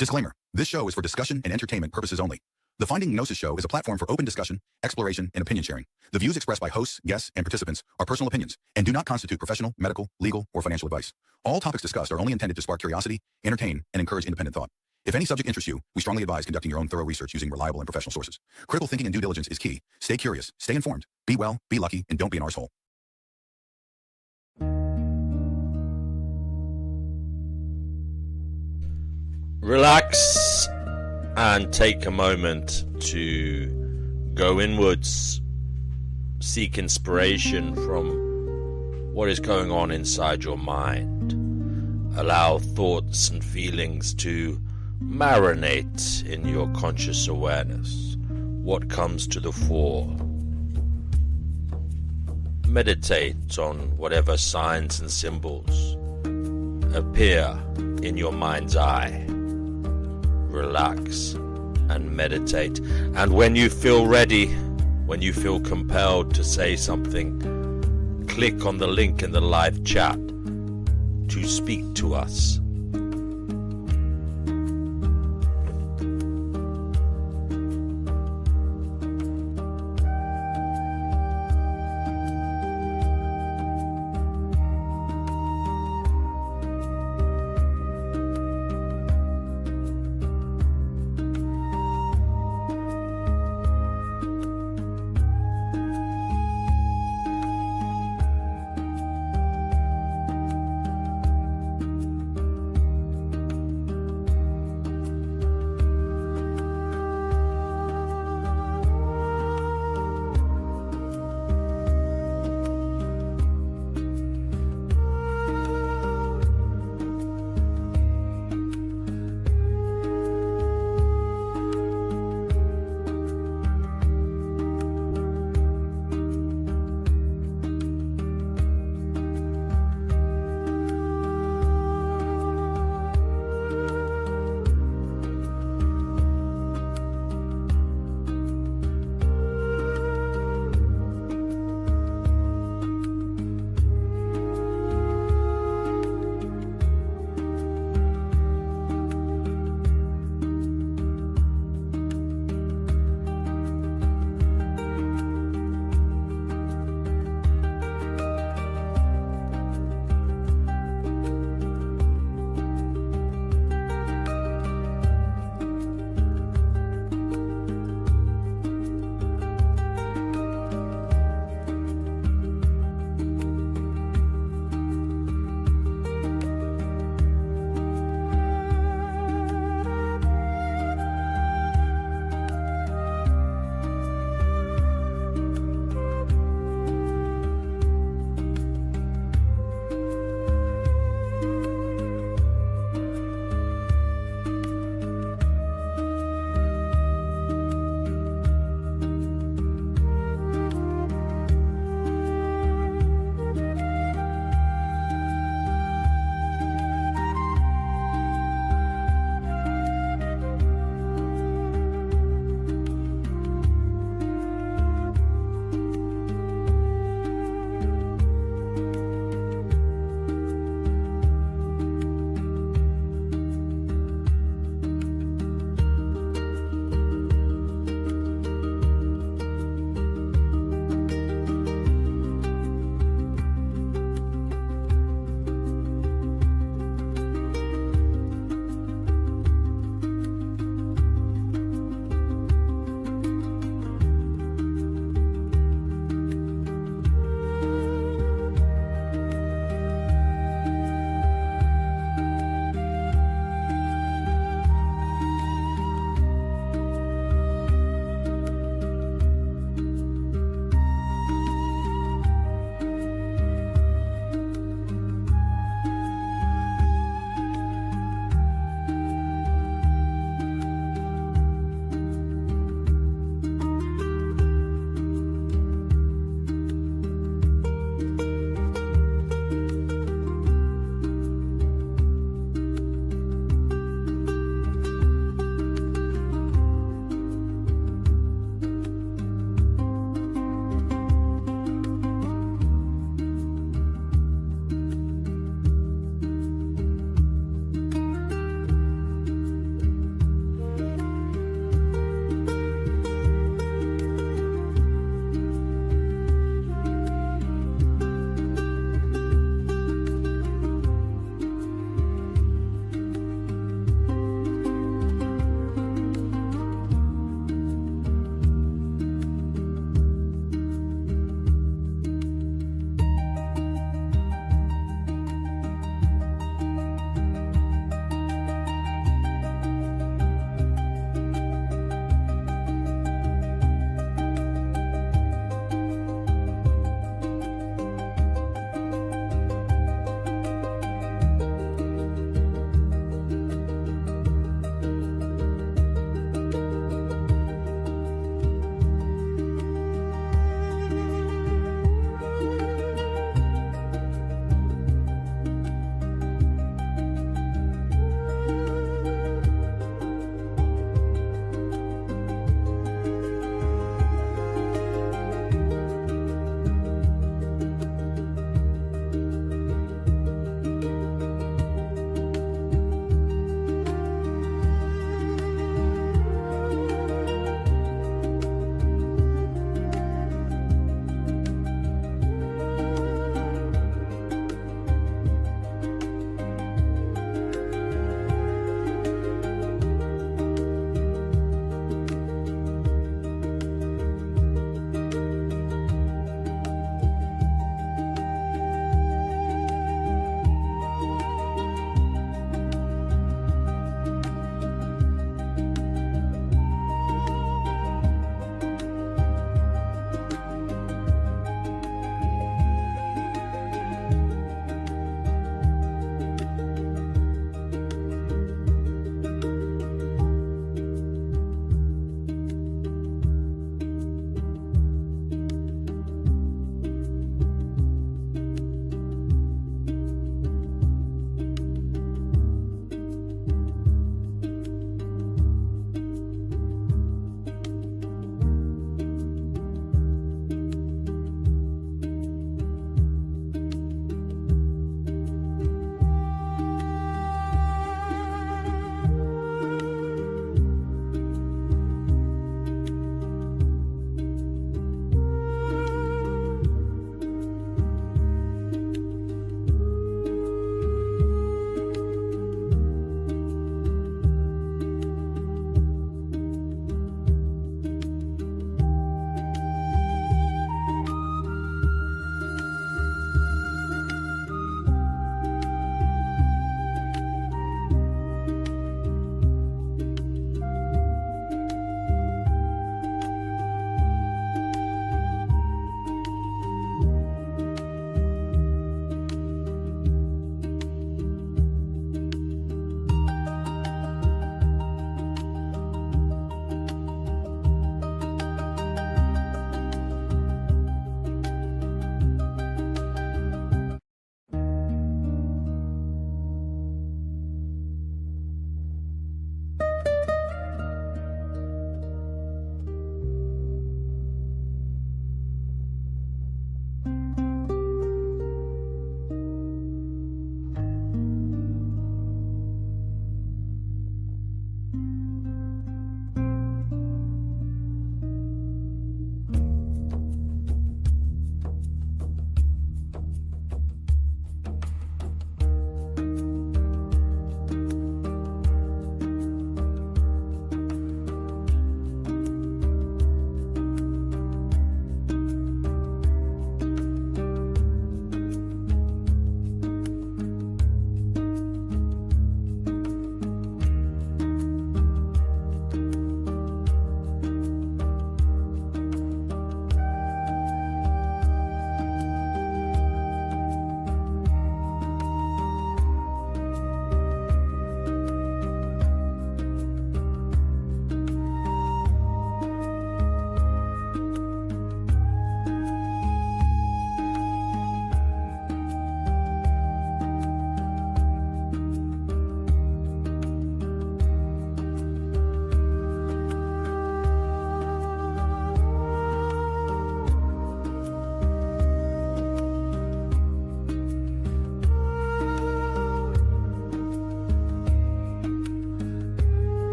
Disclaimer. This show is for discussion and entertainment purposes only. The Finding Gnosis Show is a platform for open discussion, exploration, and opinion sharing. The views expressed by hosts, guests, and participants are personal opinions and do not constitute professional, medical, legal, or financial advice. All topics discussed are only intended to spark curiosity, entertain, and encourage independent thought. If any subject interests you, we strongly advise conducting your own thorough research using reliable and professional sources. Critical thinking and due diligence is key. Stay curious, stay informed, be well, be lucky, and don't be an arsehole. Relax and take a moment to go inwards, seek inspiration from what is going on inside your mind. Allow thoughts and feelings to marinate in your conscious awareness. What comes to the fore? Meditate on whatever signs and symbols appear in your mind's eye. Relax and meditate. And when you feel ready, when you feel compelled to say something, click on the link in the live chat to speak to us.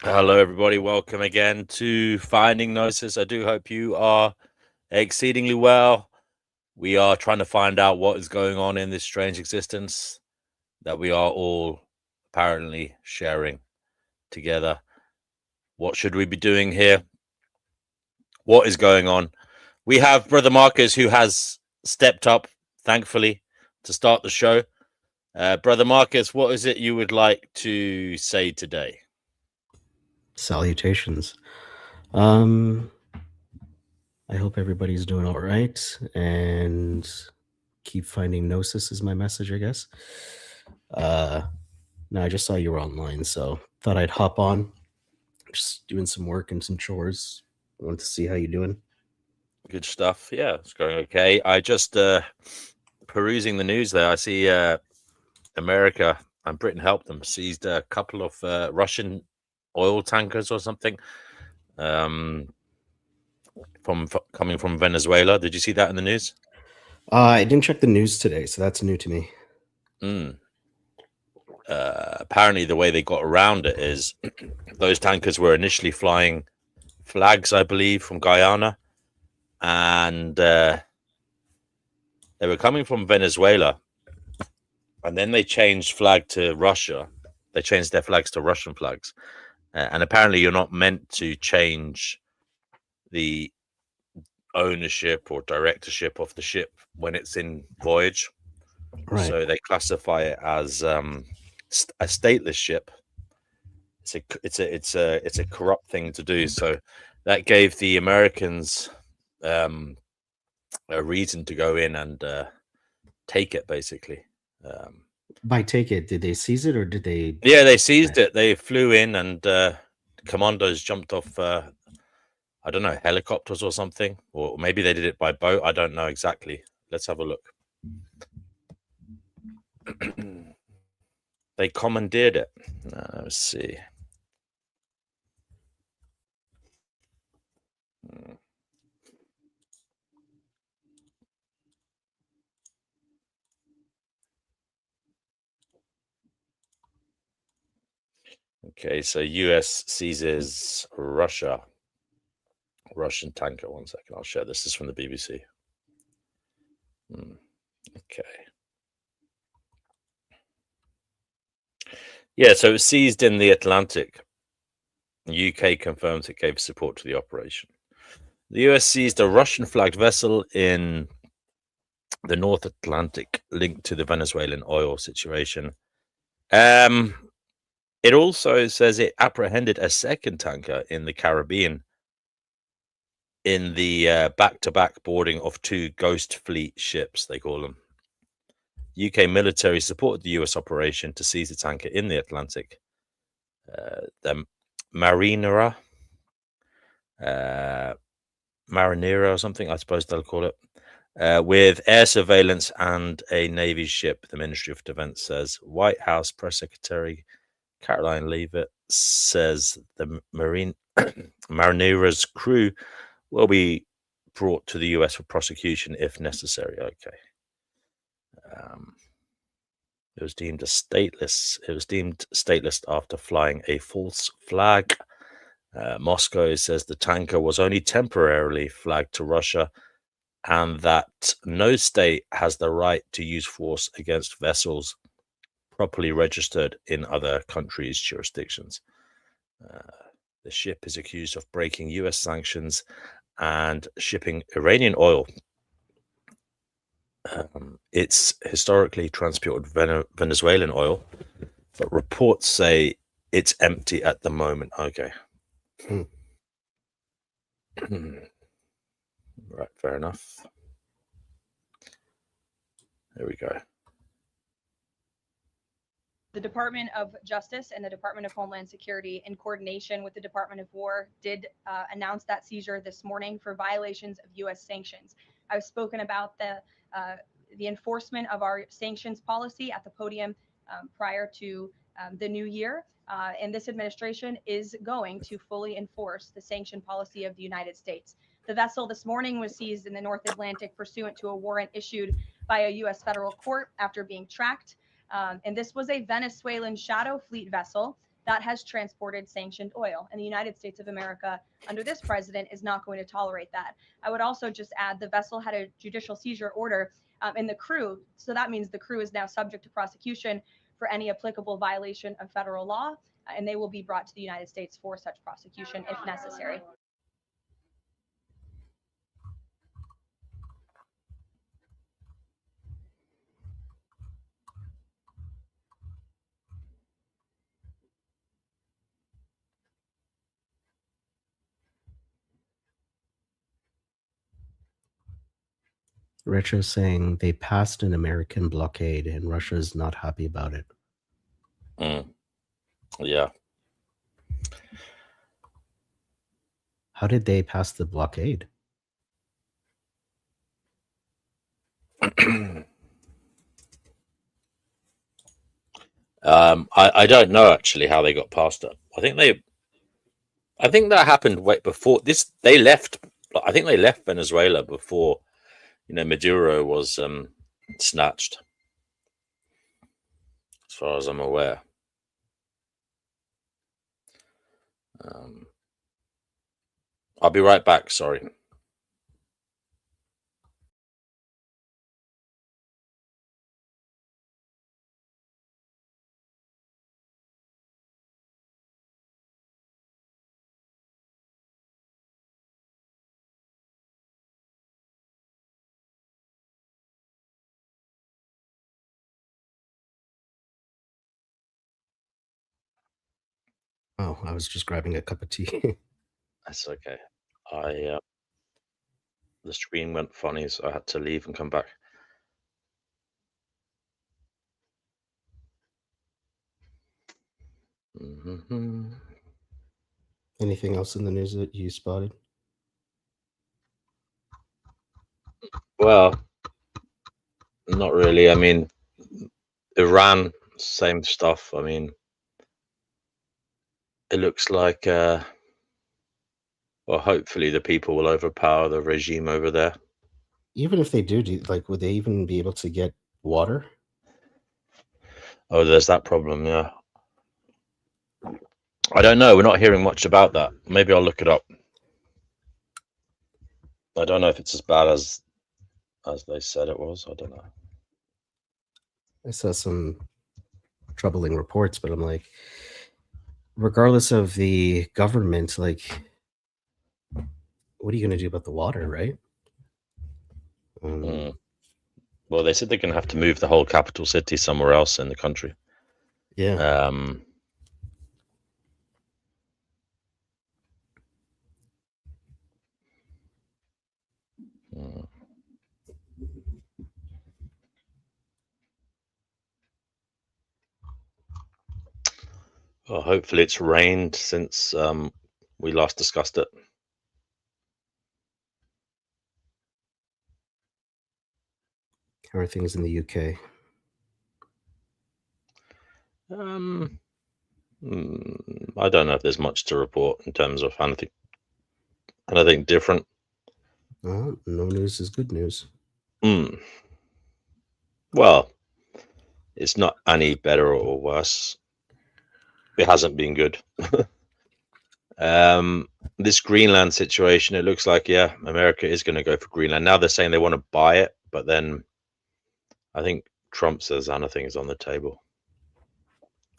Hello, everybody. Welcome again to Finding Gnosis. I do hope you are exceedingly well. We are trying to find out what is going on in this strange existence that we are all apparently sharing together. What should we be doing here? What is going on? We have Brother Marcus, who has stepped up, thankfully, to start the show. Brother Marcus, what is it you would like to say today? Salutations. I hope everybody's doing all right, and keep finding Gnosis is my message, I guess. No, I just saw you were online, so thought I'd hop on. Just doing some work and some chores. Wanted to see how you doing. Good stuff. Yeah, it's going okay. I just perusing the news there. I see America and Britain helped them seized a couple of Russian oil tankers or something coming from Venezuela. Did you see that in the news? I didn't check the news today, so that's new to me. Apparently, the way they got around it is those tankers were initially flying flags, I believe, from Guyana, and they were coming from Venezuela, and then they changed flag to Russia. They changed their flags to Russian flags, and apparently, you're not meant to change the ownership or directorship of the ship when it's in voyage. Right. So they classify it as a stateless ship. It's a corrupt thing to do. So that gave the Americans a reason to go in and take it, basically. By take it, did they seize it or did they? Yeah, they seized it. They flew in and commandos jumped off. I don't know, helicopters or something, or maybe they did it by boat. I don't know exactly. Let's have a look. They commandeered it. Let's see. Okay, so US seizes Russian tanker. 1 second, I'll share this. This is from the BBC. Okay. Yeah, so it was seized in the Atlantic. The UK confirms it gave support to the operation. The US seized a Russian-flagged vessel in the North Atlantic linked to the Venezuelan oil situation. It also says it apprehended a second tanker in the Caribbean in the back-to-back boarding of two Ghost Fleet ships, they call them. UK military supported the US operation to seize the tanker in the Atlantic. The Marinera or something, I suppose they'll call it, with air surveillance and a Navy ship, the Ministry of Defense says. White House Press Secretary Caroline Leavitt says the Marinera's crew will be brought to the US for prosecution if necessary. Okay. It was deemed stateless after flying a false flag. Moscow says the tanker was only temporarily flagged to Russia and that no state has the right to use force against vessels properly registered in other countries' jurisdictions. The ship is accused of breaking US sanctions and shipping Iranian oil. It's historically transported Venezuelan oil, but reports say it's empty at the moment. Okay. Right, fair enough. There we go. The Department of Justice and the Department of Homeland Security, in coordination with the Department of War, did announce that seizure this morning for violations of U.S. sanctions. I've spoken about the enforcement of our sanctions policy at the podium prior to the new year, and this administration is going to fully enforce the sanction policy of the United States. The vessel this morning was seized in the North Atlantic pursuant to a warrant issued by a U.S. federal court after being tracked. And this was a Venezuelan shadow fleet vessel that has transported sanctioned oil. And the United States of America, under this president, is not going to tolerate that. I would also just add the vessel had a judicial seizure order in the crew. So that means the crew is now subject to prosecution for any applicable violation of federal law, and they will be brought to the United States for such prosecution if necessary. Retro saying they passed an American blockade and Russia's not happy about it. Yeah. How did they pass the blockade? I don't know actually how they got past it. I think that happened way before this. They left. I think they left Venezuela before, Maduro was snatched. As far as I'm aware. I'll be right back. Sorry. Oh, I was just grabbing a cup of tea. That's okay. The screen went funny, so I had to leave and come back. Anything else in the news that you spotted? Well, not really. I mean, Iran, same stuff. I mean, it looks like, well, hopefully the people will overpower the regime over there. Even if they do, would they even be able to get water? Oh, there's that problem, yeah. I don't know. We're not hearing much about that. Maybe I'll look it up. I don't know if it's as bad as they said it was. I don't know. I saw some troubling reports, but I'm like, regardless of the government, like, what are you going to do about the water, right? Well, they said they're going to have to move the whole capital city somewhere else in the country. Yeah. Well, hopefully it's rained since we last discussed it. How are things in the UK? I don't know if there's much to report in terms of anything different. No news is good news. Well, it's not any better or worse. It hasn't been good. This Greenland situation, it looks like, yeah, America is going to go for Greenland. Now they're saying they want to buy it, but then I think Trump says anything is on the table.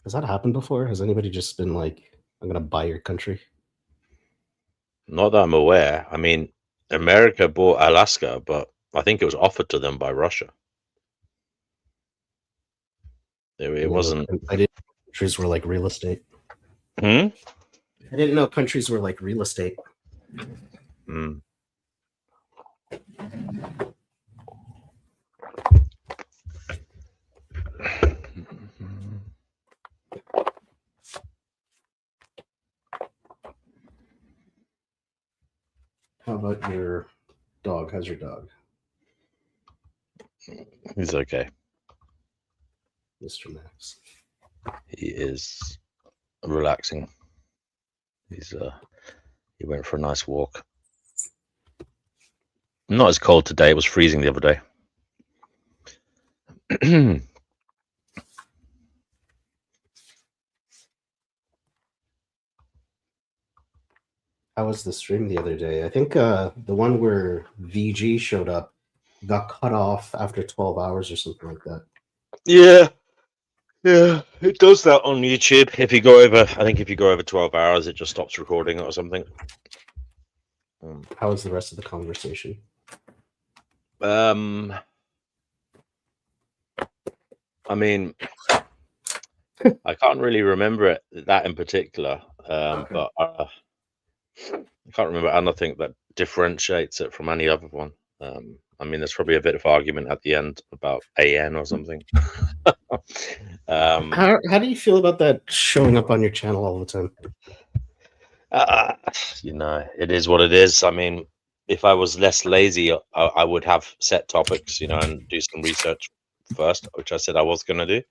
Has that happened before? Has anybody just been like, I'm going to buy your country? Not that I'm aware. I mean, America bought Alaska, but I think it was offered to them by Russia. It wasn't. I didn't know countries were like real estate. I didn't know countries were like real estate. How about your dog? How's your dog? He's okay. Mr. Max. He is relaxing. He went for a nice walk. Not as cold today. It was freezing the other day. How was the stream the other day? I think the one where VG showed up got cut off after 12 hours or something like that. Yeah, it does that on YouTube. If you go over, I think if you go over 12 hours, it just stops recording or something. How was the rest of the conversation? I mean, I can't really remember that in particular, but I can't remember anything that differentiates it from any other one. I mean, there's probably a bit of argument at the end about AN or something. How do you feel about that showing up on your channel all the time? You know, it is what it is. I mean, if I was less lazy, I would have set topics, you know, and do some research first, which I said I was going to do.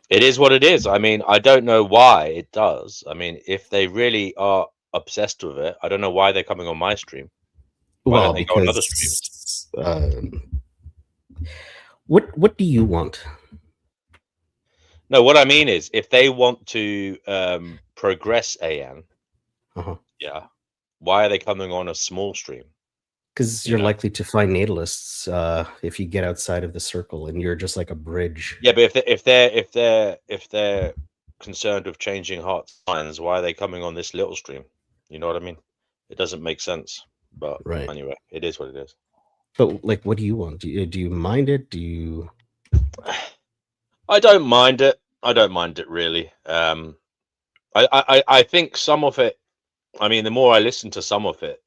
It is what it is. I mean, I don't know why it does. I mean, if they really are obsessed with it, I don't know why they're coming on my stream. Why don't they go on other streams? What do you want? No, what I mean is, if they want to progress AN, yeah, why are they coming on a small stream? Because you're likely to find natalists if you get outside of the circle, and you're just like a bridge. Yeah, but if they're concerned with changing hearts and minds, why are they coming on this little stream? You know what I mean? It doesn't make sense. But anyway, it is what it is. But like, what do you want? Do you mind it? Do you? I don't mind it. I don't mind it really. I think some of it. I mean, the more I listen to some of it,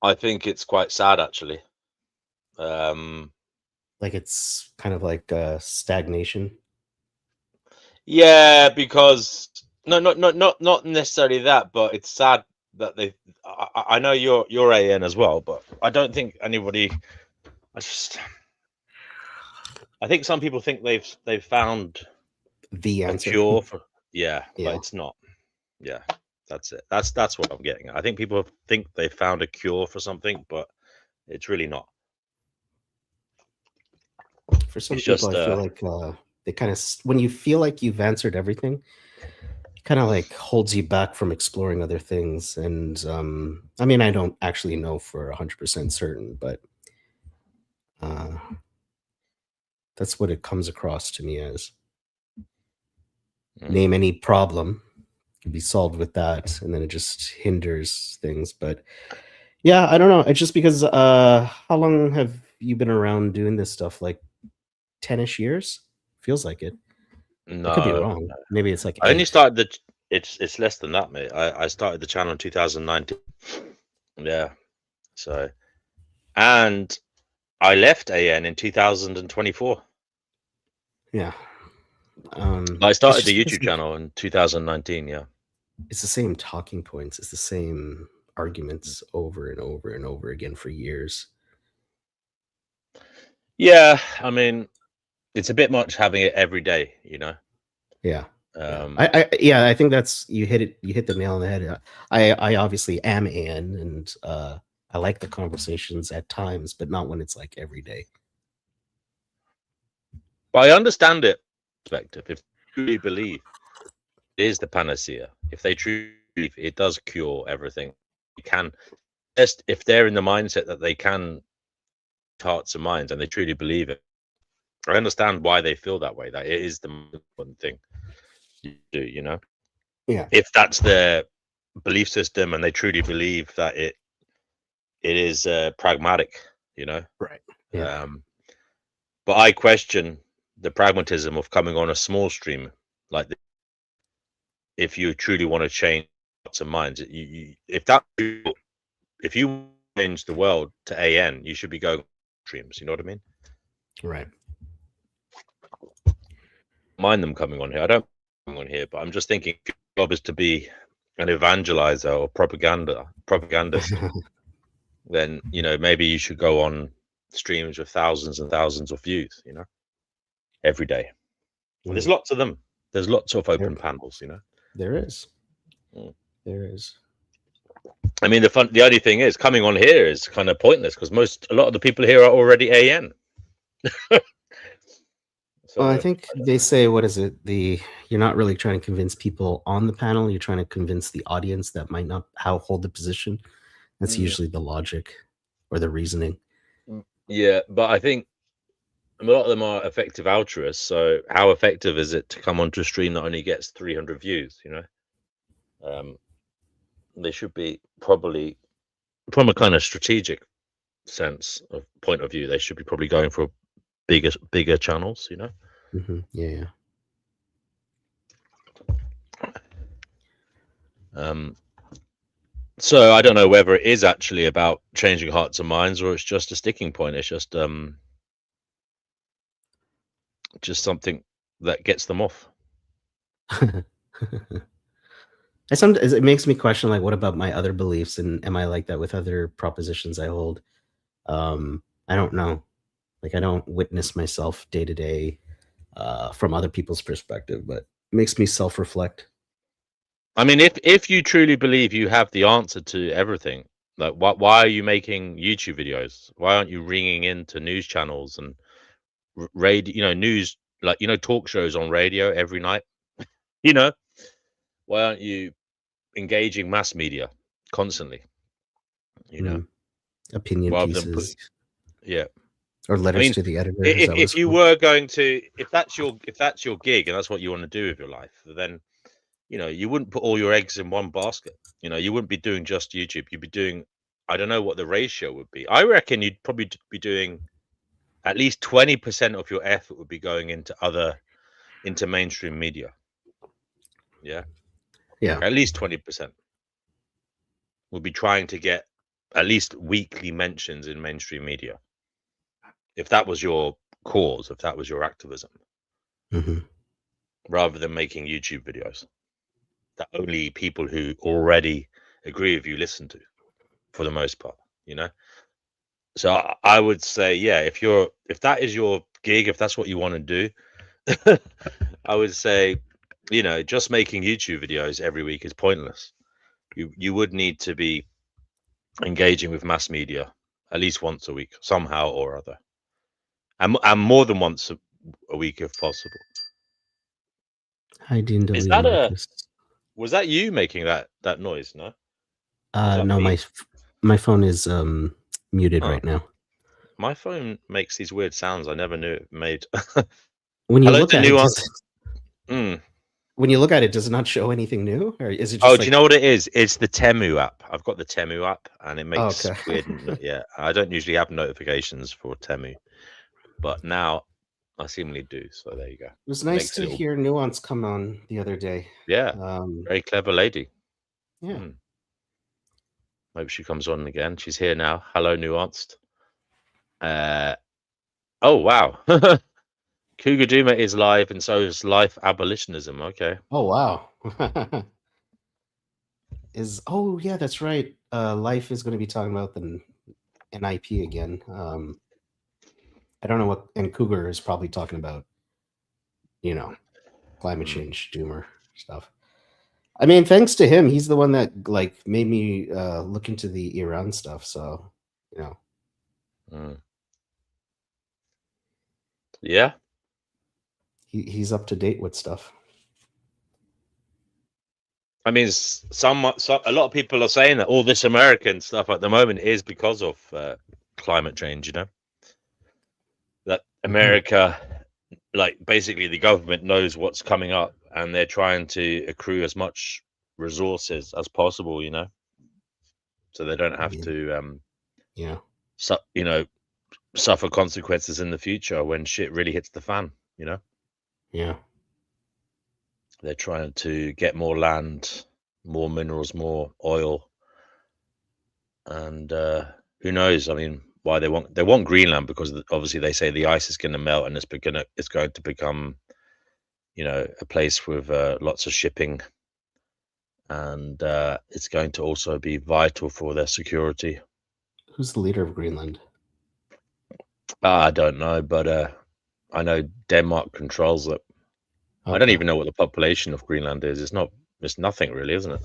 I think it's quite sad actually. Like it's kind of like stagnation. Yeah, because not necessarily that, but it's sad that they. I know you're AN as well, but I don't think anybody. I think some people think they've found the answer. A cure for but it's not. Yeah, that's it. That's what I'm getting at. I think people think they found a cure for something, but it's really not. For some people, I feel like they kind of, when you feel like you've answered everything, it kind of like holds you back from exploring other things. And I mean, I don't actually know for 100% certain, but that's what it comes across to me as. Name any problem, can be solved with that, and then it just hinders things. But yeah, I don't know. It's just because how long have you been around doing this stuff? Like 10-ish years? Feels like it. No, I could be wrong. Maybe it's like I only started the. It's less than that, mate. I started the channel in 2019. Yeah, so, and I left AN in 2024. Yeah. I started the YouTube channel in 2019. Yeah, it's the same talking points. It's the same arguments over and over and over again for years. Yeah, I mean, it's a bit much having it every day, you know. Yeah. I think that's you hit the nail on the head. I obviously am AN, and I like the conversations at times, but not when it's like every day. But I understand it. Perspective. If they truly believe it is the panacea, if they truly believe it does cure everything, you can. Just if they're in the mindset that they can hearts and minds, and they truly believe it, I understand why they feel that way. That it is the important thing you do, you know. Yeah. If that's their belief system, and they truly believe that it is pragmatic, you know. Right. Yeah. But I question the pragmatism of coming on a small stream like this. If you truly want to change hearts and minds, if you change the world to AN, you should be going streams. You know what I mean? Right. Mind them coming on here. I don't come on here, but I'm just thinking your job is to be an evangelizer or propagandist. Then, you know, maybe you should go on streams with thousands and thousands of views, you know, every day. There's lots of them. There's lots of open panels, you know. There is. There is. I mean, the only thing is, coming on here is kind of pointless because a lot of the people here are already AN. Well, I think they say, what is it? You're not really trying to convince people on the panel. You're trying to convince the audience that might not hold the position. That's usually the logic or the reasoning. Yeah, but I think a lot of them are effective altruists. So how effective is it to come onto a stream that only gets 300 views? They should be probably, from a kind of strategic sense of point of view, they should be probably going for bigger channels. Yeah. So I don't know whether it is actually about changing hearts and minds, or it's just a sticking point. It's just something that gets them off. It makes me question, like, what about my other beliefs, and am I like that with other propositions I hold? I don't know. Like, I don't witness myself day to day from other people's perspective, but it makes me self-reflect. I mean, if you truly believe you have the answer to everything, like why are you making YouTube videos? Why aren't you ringing into news channels and radio, news, like, talk shows on radio every night? Why aren't you engaging mass media constantly? Opinion rather pieces, yeah, or letters to the editor. If you were going to, if that's your gig and that's what you want to do with your life, then you wouldn't put all your eggs in one basket. You wouldn't be doing just YouTube. You'd be doing, I don't know what the ratio would be. I reckon you'd probably be doing at least 20% of your effort would be going into mainstream media. Yeah. At least 20% would be trying to get at least weekly mentions in mainstream media. If that was your cause, if that was your activism, rather than making YouTube videos that only people who already agree with you listen to, for the most part, So I would say, yeah, if that is your gig, if that's what you want to do, I would say, just making YouTube videos every week is pointless. You would need to be engaging with mass media at least once a week, somehow or other, and more than once a week if possible. Hi, Dean W. Is that was that you making that noise? No. No, my phone is muted right now. My phone makes these weird sounds I never knew it made. When you look at it, when you look at it, does it not show anything new, or is it just? Oh, do you know what it is? It's the Temu app. I've got the Temu app, and it makes weird. Yeah, I don't usually have notifications for Temu, but now I seemingly do. So there you go. It was nice to hear Nuance come on the other day. Yeah, very clever lady. Yeah. Hope she comes on again. She's here now. Hello, Nuanced. Oh wow. Cougar Duma is live, and so is Life Abolitionism. Okay. Oh wow. Yeah, that's right. Life is going to be talking about the NIP again. I don't know what, and Cougar is probably talking about, climate change, doomer stuff. I mean, thanks to him, he's the one that made me look into the Iran stuff. So, yeah, he's up to date with stuff. I mean, a lot of people are saying that all this American stuff at the moment is because of climate change. That America, basically the government knows what's coming up, and they're trying to accrue as much resources as possible. So they don't have to, suffer consequences in the future when shit really hits the fan. Yeah. They're trying to get more land, more minerals, more oil, and who knows? I mean, why they want Greenland, because obviously they say the ice is going to melt and it's going to become, a place with lots of shipping, and it's going to also be vital for their security. Who's the leader of Greenland? I don't know, but I know Denmark controls it. Okay. I don't even know what the population of Greenland is. It's nothing really, isn't it?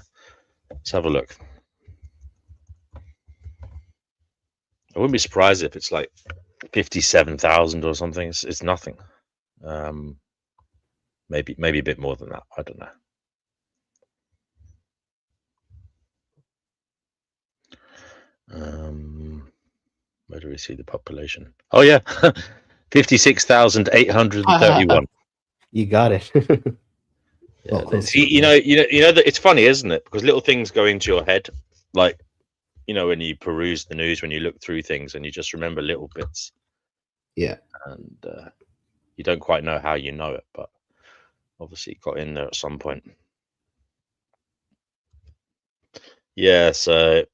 Let's have a look. I wouldn't be surprised if it's like 57,000 or something. It's nothing. Maybe a bit more than that. I don't know. Where do we see the population? Oh yeah, 56,831. You got it. Yeah, close see, to you know that it's funny, isn't it? Because little things go into your head, like when you peruse the news, when you look through things, and you just remember little bits. Yeah, and you don't quite know how you know it, but obviously it got in there at some point. Yeah, so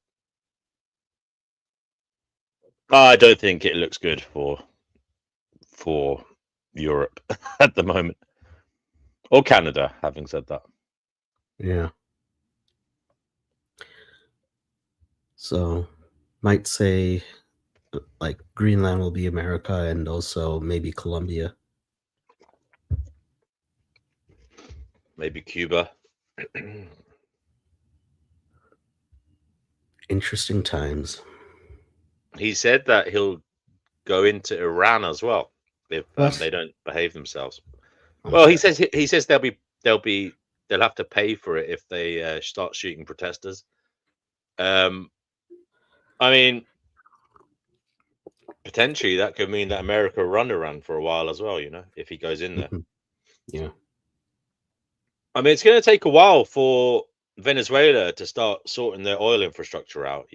I don't think it looks good for Europe at the moment, or Canada. Having said that, yeah. So, might say like Greenland will be America, and also maybe Colombia. maybe Cuba. Interesting times. He said that he'll go into Iran as well if What? they don't behave themselves. Okay. Well, he says they'll have to pay for it if they start shooting protesters. I mean, potentially that could mean that America run Iran for a while as well. If he goes in there. Yeah. I mean, it's going to take a while for Venezuela to start sorting their oil infrastructure out.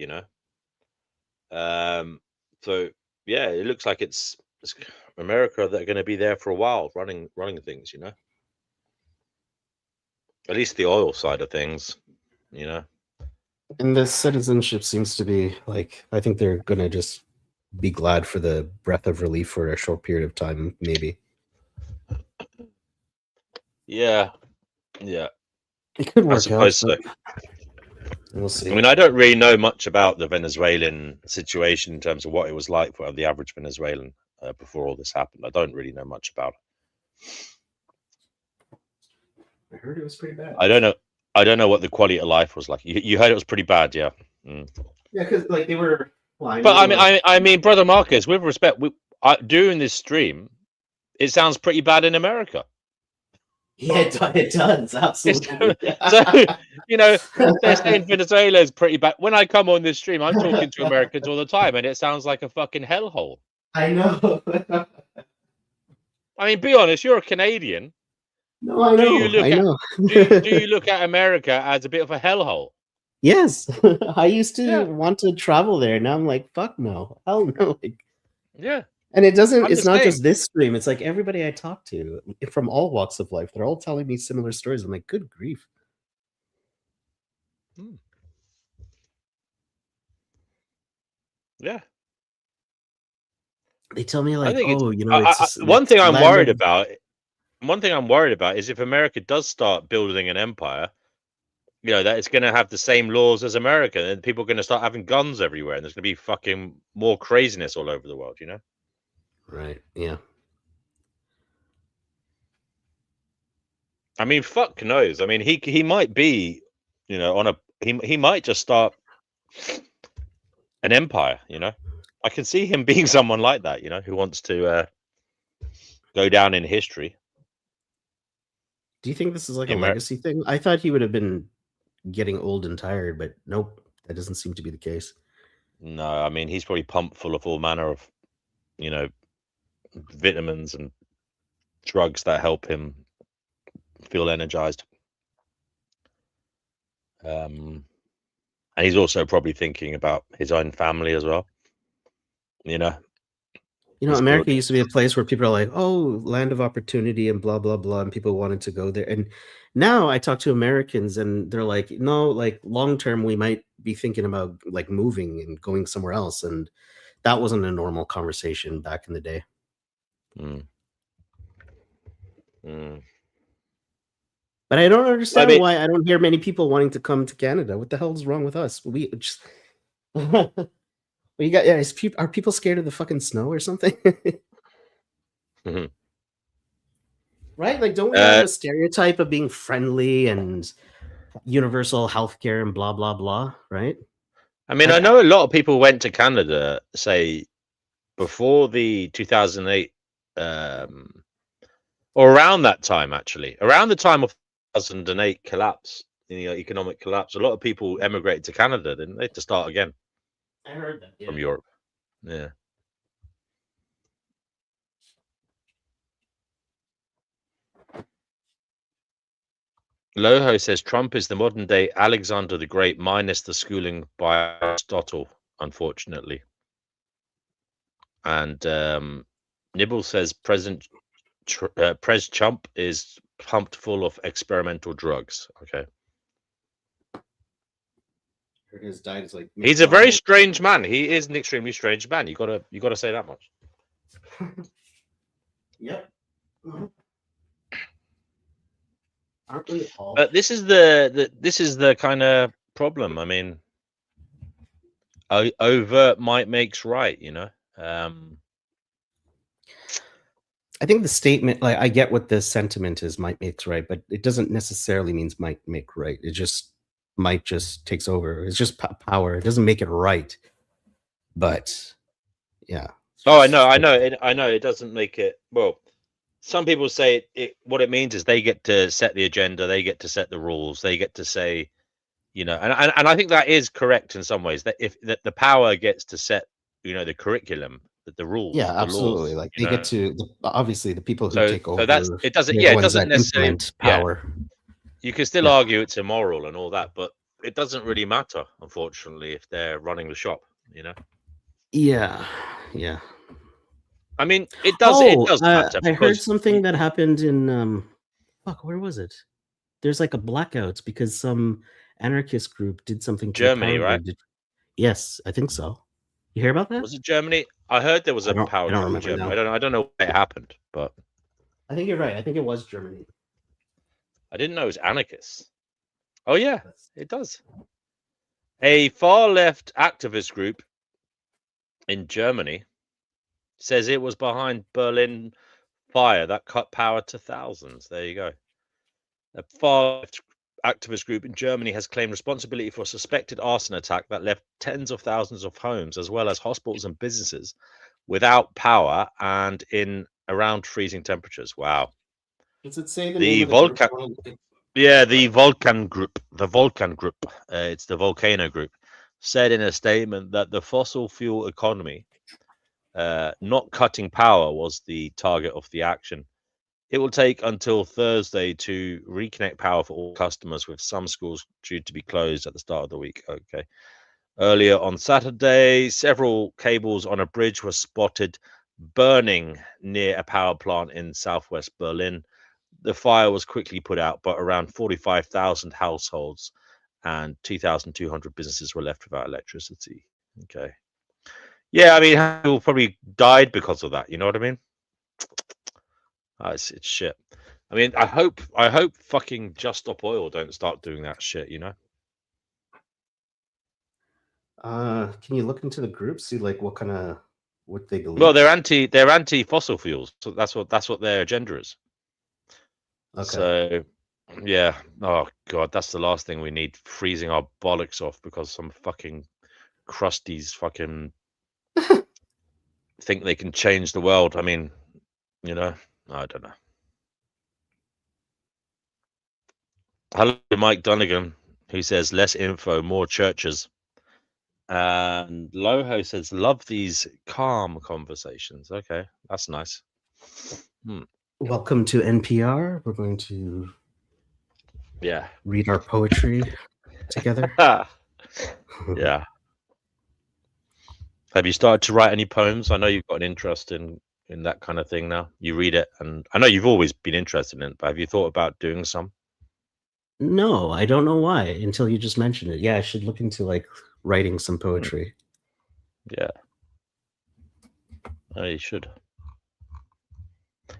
So yeah, it looks like it's America that are going to be there for a while, running things. At least the oil side of things. And the citizenship seems to be like, I think they're gonna just be glad for the breath of relief for a short period of time, maybe. Yeah. It could I work out. suppose so. We'll see. I mean, I don't really know much about the Venezuelan situation in terms of what it was like for the average Venezuelan before all this happened. I don't really know much about it. I heard it was pretty bad. I don't know what the quality of life was like. You heard it was pretty bad, yeah. Yeah, because like they were. Well, but I mean, brother Marcus, with respect, during this stream, it sounds pretty bad in America. Yeah, it does absolutely. So they're saying Venezuela is pretty bad. When I come on this stream, I'm talking to Americans all the time, and it sounds like a fucking hellhole. I know. I mean, be honest, you're a Canadian. No, I know. Do you look at America as a bit of a hellhole? Yes, I used to want to travel there. Now I'm like, fuck no, hell no. Yeah. And it's not just this stream. It's like everybody I talk to from all walks of life. They're all telling me similar stories. I'm like, good grief. Yeah. They tell me like, one thing I'm worried about is if America does start building an empire, that it's going to have the same laws as America, and people are going to start having guns everywhere, and there's going to be fucking more craziness all over the world, Right. Yeah. I mean, fuck knows. I mean, he might be, he might just start an empire. I can see him being someone like that. Who wants to go down in history. Do you think this is like a legacy thing? I thought he would have been getting old and tired, but nope, that doesn't seem to be the case. No, I mean, he's probably pumped full of all manner of, vitamins and drugs that help him feel energized. And he's also probably thinking about his own family as well. America used to be a place where people are like, oh, land of opportunity and blah, blah, blah. And people wanted to go there. And now I talk to Americans and they're like, no, like long term, we might be thinking about like moving and going somewhere else. And that wasn't a normal conversation back in the day. But I don't understand why I don't hear many people wanting to come to Canada. What the hell is wrong with us? We just... are people scared of the fucking snow or something? Right? Like, don't we have a stereotype of being friendly and universal healthcare and blah, blah, blah, right? I mean, I know a lot of people went to Canada, say, before the 2008 or around that time, actually, around the time of 2008 collapse, economic collapse, a lot of people emigrated to Canada, didn't they, to start again? I heard that from Europe. Yeah. Loho says Trump is the modern day Alexander the Great minus the schooling by Aristotle, unfortunately. And Nibble says President Pres Trump is pumped full of experimental drugs. Okay. His diet is like He's a very McDonald's. strange man. He is an extremely strange man. You gotta say that much. Yep. Aren't we all? But this is the kind of problem. I mean, overt might makes right, you know. I think the statement, like, I get what the sentiment is, might makes right, but it doesn't necessarily means might make right. It just might just takes over. It's just power. It doesn't make it right. But yeah. Oh, I know. It doesn't make it. Well, some people say what it means is they get to set the agenda, they get to set the rules, they get to say, you know, and I think that is correct in some ways. That if that the power gets to set, you know, the curriculum, the rules, yeah, the absolutely. laws, like you they know? get to obviously the people who So take over. that's it. Doesn't they're yeah, the it ones doesn't that necessarily implement yeah. power. You can still Yeah. argue it's immoral and all that, but it doesn't really matter, unfortunately, if they're running the shop, you know. Yeah, yeah. I mean, it does matter I heard because something that happened in fuck, where was it? There's like a blackout because some anarchist group did something to Germany, the power right? grid. Yes, I think so. You hear about that? Was it Germany? I heard there was a power I don't cut in remember Germany. now. I don't know why it happened, but I think you're right. I think it was Germany. I didn't know it was anarchists. Oh yeah, it does. A far left activist group in Germany says it was behind Berlin fire that cut power to thousands. There you go. A far left activist group in Germany has claimed responsibility for a suspected arson attack that left tens of thousands of homes, as well as hospitals and businesses, without power and in around freezing temperatures. Wow. Does it say the The name of the group? Yeah, the Volcan Group. The Volcan Group. It's the Volcano Group. Said in a statement that the fossil fuel economy, not cutting power, was the target of the action. It will take until Thursday to reconnect power for all customers, with some schools due to be closed at the start of the week. Okay. Earlier on Saturday, several cables on a bridge were spotted burning near a power plant in southwest Berlin. The fire was quickly put out, but around 45,000 households and 2,200 businesses were left without electricity. Okay. Yeah, I mean, people probably died because of that. You know what I mean? It's shit. I mean, I hope fucking Just Stop Oil don't start doing that shit. You know? Can you look into the group, see like what they believe? Well, they're anti fossil fuels. So that's what their agenda is. Okay. So, yeah. Oh god, that's the last thing we need. Freezing our bollocks off because some fucking crusties fucking think they can change the world. I mean, you know, I don't know. Hello, Mike Donegan, who says less info, more churches. And Loho says, love these calm conversations. Okay, that's nice. Welcome to NPR. We're going to read our poetry together. Yeah. Have you started to write any poems? I know you've got an interest in that kind of thing now. You read it, and I know you've always been interested in it, but have you thought about doing some? No, I don't know why until you just mentioned it. Yeah, I should look into like writing some poetry. Yeah. Oh, you should.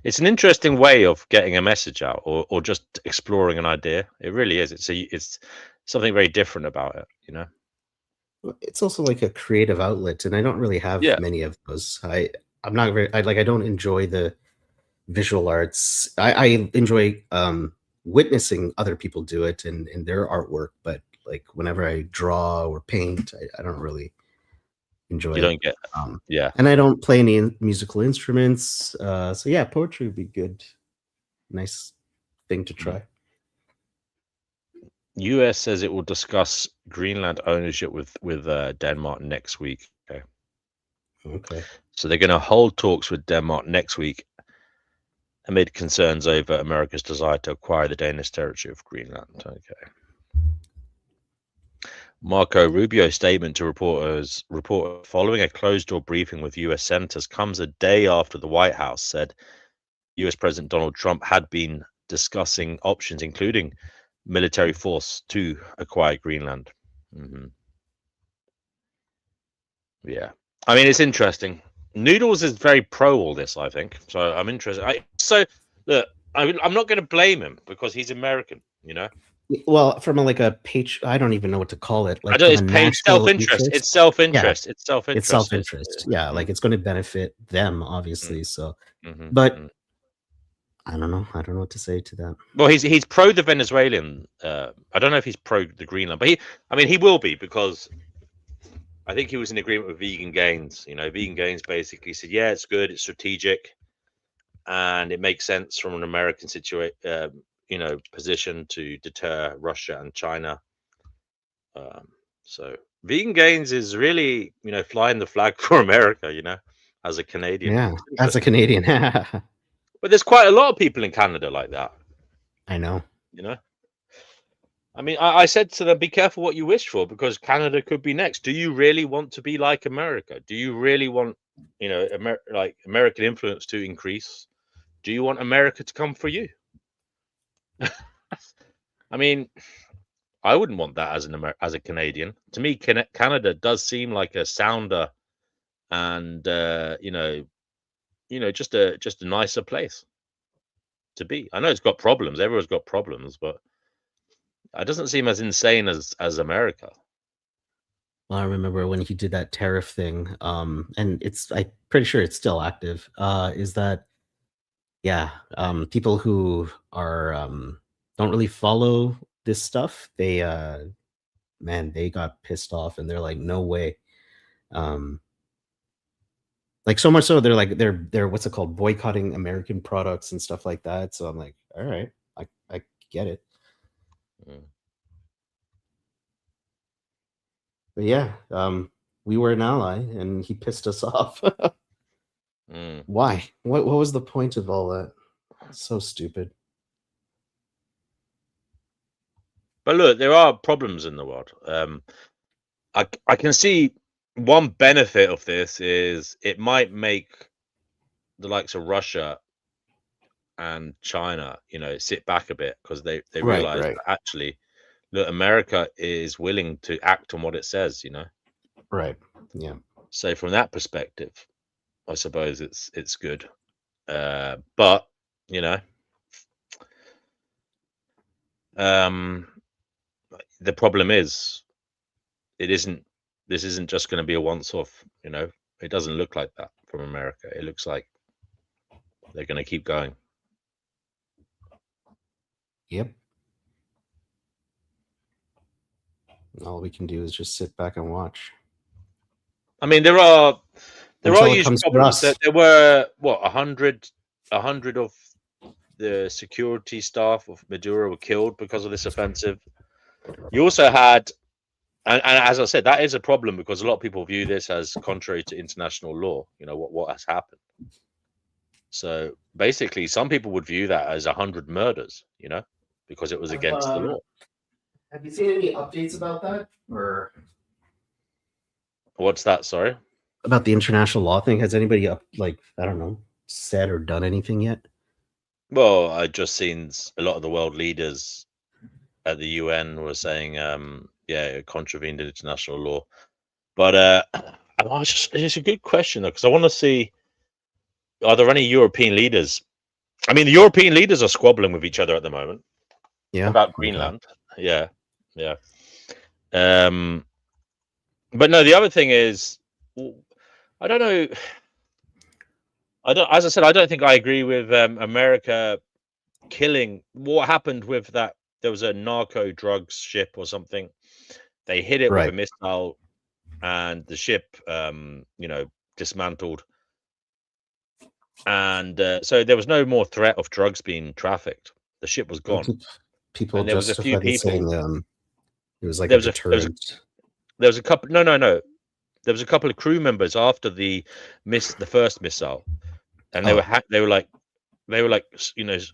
It's an interesting way of getting a message out, or just exploring an idea. It really is. It's something very different about it, you know. It's also like a creative outlet, and I don't really have many of those. I'm not very. I don't enjoy the visual arts. I enjoy witnessing other people do it and their artwork, but like whenever I draw or paint, I don't really enjoy it. You don't get and I don't play any musical instruments. So yeah, poetry would be good. nice thing to try. US says it will discuss Greenland ownership with Denmark next week. Okay. So they're going to hold talks with Denmark next week amid concerns over America's desire to acquire the Danish territory of Greenland. Okay. Marco Rubio's statement to reporters following a closed-door briefing with U.S. senators comes a day after the White House said U.S. President Donald Trump had been discussing options, including military force, to acquire Greenland. Yeah, I mean, it's interesting. Noodles is very pro all this, I think. So I'm interested. Look, I'm not going to blame him because he's American, you know. Well, from a I don't even know what to call it. Like, I don't. from It's a paid national self-interest. interest. It's self-interest. Yeah, It's self-interest. it's self-interest. Yeah, like it's going to benefit them, obviously. So, but I don't know. I don't know what to say to that. Well, he's pro the Venezuelan. I don't know if he's pro the Greenland, but he will be, because I think he was in agreement with Vegan Gains. You know, Vegan Gains basically said, yeah, it's good, it's strategic, and it makes sense from an American position to deter Russia and China. So Vegan Gains is really, flying the flag for America, as a Canadian. Yeah, as a Canadian. But there's quite a lot of people in Canada like that. I know. I mean, I said to them, be careful what you wish for, because Canada could be next. Do you really want to be like America? Do you really want, American influence to increase? Do you want America to come for you? I mean, I wouldn't want that as a Canadian. To me, Canada does seem like a sounder and just a nicer place to be. I know it's got problems. Everyone's got problems, but it doesn't seem as insane as America. Well, I remember when he did that tariff thing, and I'm pretty sure it's still active. Is that, yeah, people who are don't really follow this stuff, they got pissed off, and they're like, no way. Like, so much so they're what's it called, boycotting American products and stuff like that. So I'm like, all right, I get it. But yeah, we were an ally, and he pissed us off. Why? What was the point of all that? So stupid. But look, there are problems in the world. I can see one benefit of this is it might make the likes of Russia and China, sit back a bit, because they realize that actually, look, America is willing to act on what it says, Right. Yeah. So from that perspective, I suppose it's good. But the problem is, this isn't just going to be a once-off. It doesn't look like that from America. It looks like they're going to keep going. Yep. All we can do is just sit back and watch. I mean, there are huge problems. There were 100 of the security staff of Maduro were killed because of this offensive. You also had, and as I said, that is a problem, because a lot of people view this as contrary to international law. What has happened. So basically, some people would view that as 100 murders. Because it was against the law. Have you seen any updates about that, or what's that? Sorry, about the international law thing? Has anybody said or done anything yet? Well, I just seen a lot of the world leaders at the UN were saying, it contravened international law. But it's a good question, though, because I want to see, are there any European leaders? I mean, the European leaders are squabbling with each other at the moment. Yeah, about Greenland. Okay. Yeah. But no, the other thing is, I don't know. As I said, I don't think I agree with America killing. What happened with that? There was a narco drugs ship or something. They hit it with a missile, and the ship, dismantled. And so there was no more threat of drugs being trafficked. The ship was gone. People And there was a few justified it saying people. it was like There a was a deterrent. there was a couple. No. There was a couple of crew members after the first missile, and they Oh. were like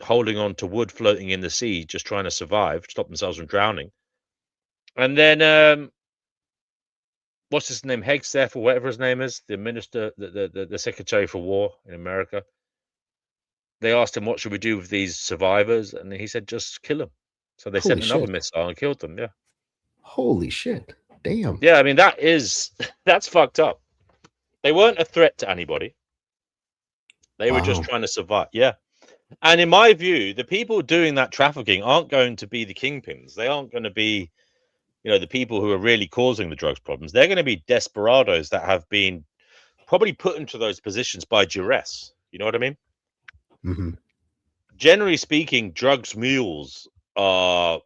holding on to wood floating in the sea, just trying to survive, stop themselves from drowning. And then what's his name, Hegseth or whatever his name is, the minister, the secretary for war in America. They asked him, what should we do with these survivors? And he said, just kill them. So they sent another missile and killed them. Yeah. Holy shit. Damn. Yeah, I mean, that's fucked up. They weren't a threat to anybody. They were just trying to survive. Yeah. And in my view, the people doing that trafficking aren't going to be the kingpins. They aren't going to be, the people who are really causing the drugs problems. They're going to be desperados that have been probably put into those positions by duress. You know what I mean? Mm-hmm. Generally speaking, drugs mules are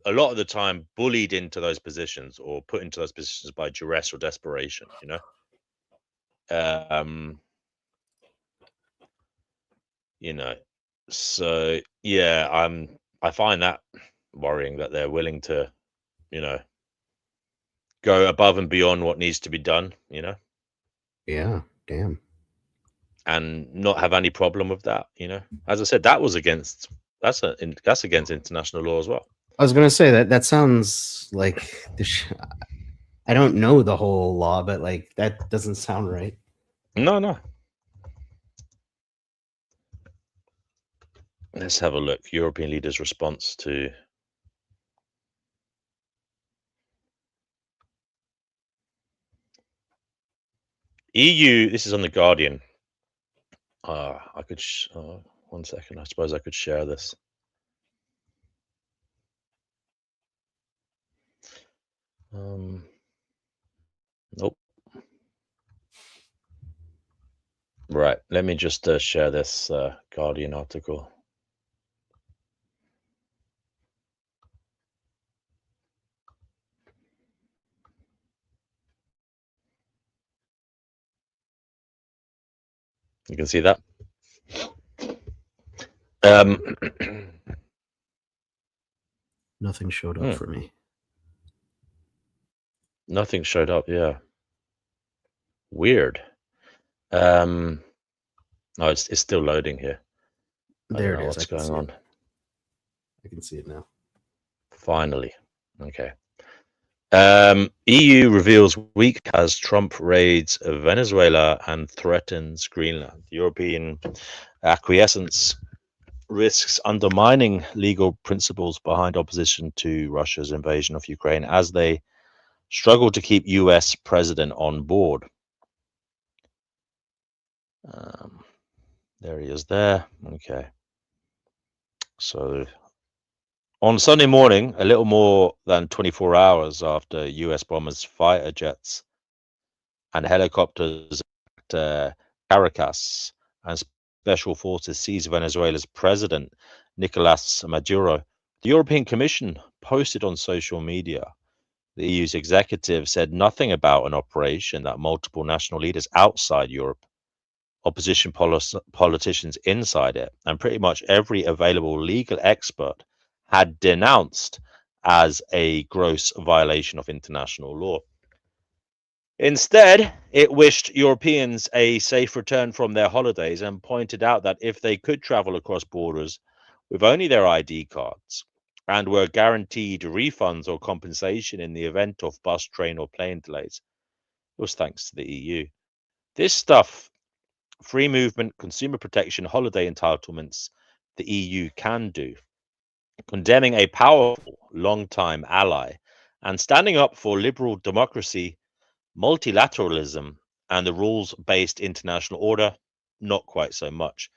a lot of the time bullied into those positions or put into those positions by duress or desperation, so yeah, I find that worrying that they're willing to, go above and beyond what needs to be done, Yeah, damn. and not have any problem with that, As I said, that's against international law as well. I was gonna say that sounds like I don't know the whole law, but like that doesn't sound right. No. Let's have a look. European leaders' response to EU. This is on the Guardian. I could 1 second. I suppose I could share this. Nope. Right. Let me just share this Guardian article. You can see that. Nothing showed up for me. Nothing showed up. Yeah. Weird. No, it's still loading here. There it is. What's going on? I can see it now. Finally. Okay. EU reveals week as Trump raids Venezuela and threatens Greenland. European acquiescence risks undermining legal principles behind opposition to Russia's invasion of Ukraine as they struggle to keep US president on board. There he is there. Okay. So on Sunday morning, a little more than 24 hours after US bombers, fighter jets and helicopters at Caracas and special forces seized Venezuela's president, Nicolas Maduro, the European Commission posted on social media. The EU's executive said nothing about an operation that multiple national leaders outside Europe, opposition politicians inside it, and pretty much every available legal expert had denounced as a gross violation of international law. Instead, it wished Europeans a safe return from their holidays and pointed out that if they could travel across borders with only their ID cards and were guaranteed refunds or compensation in the event of bus, train, or plane delays, it was thanks to the EU. This stuff, free movement, consumer protection, holiday entitlements, the EU can do. Condemning a powerful, long-time ally and standing up for liberal democracy, multilateralism, and the rules-based international order, not quite so much.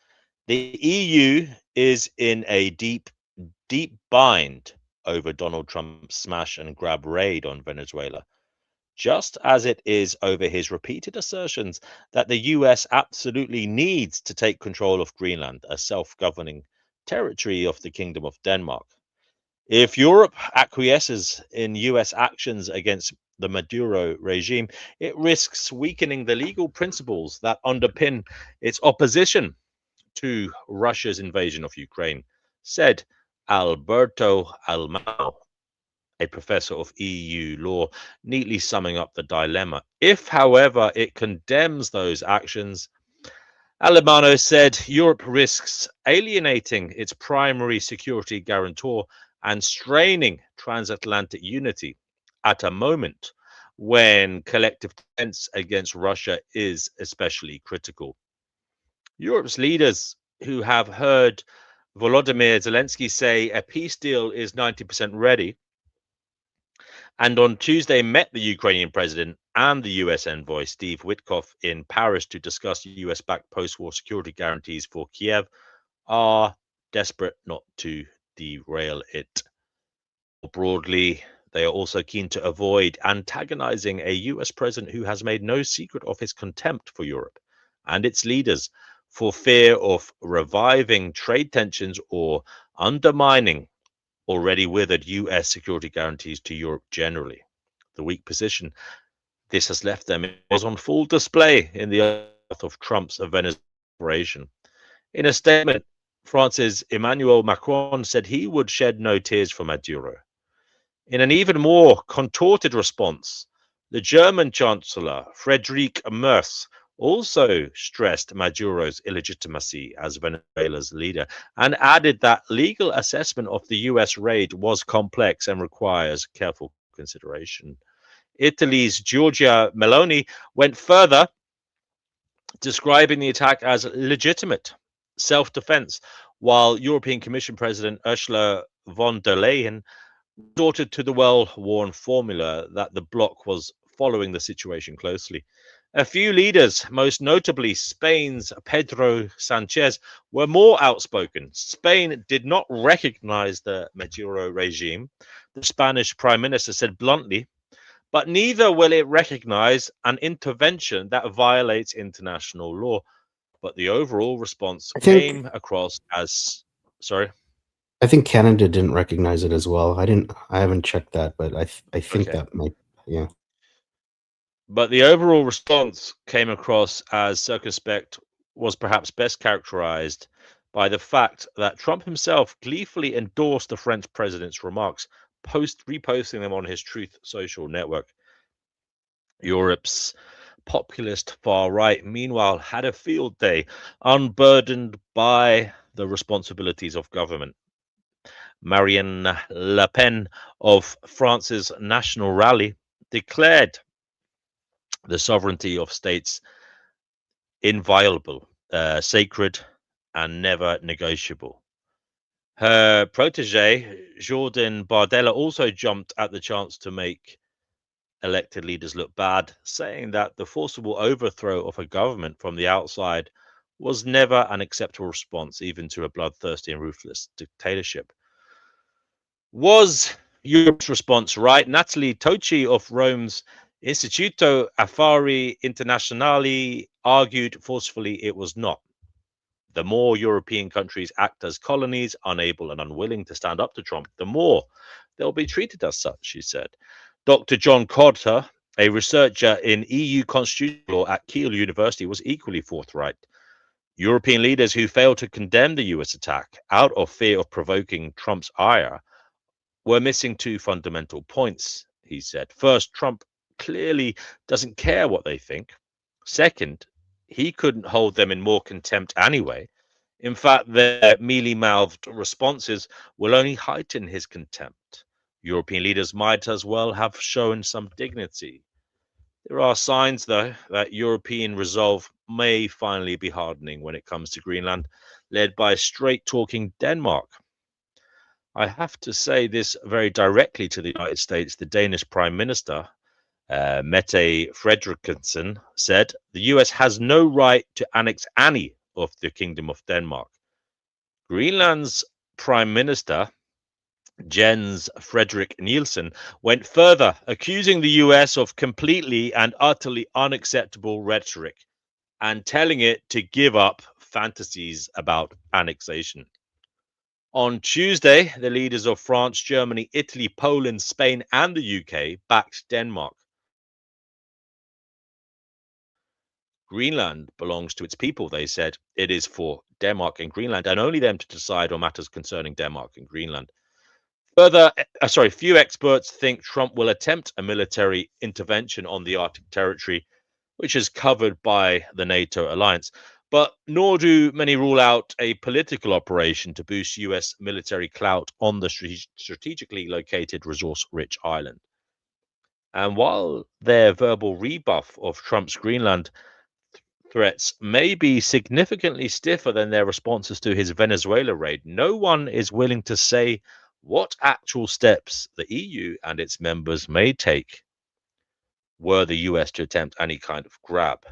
The EU is in a deep bind over Donald Trump's smash and grab raid on Venezuela, just as it is over his repeated assertions that the US absolutely needs to take control of Greenland, a self-governing territory of the Kingdom of Denmark. If Europe acquiesces in US actions against the Maduro regime, it risks weakening the legal principles that underpin its opposition to Russia's invasion of Ukraine, said Alberto Almao, a professor of EU law, neatly summing up the dilemma. If, however, it condemns those actions, Alemano said Europe risks alienating its primary security guarantor and straining transatlantic unity at a moment when collective defense against Russia is especially critical. Europe's leaders who have heard Volodymyr Zelensky say a peace deal is 90% ready and on Tuesday met the Ukrainian president and the US envoy Steve Witkoff in Paris to discuss US-backed post-war security guarantees for Kiev, are desperate not to derail it. More broadly, they are also keen to avoid antagonizing a US president who has made no secret of his contempt for Europe and its leaders for fear of reviving trade tensions or undermining already withered US security guarantees to Europe generally. The weak position this has left them was on full display in the aftermath of Trump's Venezuela operation. In a statement, France's Emmanuel Macron said he would shed no tears for Maduro. In an even more contorted response, the German Chancellor Friedrich Merz also stressed Maduro's illegitimacy as Venezuela's leader and added that legal assessment of the US raid was complex and requires careful consideration. Italy's Giorgia Meloni went further, describing the attack as legitimate self-defense, while European Commission President Ursula von der Leyen resorted to the well-worn formula that the bloc was following the situation closely. A few leaders, most notably Spain's Pedro Sanchez, were more outspoken. Spain did not recognize the Maduro regime, the Spanish Prime Minister said bluntly, but neither will it recognize an intervention that violates international law. But the overall response came across as, sorry? I think Canada didn't recognize it as well. I haven't checked that, but I think Okay. that might, yeah. But the overall response came across as circumspect, was perhaps best characterized by the fact that Trump himself gleefully endorsed the French president's remarks, reposting them on his Truth social network. Europe's populist far right, meanwhile, had a field day, unburdened by the responsibilities of government. Marine Le Pen of France's National Rally declared the sovereignty of states inviolable, sacred, and never negotiable. Her protege, Jordan Bardella, also jumped at the chance to make elected leaders look bad, saying that the forcible overthrow of a government from the outside was never an acceptable response, even to a bloodthirsty and ruthless dictatorship. Was Europe's response right? Natalie Tocci of Rome's Istituto Affari Internazionali argued forcefully it was not. The more European countries act as colonies, unable and unwilling to stand up to Trump, the more they'll be treated as such, she said. Dr. John Cotter, a researcher in EU constitutional law at Kiel University, was equally forthright. European leaders who failed to condemn the US attack out of fear of provoking Trump's ire were missing two fundamental points, he said. First, Trump clearly doesn't care what they think. Second, he couldn't hold them in more contempt anyway. In fact, their mealy-mouthed responses will only heighten his contempt. European leaders might as well have shown some dignity. There are signs, though, that European resolve may finally be hardening when it comes to Greenland, led by straight-talking Denmark. I have to say this very directly to the United States. The Danish Prime Minister, Mette Frederiksen, said the US has no right to annex any of the Kingdom of Denmark. Greenland's Prime Minister, Jens Frederik Nielsen, went further, accusing the US of completely and utterly unacceptable rhetoric and telling it to give up fantasies about annexation. On Tuesday, the leaders of France, Germany, Italy, Poland, Spain, and the UK backed Denmark, Greenland belongs to its people. They said it is for Denmark and Greenland, and only them to decide on matters concerning Denmark and Greenland. Few experts think Trump will attempt a military intervention on the Arctic territory, which is covered by the NATO alliance. But nor do many rule out a political operation to boost US military clout on the strategically located resource-rich island. And while their verbal rebuff of Trump's Greenland threats may be significantly stiffer than their responses to his Venezuela raid, no one is willing to say what actual steps the EU and its members may take were the US to attempt any kind of grab.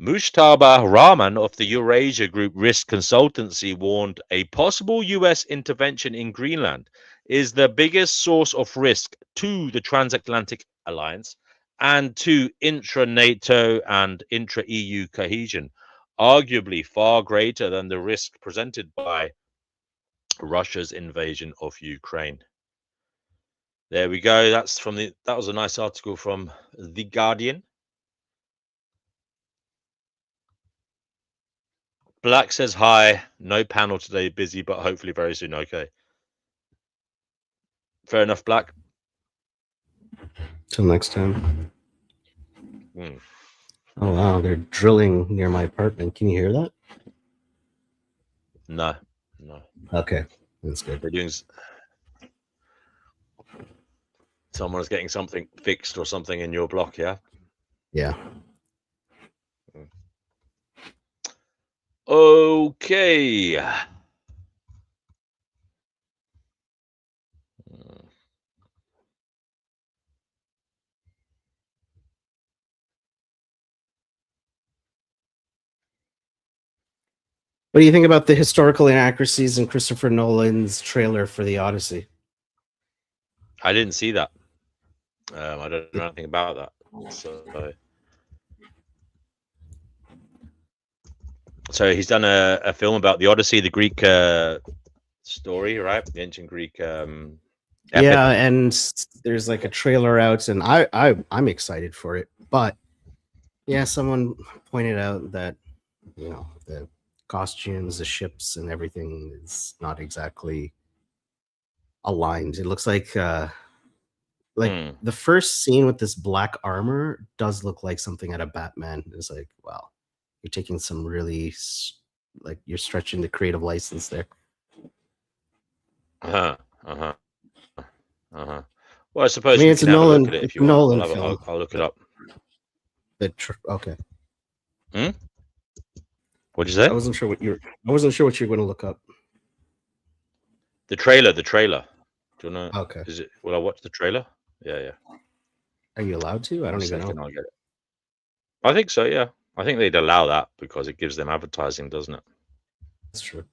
Mushtaba Rahman of the Eurasia Group Risk Consultancy warned a possible US intervention in Greenland is the biggest source of risk to the transatlantic alliance and to intra-NATO and intra-EU cohesion, arguably far greater than the risk presented by Russia's invasion of Ukraine. There we go. That was a nice article from The Guardian. Black says hi. No panel today. Busy, but hopefully very soon. Okay. Fair enough, Black. Till next time. Mm. Oh wow, they're drilling near my apartment. Can you hear that? No. Okay, that's good. They're doing. Someone is getting something fixed or something in your block, yeah? Yeah. Okay. What do you think about the historical inaccuracies in Christopher Nolan's trailer for The Odyssey? I didn't see that. I don't know anything about that. So he's done a film about the Odyssey, the Greek story, right? The ancient Greek epic. Yeah, and there's like a trailer out, and I'm excited for it. But yeah, someone pointed out that the costumes, the ships, and everything is not exactly aligned. It looks like the first scene with this black armor does look like something out of Batman. It's like, wow, you're taking some really you're stretching the creative license there. Well, I suppose we can have a look at it if you want. I'll look it up. Okay. What'd you say? I wasn't sure what you're going to look up. The trailer. Do you want to? Okay. Will I watch the trailer? Yeah. Are you allowed to? I don't even know. I'll get it. I think so. Yeah, I think they'd allow that because it gives them advertising, doesn't it? That's true.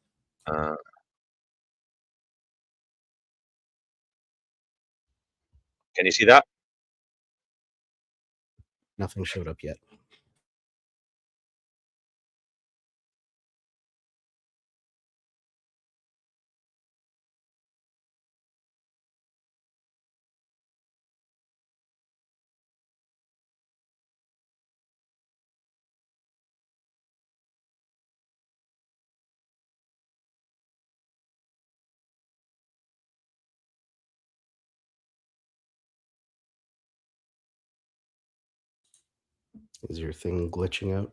Can you see that? Nothing showed up yet. Is your thing glitching out?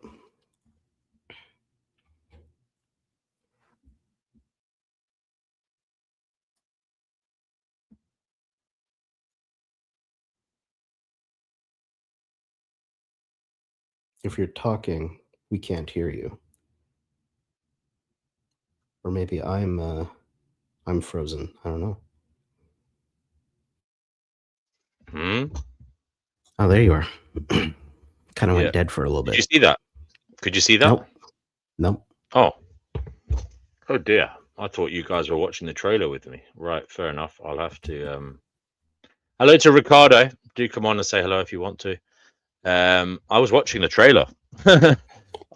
If you're talking, we can't hear you. Or maybe I'm frozen. I don't know. Oh, there you are. Kind of went dead for a little bit. Did you see that? Could you see that? Nope. Oh dear. I thought you guys were watching the trailer with me. Right, fair enough. I'll have to hello to Ricardo. Do come on and say hello if you want to. I was watching the trailer.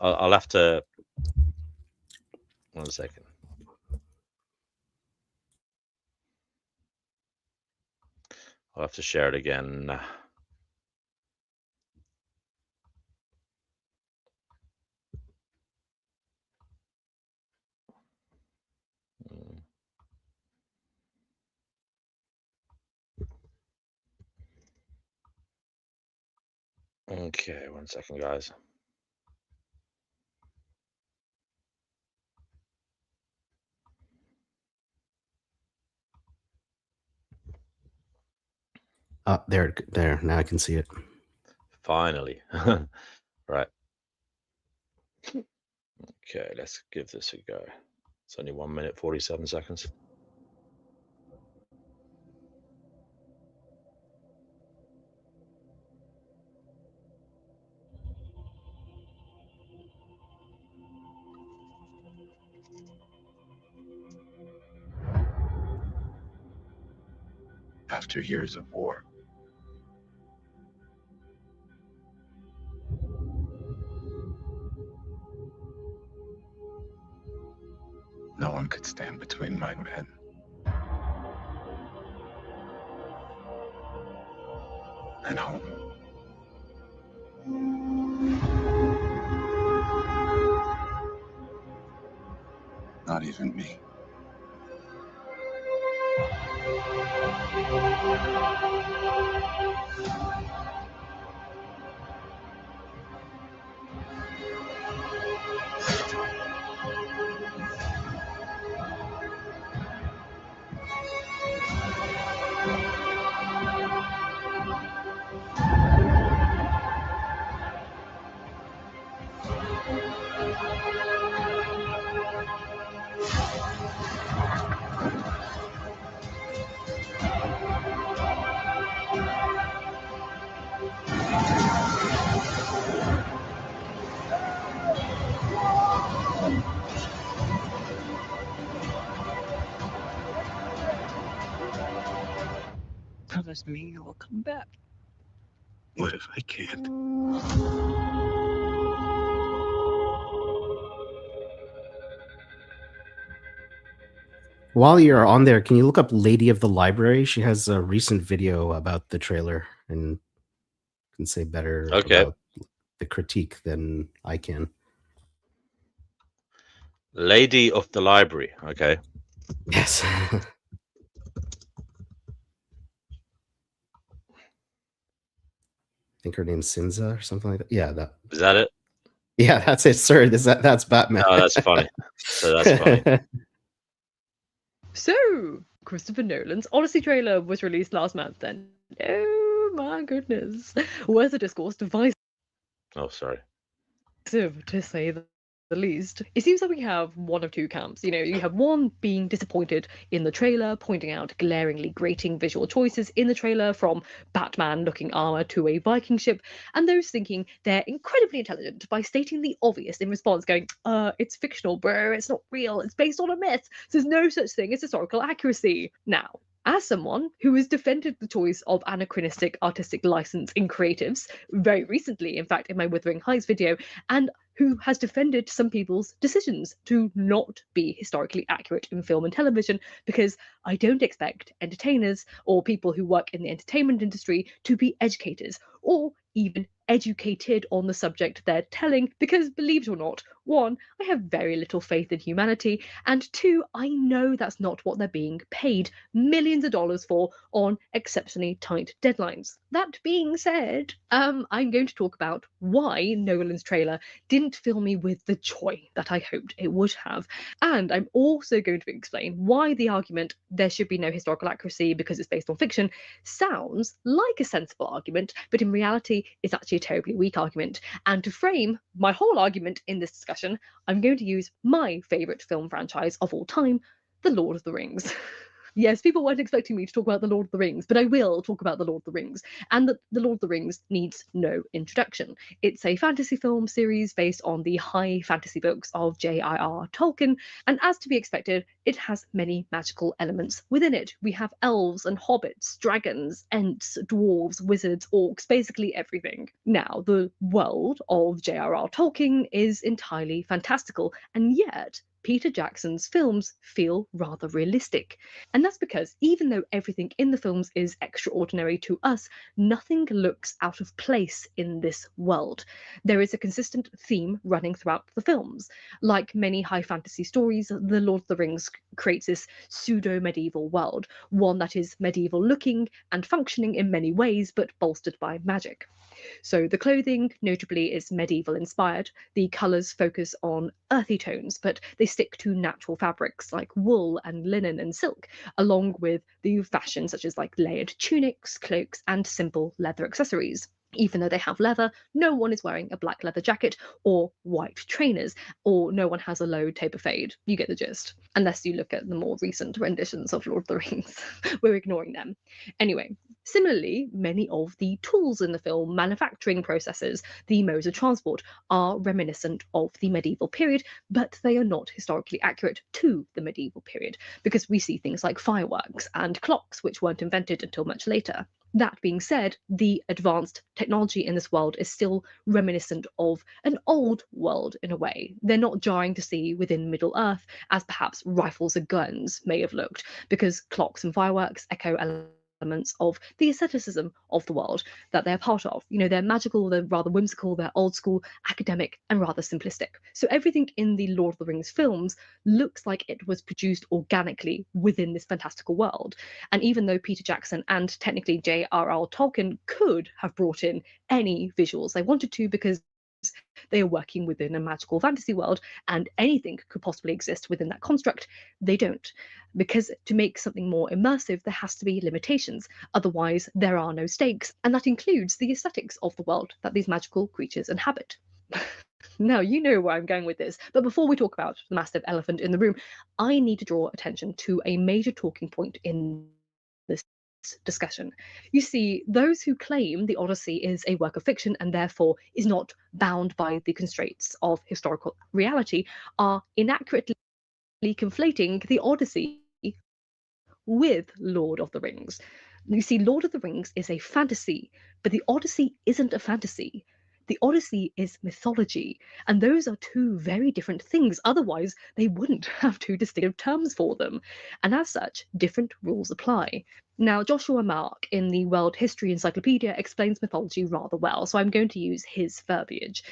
I'll have to 1 second. I'll have to share it again. Okay, 1 second, guys. There. Now I can see it. Finally. Right. Okay, let's give this a go. It's only 1 minute 47 seconds. After years of war, no one could stand between my men and home. Not even me. Promise me you will come back. What if I can't? While you're on there, can you look up Lady of the Library? She has a recent video about the trailer and can say better Okay. about the critique than I can. Lady of the Library. Okay. Yes. I think her name's Sinza or something like that. Yeah, that. Is that it? Yeah, that's it, sir. That's Batman. Oh, that's funny. So that's funny. So, Christopher Nolan's Odyssey trailer was released last month, and oh my goodness, was a discourse divisive, Oh, sorry. to say the least. It seems like we have one of two camps. You have one being disappointed in the trailer, pointing out glaringly grating visual choices in the trailer, from Batman-looking armor to a Viking ship, and those thinking they're incredibly intelligent by stating the obvious in response, going, it's fictional, bro, it's not real, it's based on a myth, there's no such thing as historical accuracy. Now, as someone who has defended the choice of anachronistic artistic license in creatives, very recently, in fact, in my Wuthering Heights video, and who has defended some people's decisions to not be historically accurate in film and television, because I don't expect entertainers or people who work in the entertainment industry to be educators or even educated on the subject they're telling, because believe it or not, one, I have very little faith in humanity, and two, I know that's not what they're being paid millions of dollars for on exceptionally tight deadlines. That being said, I'm going to talk about why Nolan's trailer didn't fill me with the joy that I hoped it would have. And I'm also going to explain why the argument there should be no historical accuracy because it's based on fiction sounds like a sensible argument, but in reality it's actually a terribly weak argument. And to frame my whole argument in this discussion, I'm going to use my favourite film franchise of all time, The Lord of the Rings. Yes, people weren't expecting me to talk about The Lord of the Rings, but I will talk about The Lord of the Rings. And The Lord of the Rings needs no introduction. It's a fantasy film series based on the high fantasy books of J.R.R. Tolkien, and as to be expected, it has many magical elements within it. We have elves and hobbits, dragons, ents, dwarves, wizards, orcs, basically everything. Now, the world of J.R.R. Tolkien is entirely fantastical, and yet Peter Jackson's films feel rather realistic. And that's because even though everything in the films is extraordinary to us, nothing looks out of place in this world. There is a consistent theme running throughout the films. Like many high fantasy stories, The Lord of the Rings creates this pseudo-medieval world, one that is medieval-looking and functioning in many ways, but bolstered by magic. So the clothing, notably, is medieval inspired. The colours focus on earthy tones, but they stick to natural fabrics like wool and linen and silk, along with the fashion such as like layered tunics, cloaks, and simple leather accessories. Even though they have leather, no one is wearing a black leather jacket or white trainers, or no one has a low taper fade. You get the gist. Unless you look at the more recent renditions of Lord of the Rings. We're ignoring them. Anyway, similarly, many of the tools in the film, manufacturing processes, the modes of transport, are reminiscent of the medieval period, but they are not historically accurate to the medieval period, because we see things like fireworks and clocks, which weren't invented until much later. That being said, the advanced technology in this world is still reminiscent of an old world in a way. They're not jarring to see within Middle Earth as perhaps rifles and guns may have looked, because clocks and fireworks echo elements of the asceticism of the world that they're part of. You know, they're magical, they're rather whimsical, they're old school, academic, and rather simplistic. So everything in the Lord of the Rings films looks like it was produced organically within this fantastical world. And even though Peter Jackson and technically J.R.R. Tolkien could have brought in any visuals they wanted to, because they are working within a magical fantasy world and anything could possibly exist within that construct, they don't. Because to make something more immersive, there has to be limitations. Otherwise, there are no stakes, and that includes the aesthetics of the world that these magical creatures inhabit. Now, you know where I'm going with this, but before we talk about the massive elephant in the room, I need to draw attention to a major talking point in this discussion. You see, those who claim the Odyssey is a work of fiction and therefore is not bound by the constraints of historical reality are inaccurately conflating the Odyssey with Lord of the Rings. You see, Lord of the Rings is a fantasy, but the Odyssey isn't a fantasy. The Odyssey is mythology, and those are two very different things. Otherwise, they wouldn't have two distinctive terms for them. And as such, different rules apply. Now, Joshua Mark in the World History Encyclopedia explains mythology rather well, so I'm going to use his verbiage.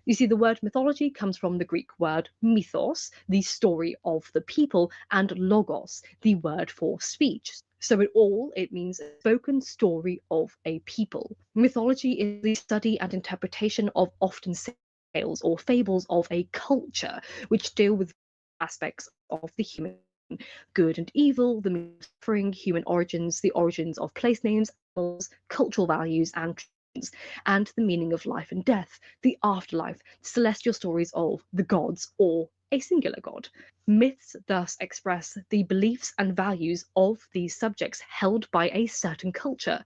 You see, the word mythology comes from the Greek word mythos, the story of the people, and logos, the word for speech. So it means a spoken story of a people. Mythology is the study and interpretation of often tales or fables of a culture, which deal with aspects of the human good and evil, the suffering, human origins, the origins of place names, cultural values, and the meaning of life and death, the afterlife, celestial stories of the gods or a singular god. Myths thus express the beliefs and values of these subjects held by a certain culture.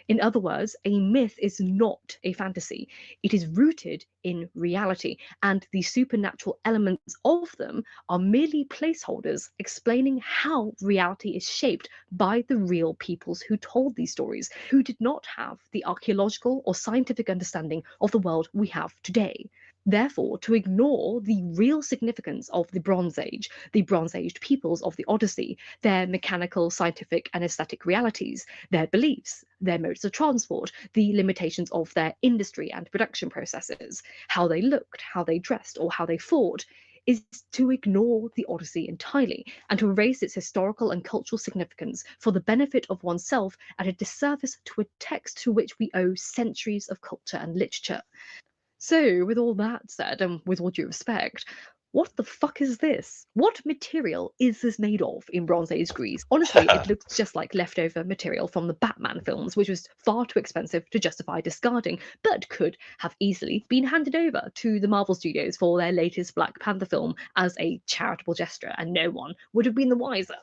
In other words, a myth is not a fantasy. It is rooted in reality, and the supernatural elements of them are merely placeholders explaining how reality is shaped by the real peoples who told these stories, who did not have the archaeological or scientific understanding of the world we have today. Therefore, to ignore the real significance of the Bronze Age, the Bronze Age peoples of the Odyssey, their mechanical, scientific, and aesthetic realities, their beliefs, their modes of transport, the limitations of their industry and production processes, how they looked, how they dressed, or how they fought, is to ignore the Odyssey entirely and to erase its historical and cultural significance for the benefit of oneself at a disservice to a text to which we owe centuries of culture and literature. So, with all that said, and with all due respect, what the fuck is this? What material is this made of in Bronze Age Greece? Honestly, it looks just like leftover material from the Batman films, which was far too expensive to justify discarding, but could have easily been handed over to the Marvel Studios for their latest Black Panther film as a charitable gesture, and no one would have been the wiser.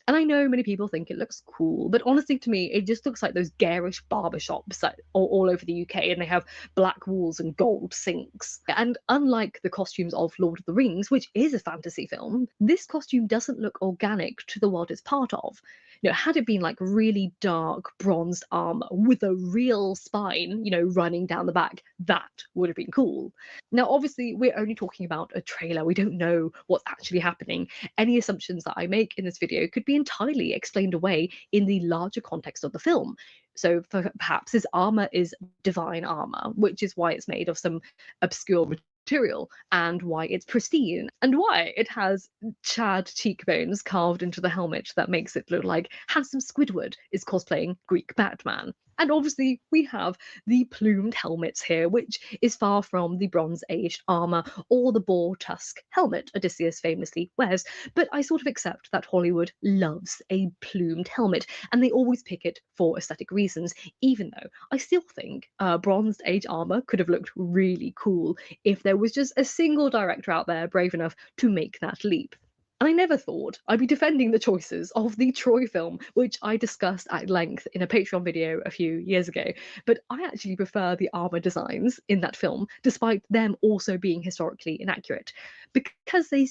And I know many people think it looks cool, but honestly, to me, it just looks like those garish barbershops that are all over the UK, and they have black walls and gold sinks. And unlike the costumes of Lord of the Rings, which is a fantasy film, this costume doesn't look organic to the world it's part of. You know, had it been like really dark bronzed armor with a real spine, you know, running down the back, that would have been cool. Now, obviously, we're only talking about a trailer. We don't know what's actually happening. Any assumptions that I make in this video could be entirely explained away in the larger context of the film. So perhaps his armor is divine armor, which is why it's made of some obscure material, and why it's pristine, and why it has Chad cheekbones carved into the helmet that makes it look like handsome Squidward is cosplaying Greek Batman. And obviously, we have the plumed helmets here, which is far from the Bronze Age armour or the boar tusk helmet Odysseus famously wears. But I sort of accept that Hollywood loves a plumed helmet, and they always pick it for aesthetic reasons, even though I still think Bronze Age armour could have looked really cool if there was just a single director out there brave enough to make that leap. And I never thought I'd be defending the choices of the Troy film, which I discussed at length in a Patreon video a few years ago. But I actually prefer the armor designs in that film, despite them also being historically inaccurate, because they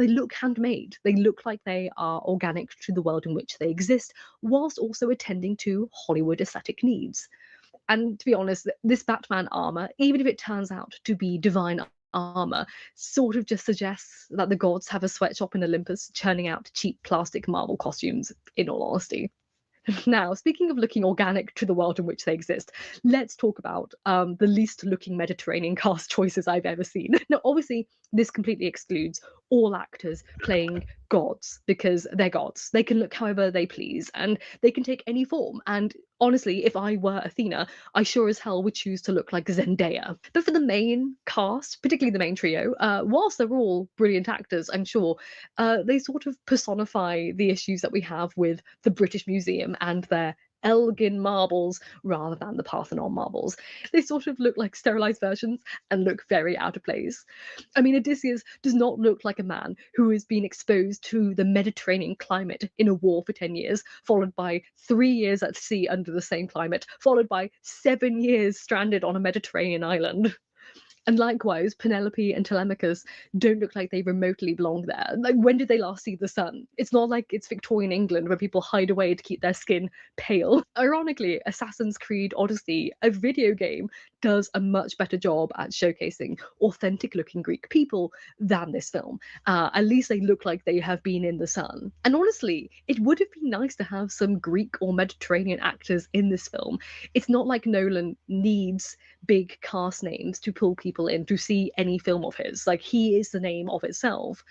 look handmade. They look like they are organic to the world in which they exist, whilst also attending to Hollywood aesthetic needs. And to be honest, this Batman armor, even if it turns out to be divine armor, sort of just suggests that the gods have a sweatshop in Olympus churning out cheap plastic marble costumes, in all honesty. Now, speaking of looking organic to the world in which they exist, let's talk about the least looking Mediterranean cast choices I've ever seen. Now, obviously, this completely excludes all actors playing gods, because they're gods. They can look however they please, and they can take any form. And honestly, if I were Athena, I sure as hell would choose to look like Zendaya. But for the main cast, particularly the main trio, whilst they're all brilliant actors, I'm sure, they sort of personify the issues that we have with the British Museum and their Elgin marbles rather than the Parthenon marbles. They sort of look like sterilized versions and look very out of place. I mean, Odysseus does not look like a man who has been exposed to the Mediterranean climate in a war for 10 years, followed by 3 years at sea under the same climate, followed by 7 years stranded on a Mediterranean island. And likewise, Penelope and Telemachus don't look like they remotely belong there. Like, when did they last see the sun? It's not like it's Victorian England where people hide away to keep their skin pale. Ironically, Assassin's Creed Odyssey, a video game, does a much better job at showcasing authentic looking Greek people than this film. At least they look like they have been in the sun. And honestly, it would have been nice to have some Greek or Mediterranean actors in this film. It's not like Nolan needs big cast names to pull people in to see any film of his. Like, he is the name of itself.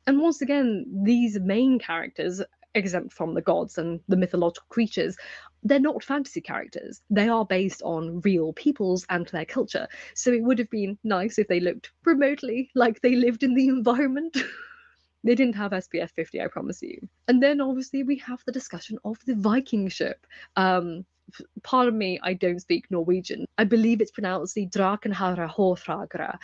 And once again, these main characters, exempt from the gods and the mythological creatures, they're not fantasy characters. They are based on real peoples and their culture. So it would have been nice if they looked remotely like they lived in the environment. They didn't have SPF 50, I promise you. And then obviously we have the discussion of the Viking ship. Pardon me, I don't speak Norwegian. I believe it's pronounced the Drakenhara Hårfagre,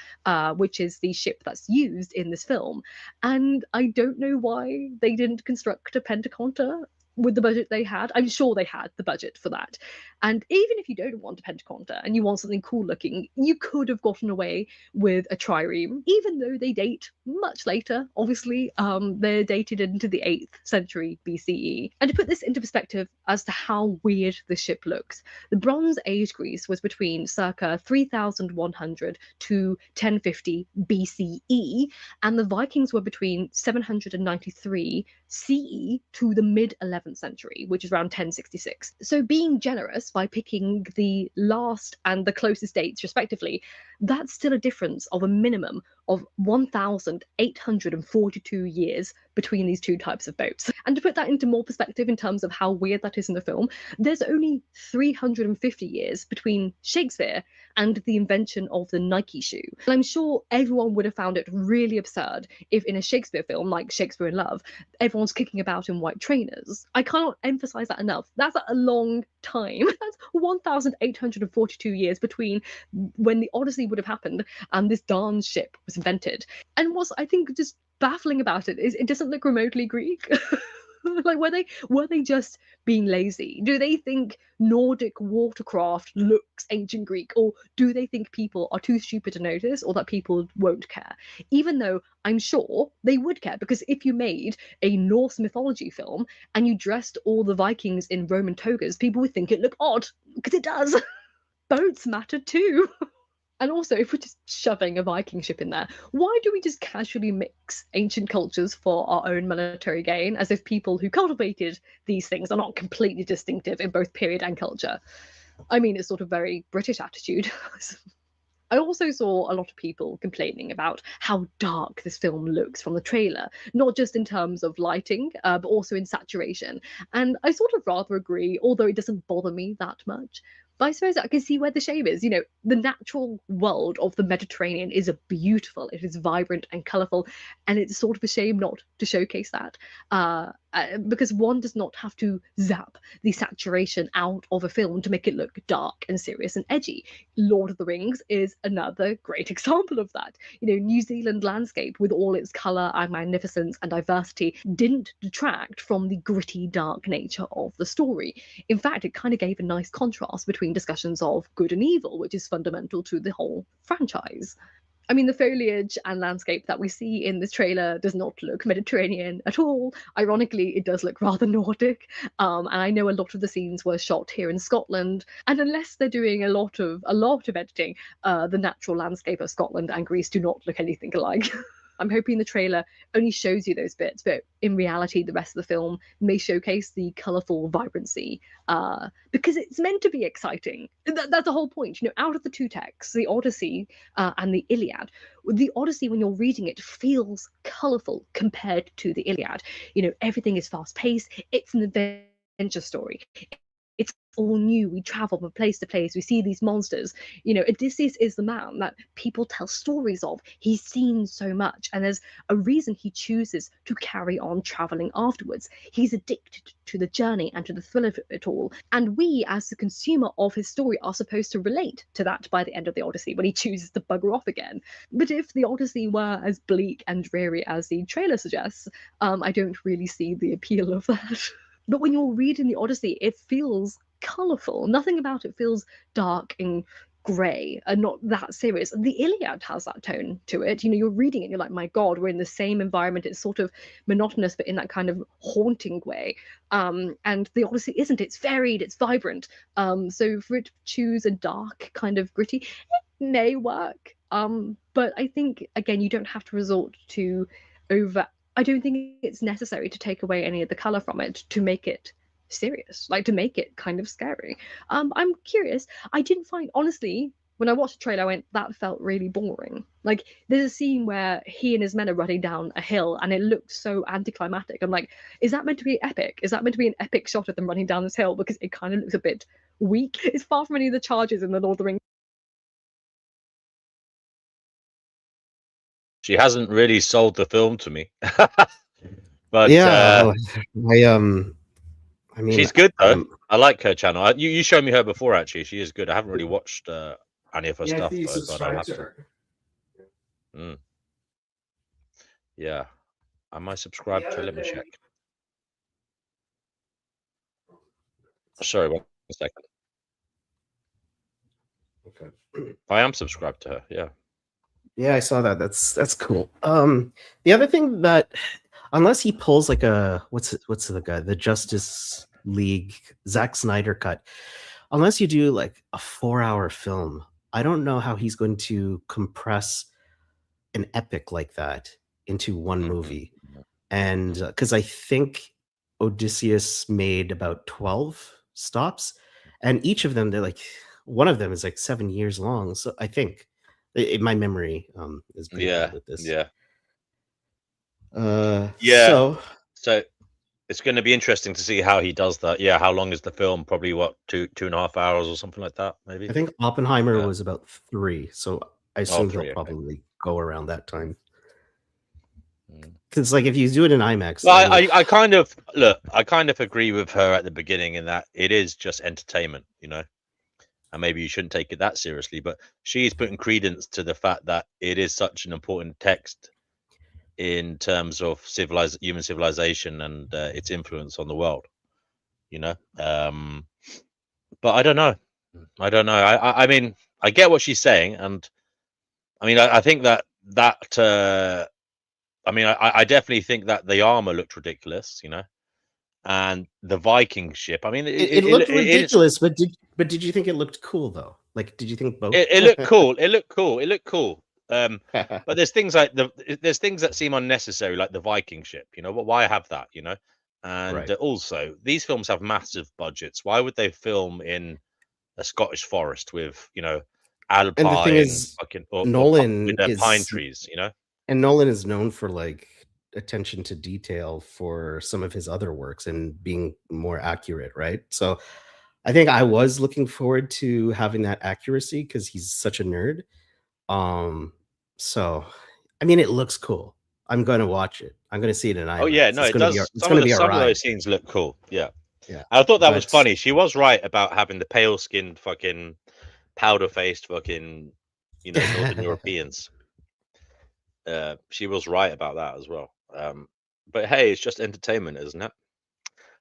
which is the ship that's used in this film. And I don't know why they didn't construct a Pentaconta with the budget they had. I'm sure they had the budget for that. And even if you don't want a Pentaconta and you want something cool looking, you could have gotten away with a trireme, even though they date much later. Obviously, they're dated into the 8th century BCE. And to put this into perspective as to how weird the ship looks, the Bronze Age Greece was between circa 3100 to 1050 BCE, and the Vikings were between 793 CE to the mid 11th century, which is around 1066. So being generous by picking the last and the closest dates respectively, that's still a difference of a minimum of 1,842 years between these two types of boats. And to put that into more perspective in terms of how weird that is in the film, there's only 350 years between Shakespeare and the invention of the Nike shoe. And I'm sure everyone would have found it really absurd if in a Shakespeare film like Shakespeare in Love, everyone's kicking about in white trainers. I cannot emphasize that enough. That's a long time. That's 1,842 years between when the Odyssey would have happened and this darn ship was invented. And what's, I think, just baffling about it is it doesn't look remotely Greek. Like, were they just being lazy? Do they think Nordic watercraft looks ancient Greek, or do they think people are too stupid to notice, or that people won't care? Even though I'm sure they would care, because if you made a Norse mythology film and you dressed all the Vikings in Roman togas, people would think it looked odd, because it does. Boats matter too. And also, if we're just shoving a Viking ship in there, why do we just casually mix ancient cultures for our own monetary gain, as if people who cultivated these things are not completely distinctive in both period and culture? I mean, it's sort of very British attitude. I also saw a lot of people complaining about how dark this film looks from the trailer, not just in terms of lighting, but also in saturation. And I sort of rather agree, although it doesn't bother me that much. But I suppose I can see where the shame is. You know, the natural world of the Mediterranean is beautiful, it is vibrant and colourful, and it's sort of a shame not to showcase that. Because one does not have to zap the saturation out of a film to make it look dark and serious and edgy. Lord of the Rings is another great example of that. You know, New Zealand landscape, with all its colour and magnificence and diversity, didn't detract from the gritty, dark nature of the story. In fact, it kind of gave a nice contrast between discussions of good and evil, which is fundamental to the whole franchise. I mean, the foliage and landscape that we see in this trailer does not look Mediterranean at all. Ironically, it does look rather Nordic. And I know a lot of the scenes were shot here in Scotland. And unless they're doing a lot of editing, the natural landscape of Scotland and Greece do not look anything alike. I'm hoping the trailer only shows you those bits, but in reality, the rest of the film may showcase the colourful vibrancy, because it's meant to be exciting. That's the whole point. You know, out of the two texts, the Odyssey and the Iliad, the Odyssey, when you're reading it, feels colourful compared to the Iliad. You know, everything is fast paced. It's an adventure story. It's all new. We travel from place to place. We see these monsters. You know, Odysseus is the man that people tell stories of. He's seen so much, and there's a reason he chooses to carry on traveling afterwards. He's addicted to the journey and to the thrill of it all. And we, as the consumer of his story, are supposed to relate to that by the end of the Odyssey when he chooses to bugger off again. But if the Odyssey were as bleak and dreary as the trailer suggests, I don't really see the appeal of that. But when you're reading the Odyssey, it feels colourful. Nothing about it feels dark and grey and not that serious. The Iliad has that tone to it. You know, you're reading it, you're like, my God, we're in the same environment. It's sort of monotonous, but in that kind of haunting way. And the Odyssey isn't. It's varied, it's vibrant. So for it to choose a dark kind of gritty, it may work. But I think, again, you don't have to resort to I don't think it's necessary to take away any of the color from it to make it serious, like to make it kind of scary. I'm curious. I didn't find, honestly, when I watched the trailer, I went, that felt really boring. Like, there's a scene where he and his men are running down a hill and it looked so anticlimactic. I'm like, is that meant to be epic? Is that meant to be an epic shot of them running down this hill? Because it kind of looks a bit weak. It's far from any of the charges in the Lord of the Rings. She hasn't really sold the film to me. But yeah, I mean, she's good though. I like her channel. You showed me her before, actually. She is good. I haven't really watched any of her stuff though, but I'll have to. Yeah, am I subscribed to her? Let me check. Sorry, 1 second. Okay. I am subscribed to her. Yeah. Yeah, I saw that. That's cool. The other thing that, unless he pulls like a what's the guy, the Justice League Zack Snyder cut, unless you do like a 4-hour film, I don't know how he's going to compress an epic like that into one movie. And because I think Odysseus made about 12 stops, and each of them, they're like, one of them is like 7 years long. So I think my memory is pretty bad with this. Yeah. So it's going to be interesting to see how he does that. Yeah, how long is the film? Probably what, 2.5 hours or something like that, maybe. I think Oppenheimer was about 3, so I assume 3, he'll probably go around that time. Because like if you do it in IMAX, well, I kind of agree with her at the beginning in that it is just entertainment, you know, and maybe you shouldn't take it that seriously. But she's putting credence to the fact that it is such an important text in terms of human civilization and its influence on the world, you know. But I don't know. I mean, I get what she's saying, and I mean, I think that I mean, I definitely think that the armor looked ridiculous, you know, and the Viking ship. I mean, it looked ridiculous, but did you think it looked cool though? Like, did you think both? It looked cool. It looked cool. But there's things like there's things that seem unnecessary, like the Viking ship. You know, but why have that? You know, and also these films have massive budgets. Why would they film in a Scottish forest with, you know, And the thing alpine is, fucking Nolan with their pine is trees, you know. and Nolan is known for like attention to detail for some of his other works and being more accurate, right? So I think I was looking forward to having that accuracy because he's such a nerd. Um, so I mean, it looks cool. I'm going to watch it. I'm going to see it in Oh yeah, IMAX. no, It's it going to be does. it's going to be a Some of ride. those scenes look cool. Yeah, Yeah, I thought that was but funny. She was right about having the pale skinned fucking powder faced fucking, Northern Europeans. She was right about that as well. But hey, it's just entertainment, isn't it?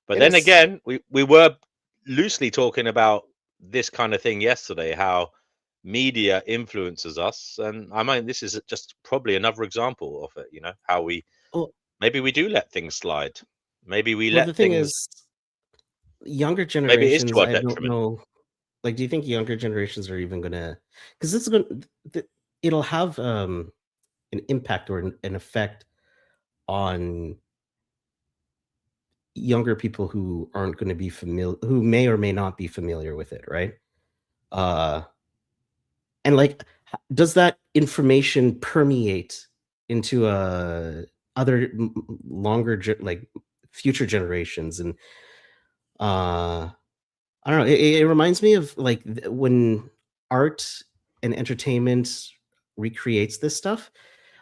But it then is. again, we were loosely talking about this kind of thing yesterday, how media influences us, and I mean this is just probably another example of it. How we Well, maybe we do let things slide. Maybe we well, the let thing things. is, younger Maybe it is to generations, our I don't detriment. know. Like, do you think younger generations are even gonna? Because this is going, it'll have an impact or an effect on younger people who aren't going to be familiar, who may or may not be familiar with it, right? Uh, and like, does that information permeate into other longer, like future generations? And uh, I don't know. It reminds me of like when art and entertainment recreates this stuff.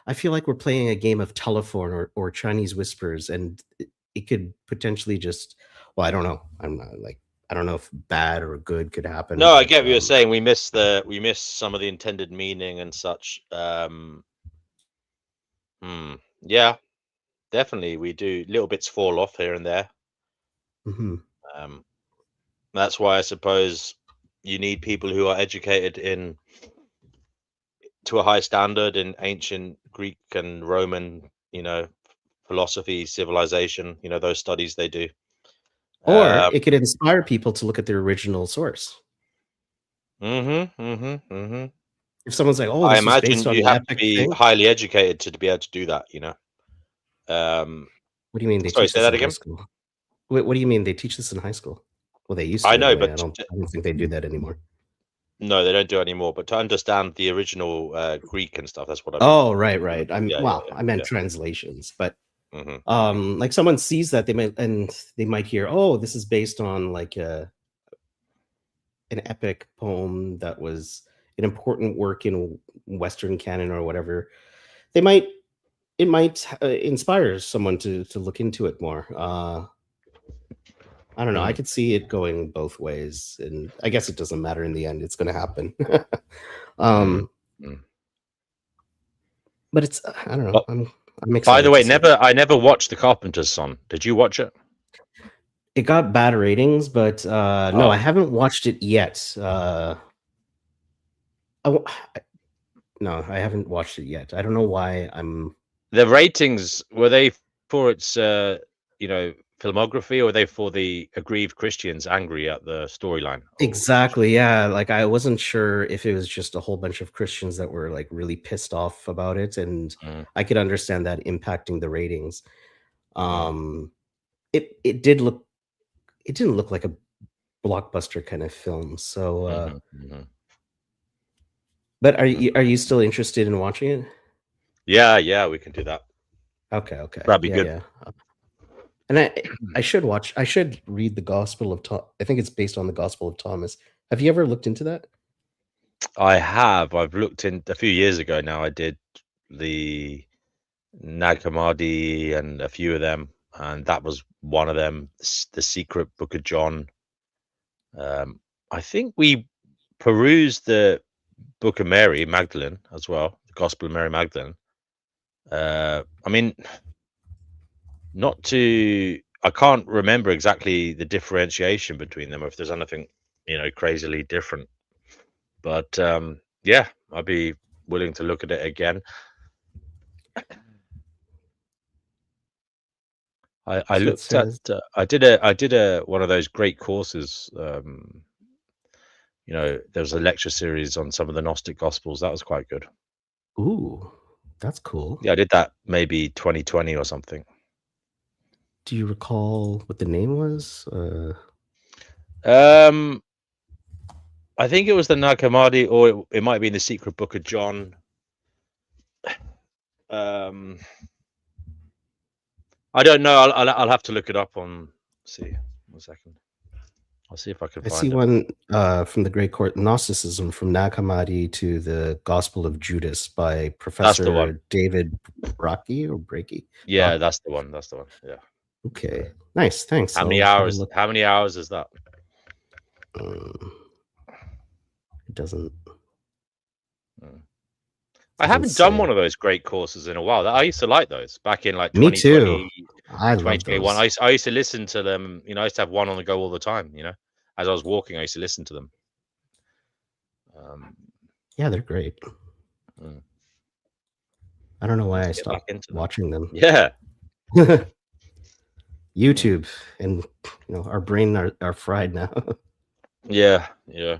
I feel like we're playing a game of telephone or Chinese whispers, and it could potentially just. Well, I don't know. I'm not like I don't know if bad or good could happen, No, I but get what you're saying. We miss some of the intended meaning and such. Yeah, definitely we do. Little bits fall off here and there. mhm. Um, that's why I suppose you need people who are educated to a high standard in ancient Greek and Roman, philosophy, civilization, those studies they do. Or Um, it could inspire people to look at the original source. If someone's like, "Oh, I this was based imagine on you an have to epic be thing," highly educated to be able to do that. Um, what do you mean they Sorry, teach say this that in high again. school? What do you mean they teach this in high school? Well, they used I to know, anyway. but I don't think they do that anymore. no, they don't do it anymore. But to understand the original Greek and stuff, that's what I mean. Oh, right. Yeah, yeah, I meant yeah, translations, but yeah. like someone sees that they might hear, "Oh, this is based on like an epic poem that was an important work in Western canon or whatever." They might it might inspire someone to look into it more. I don't know. I Mm, could see it going both ways, and I guess it doesn't matter in the end. It's going to happen. mm, um, mm. but it's I don't know. But I'm by the excited to way, see it. I never watched The Carpenter's Son. Did you watch it? It got bad ratings, but no, I Oh, haven't watched it yet. I, w- no, I haven't watched it yet. I don't know why I'm the ratings, were they for its filmography, or were they for the aggrieved Christians angry at the storyline? Oh, exactly. Yeah, like I wasn't sure if it was just a whole bunch of Christians that were like really pissed off about it, and mm, I could understand that impacting the ratings. mm, Um, it didn't look like a blockbuster kind of film. So, mhm, mhm. but are you still interested in watching it? Yeah, we can do that. Okay, That'd be yeah, good. yeah. And I should read the Gospel of Tom. I think it's based on the Gospel of Thomas. Have you ever looked into that? I have. I've looked in a few years ago now. I did the Nag Hammadi and a few of them, and that was one of them. The Secret Book of John. I think we perused the Book of Mary Magdalene as well, the Gospel of Mary Magdalene. I mean, not to. I can't remember exactly the differentiation between them, or if there's anything, crazily different. But yeah, I'd be willing to look at it again. I So it looked at says, I did a one of those great courses. There was a lecture series on some of the Gnostic Gospels. That was quite good. "Ooh, that's cool." Yeah, I did that maybe 2020 or something. Do you recall what the name was? Um, I think it was the Nag Hammadi, or it might be in the Secret Book of John. I don't know. I'll have to look it up on. See, 1 second. I'll see if I can I see find it. one from the Great Court, Gnosticism from Nag Hammadi to the Gospel of Judas by That's the Professor one. David Brockie or Breaky. Yeah, that's the one. That's the one. Yeah. Okay, nice. Thanks. How many I'll have a hours? look. How many hours is that? It doesn't. I doesn't haven't done say. one of those great courses in a while. I used to like those back in like Me 2020, too. I love 2021. those. I used to listen to them. You know, I used to have one on the go all the time. You know, as I was walking, I used to listen to them. Yeah, they're great. Mm. I don't know why I Let's get back stopped into them. watching them. Yeah. YouTube and our brain are fried now. Yeah. Yeah.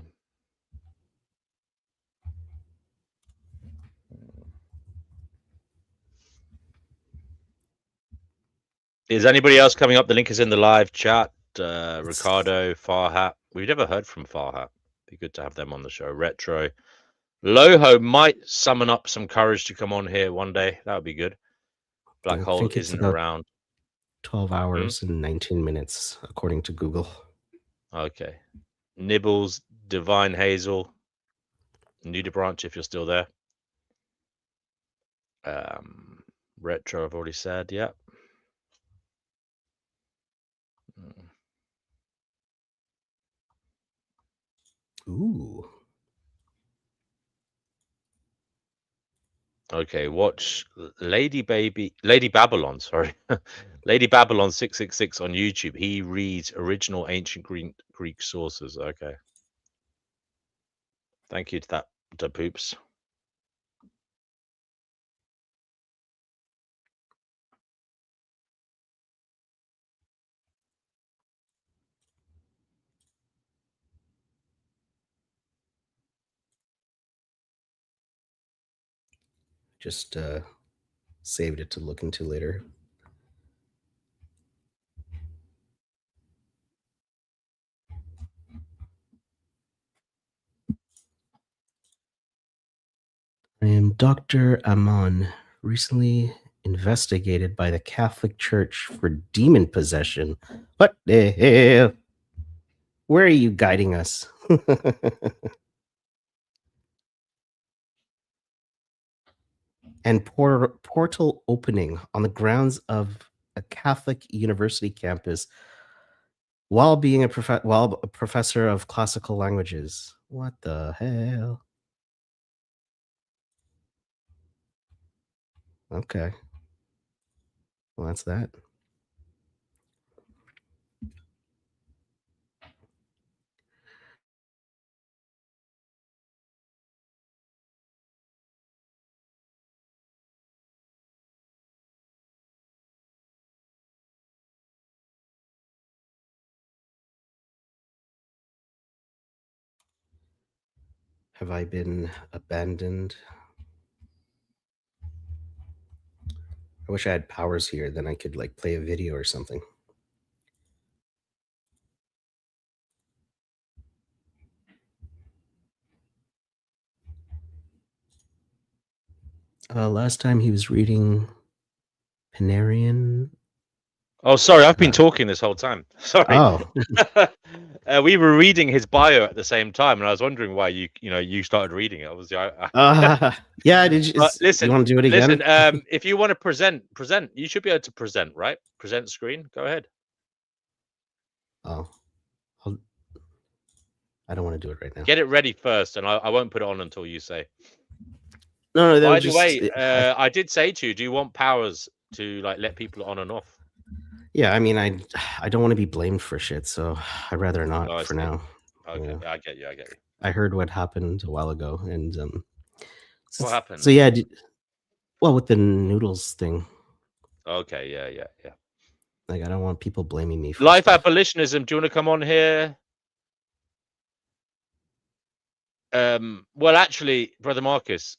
Is anybody else coming up? The link is in the live chat. Ricardo, Farhat. We've never heard from Farhat. Be good to have them on the show. Retro. Loho might summon up some courage to come on here one day. That would be good. Black I Hole think it's isn't about around. 12 hours and 19 minutes, according to Google. Okay. Nibbles, Divine Hazel, Nudibranch, if you're still there. Retro, I've already said. Yeah. Ooh. Okay, watch Lady Babylon, sorry. Lady Babylon 666 on YouTube. He reads original ancient Greek sources. Okay. Thank you to Poops. Just saved it to look into later. I am Dr. Amon, recently investigated by the Catholic Church for demon possession. What the hell? Where are you guiding us? And portal opening on the grounds of a Catholic university campus while being a professor of classical languages. What the hell? Okay. Well, that's that. Have I been abandoned? I wish I had powers here, then I could like play a video or something. Last time he was reading Panarian. Oh, sorry, I've been talking this whole time. Sorry. Oh. We were reading his bio at the same time, and I was wondering why you started reading it. Obviously, yeah. Did you? Listen, you want to do it again? Listen, if you want to present, you should be able to present, right? Present screen. Go ahead. Oh, I don't want to do it right now. Get it ready first, and I won't put it on until you say. No. By the way, I did say to you, do you want powers to like let people on and off? Yeah, I mean, I don't want to be blamed for shit, so I'd rather not for now. Okay, yeah. I get you. I heard what happened a while ago, and what happened? So yeah, well, with the noodles thing. Okay, yeah. Like, I don't want people blaming me for life stuff. abolitionism. Do you want to come on here? Well, actually, Brother Marcus,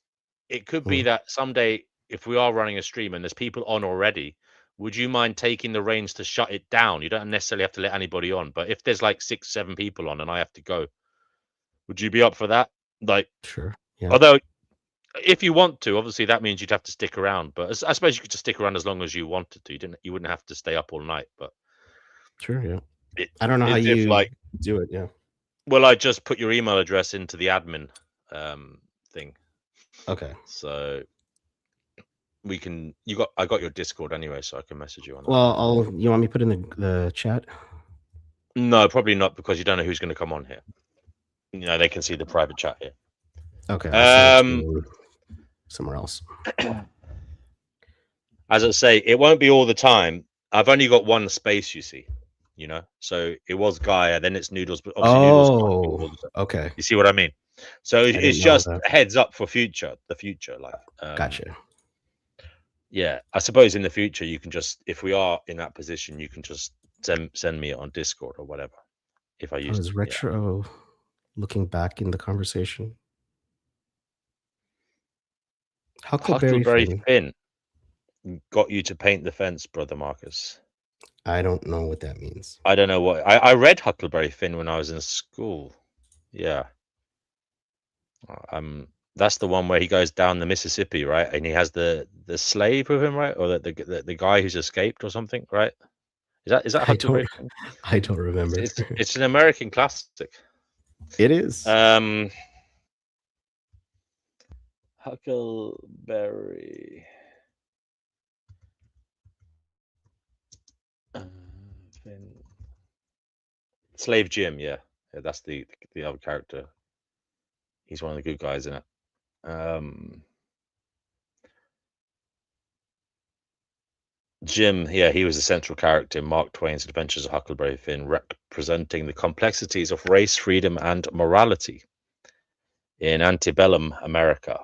it could be that someday, if we are running a stream and there's people on already, would you mind taking the reins to shut it down? You don't necessarily have to let anybody on, but if there's like 6, 7 people on and I have to go, Would you be up for that? Like, Sure. Yeah. although if you want to, obviously that means you'd have to stick around. But I suppose you could just stick around as long as you wanted to. You wouldn't have to stay up all night. But Sure. Yeah. I don't know how if you like, do it. Yeah. well, I just put your email address into the admin thing. Okay. So we can. I got your Discord anyway, so I can message you on that. Well, you want me to put in the chat? No, probably not, because you don't know who's going to come on here. You know, they can see the private chat here. Okay. I'll send it to somewhere else. As I say, it won't be all the time. I've only got one space, you see. You know, so it was Gaia, then it's Noodles, but obviously Noodles. Okay. You see what I mean? So it's just a heads up for the future. Like, gotcha. Yeah, I suppose in the future you can just, if we are in that position, you can just send me it on Discord or whatever. If I use is Retro looking back in the conversation? Huckleberry Finn got you to paint the fence, brother Marcus. I don't know what that means. I don't know what I read Huckleberry Finn when I was in school. Yeah. That's the one where he goes down the Mississippi, right? And he has the slave with him, right? Or the guy who's escaped or something, right? Is that Huckleberry Finn? I don't remember. It's an American classic. It is. Huckleberry Finn. Slave Jim, yeah, that's the other character. He's one of the good guys in it. Jim, yeah, he was the central character in Mark Twain's Adventures of Huckleberry Finn, representing the complexities of race, freedom, and morality in antebellum America.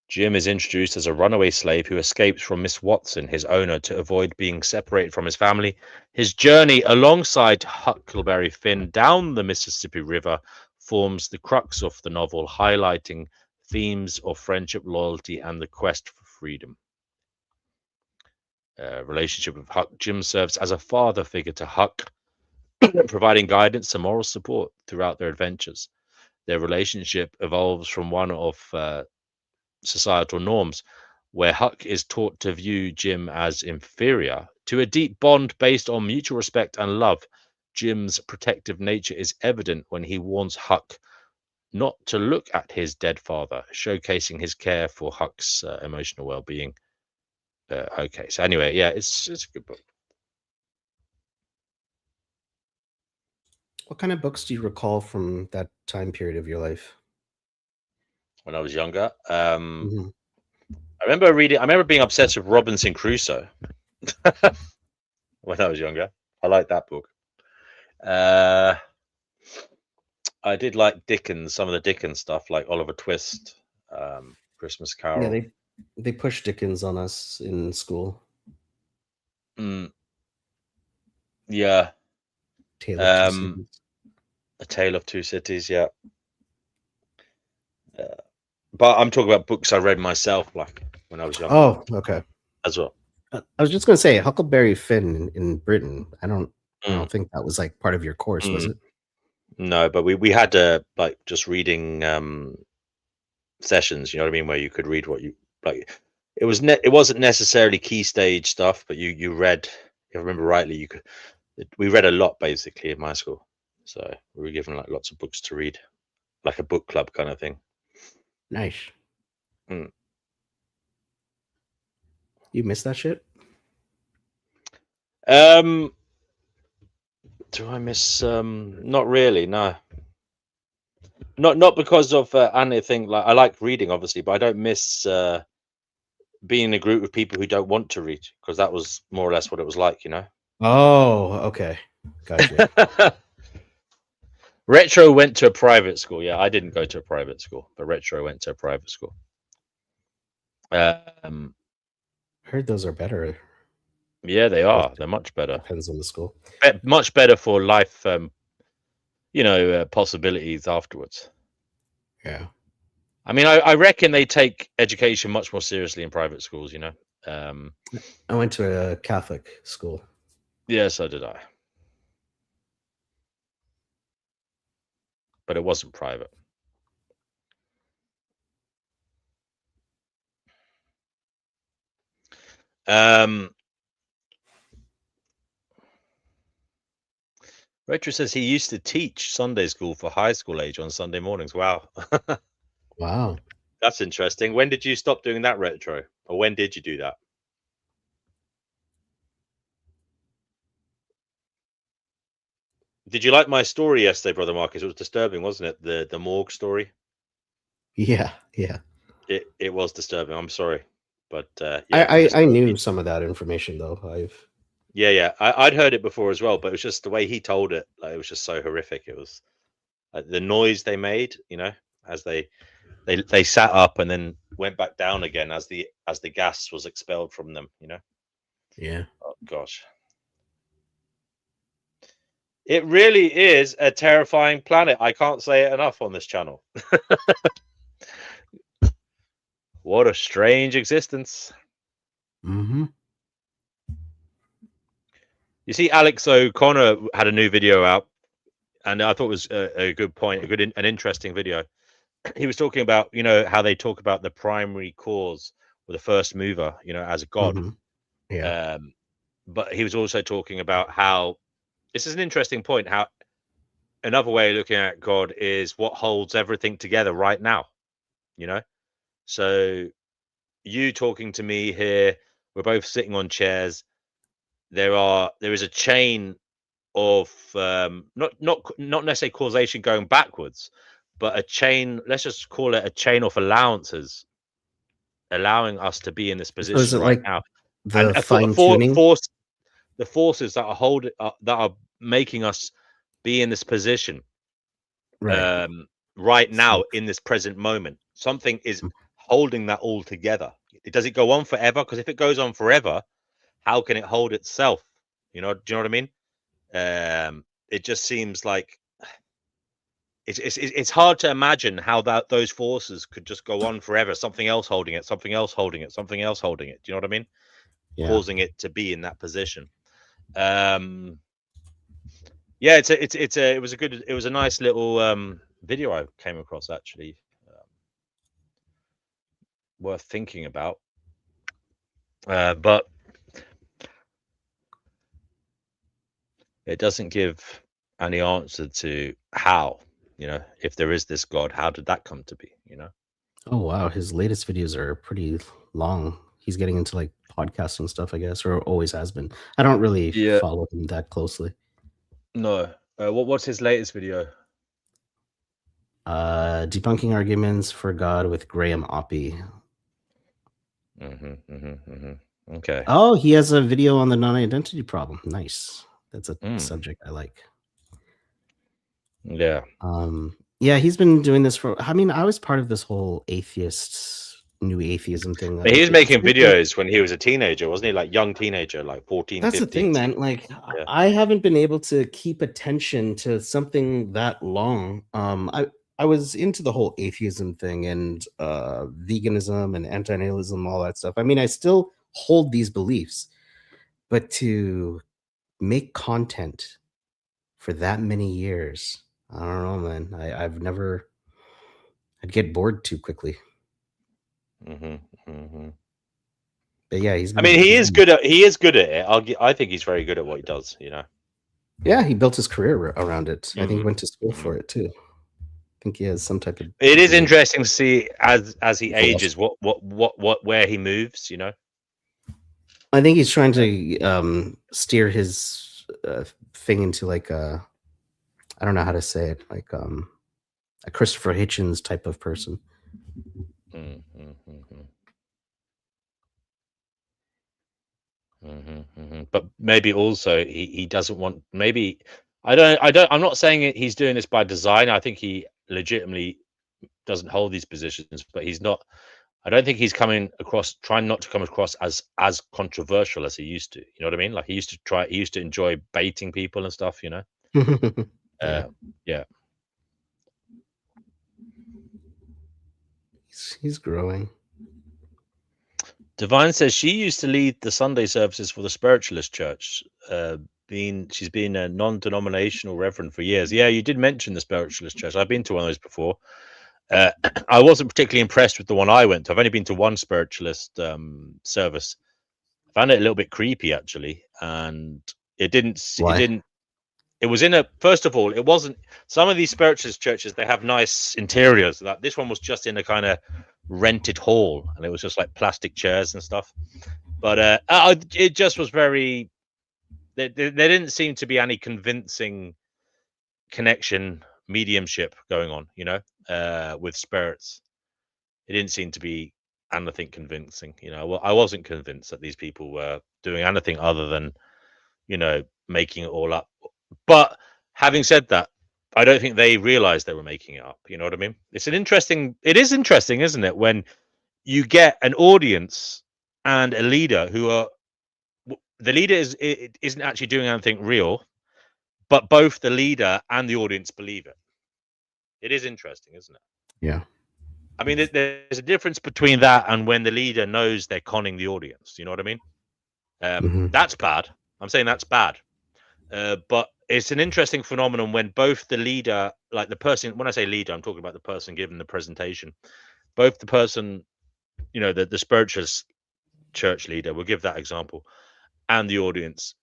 Jim is introduced as a runaway slave who escapes from Miss Watson, his owner, to avoid being separated from his family. His journey alongside Huckleberry Finn down the Mississippi River forms the crux of the novel, highlighting themes of friendship, loyalty, and the quest for freedom. Relationship with Huck. Jim serves as a father figure to Huck, providing guidance and moral support throughout their adventures. Their relationship evolves from one of societal norms, where Huck is taught to view Jim as inferior, to a deep bond based on mutual respect and love. Jim's protective nature is evident when he warns Huck not to look at his dead father, showcasing his care for Huck's emotional well-being. Okay, so anyway, yeah, it's a good book. What kind of books do you recall from that time period of your life? When I was younger, I remember being obsessed with Robinson Crusoe when I was younger. I liked that book. I did like Dickens, some of the Dickens stuff, like Oliver Twist, Christmas Carol. Yeah, they pushed Dickens on us in school. Yeah. A Tale of Two Cities, yeah. But I'm talking about books I read myself, like when I was young. Oh, okay. As well. I was just going to say Huckleberry Finn in Britain. I don't think that was like part of your course, was it? No, but we had like just reading sessions. You know what I mean, where you could read what you like. It wasn't necessarily key stage stuff, but you read. If I remember rightly, we read a lot basically in my school. So we were given like lots of books to read, like a book club kind of thing. Nice. You miss that shit? Do I miss? Not really. No. Not because of anything. Like, I like reading, obviously, but I don't miss being in a group with people who don't want to read, because that was more or less what it was like, you know. Oh, okay, gotcha. Retro went to a private school. Yeah, I didn't go to a private school, but Retro went to a private school. I heard those are better. Yeah, they are. They're much better. Depends on the school. Much better for life, possibilities afterwards. Yeah. I mean, I reckon they take education much more seriously in private schools, you know. I went to a Catholic school. Yeah, so did I. but it wasn't private. Retro says he used to teach Sunday school for high school age on Sunday mornings. Wow. Wow. That's interesting. When did you stop doing that, Retro? Or when did you do that? Did you like my story yesterday, Brother Marcus? It was disturbing, wasn't it? The morgue story. Yeah. It was disturbing. I'm sorry, but yeah, I knew some of that information though. I'd heard it before as well, but it was just the way he told it. Like, it was just so horrific. It was like the noise they made, as they sat up and then went back down again as the gas was expelled from them. Yeah. Oh gosh. It really is a terrifying planet. I can't say it enough on this channel. What a strange existence. Mm-hmm. You see, Alex O'Connor had a new video out, and I thought it was a good point, an interesting video. He was talking about, how they talk about the primary cause or the first mover, as a god. Mm-hmm. Yeah. But he was also talking about how this is an interesting point, how another way of looking at God is what holds everything together right now, So you talking to me here, we're both sitting on chairs. There is a chain of not necessarily causation going backwards, but a chain, let's just call it a chain of allowances, allowing us to be in this So is position it right like now. the And fine tuning? the forces that are making us be in this position Right. right now in this present moment. Something is holding that all together. Does it go on forever? Because if it goes on forever, how can it hold itself? Do you know what I mean? It just seems like it's hard to imagine how those forces could just go on forever. Something else holding it, something else holding it, something else holding it. Do you know what I mean? Yeah. Causing it to be in that position. Yeah, it was a nice little video I came across, actually, worth thinking about. But it doesn't give any answer to how, if there is this God, how did that come to be? Oh wow, his latest videos are pretty long. He's getting into like podcasting stuff, I guess, or always has been. I don't really follow him that closely. No. What's his latest video? Debunking arguments for God with Graham Oppie. Okay. Oh, he has a video on the non-identity problem. Nice. That's a subject I like. Yeah. Yeah, he's been doing this for. I mean, I was part of this whole new atheism thing. But he was making videos when he was a teenager, wasn't he? Like young teenager, like 14, That's 15. the thing, man. Like, yeah. I haven't been able to keep attention to something that long. I was into the whole atheism thing and veganism and anti-nihilism, all that stuff. I mean, I still hold these beliefs, but to make content for that many years, I don't know, man. I'd get bored too quickly. But yeah, he is good at it. I think he's very good at what he does. Yeah, he built his career around it. I think he went to school for it too. I think he has some type of. It is interesting to see as he ages where he moves. I think he's trying to steer his thing into like a. I don't know how to say it, like a Christopher Hitchens type of person. But maybe also he doesn't want. Maybe I'm not saying he's doing this by design. I think he legitimately doesn't hold these positions, but he's not. I don't think he's trying not to come across as controversial as he used to. You know what I mean? Like he used to enjoy baiting people and stuff. Yeah. He's growing. Divine says she used to lead the Sunday services for the Spiritualist Church she's been a non-denominational reverend for years. Yeah, you did mention the spiritualist church. I've been to one of those before. I wasn't particularly impressed with the one I went to. I've only been to one spiritualist service. I found it a little bit creepy, actually, and it didn't. Why? It was in a. First of all, it wasn't. Some of these spiritualist churches, they have nice interiors. Like this one was just in a kind of rented hall, and it was just like plastic chairs and stuff. But it just was very. There didn't seem to be any convincing connection, mediumship going on. With spirits. It didn't seem to be anything convincing. Well, I wasn't convinced that these people were doing anything other than, making it all up. But having said that, I don't think they realized they were making it up. You know what I mean? It is interesting, isn't it? When you get an audience and a leader the leader isn't actually doing anything real, but both the leader and the audience believe it. It is interesting, isn't it? Yeah. I mean, there's a difference between that and when the leader knows they're conning the audience. You know what I mean? That's bad. I'm saying that's bad. But it's an interesting phenomenon when both the leader, like the person, when I say leader, I'm talking about the person giving the presentation, both the person, the spiritual church leader, we'll give that example, and the audience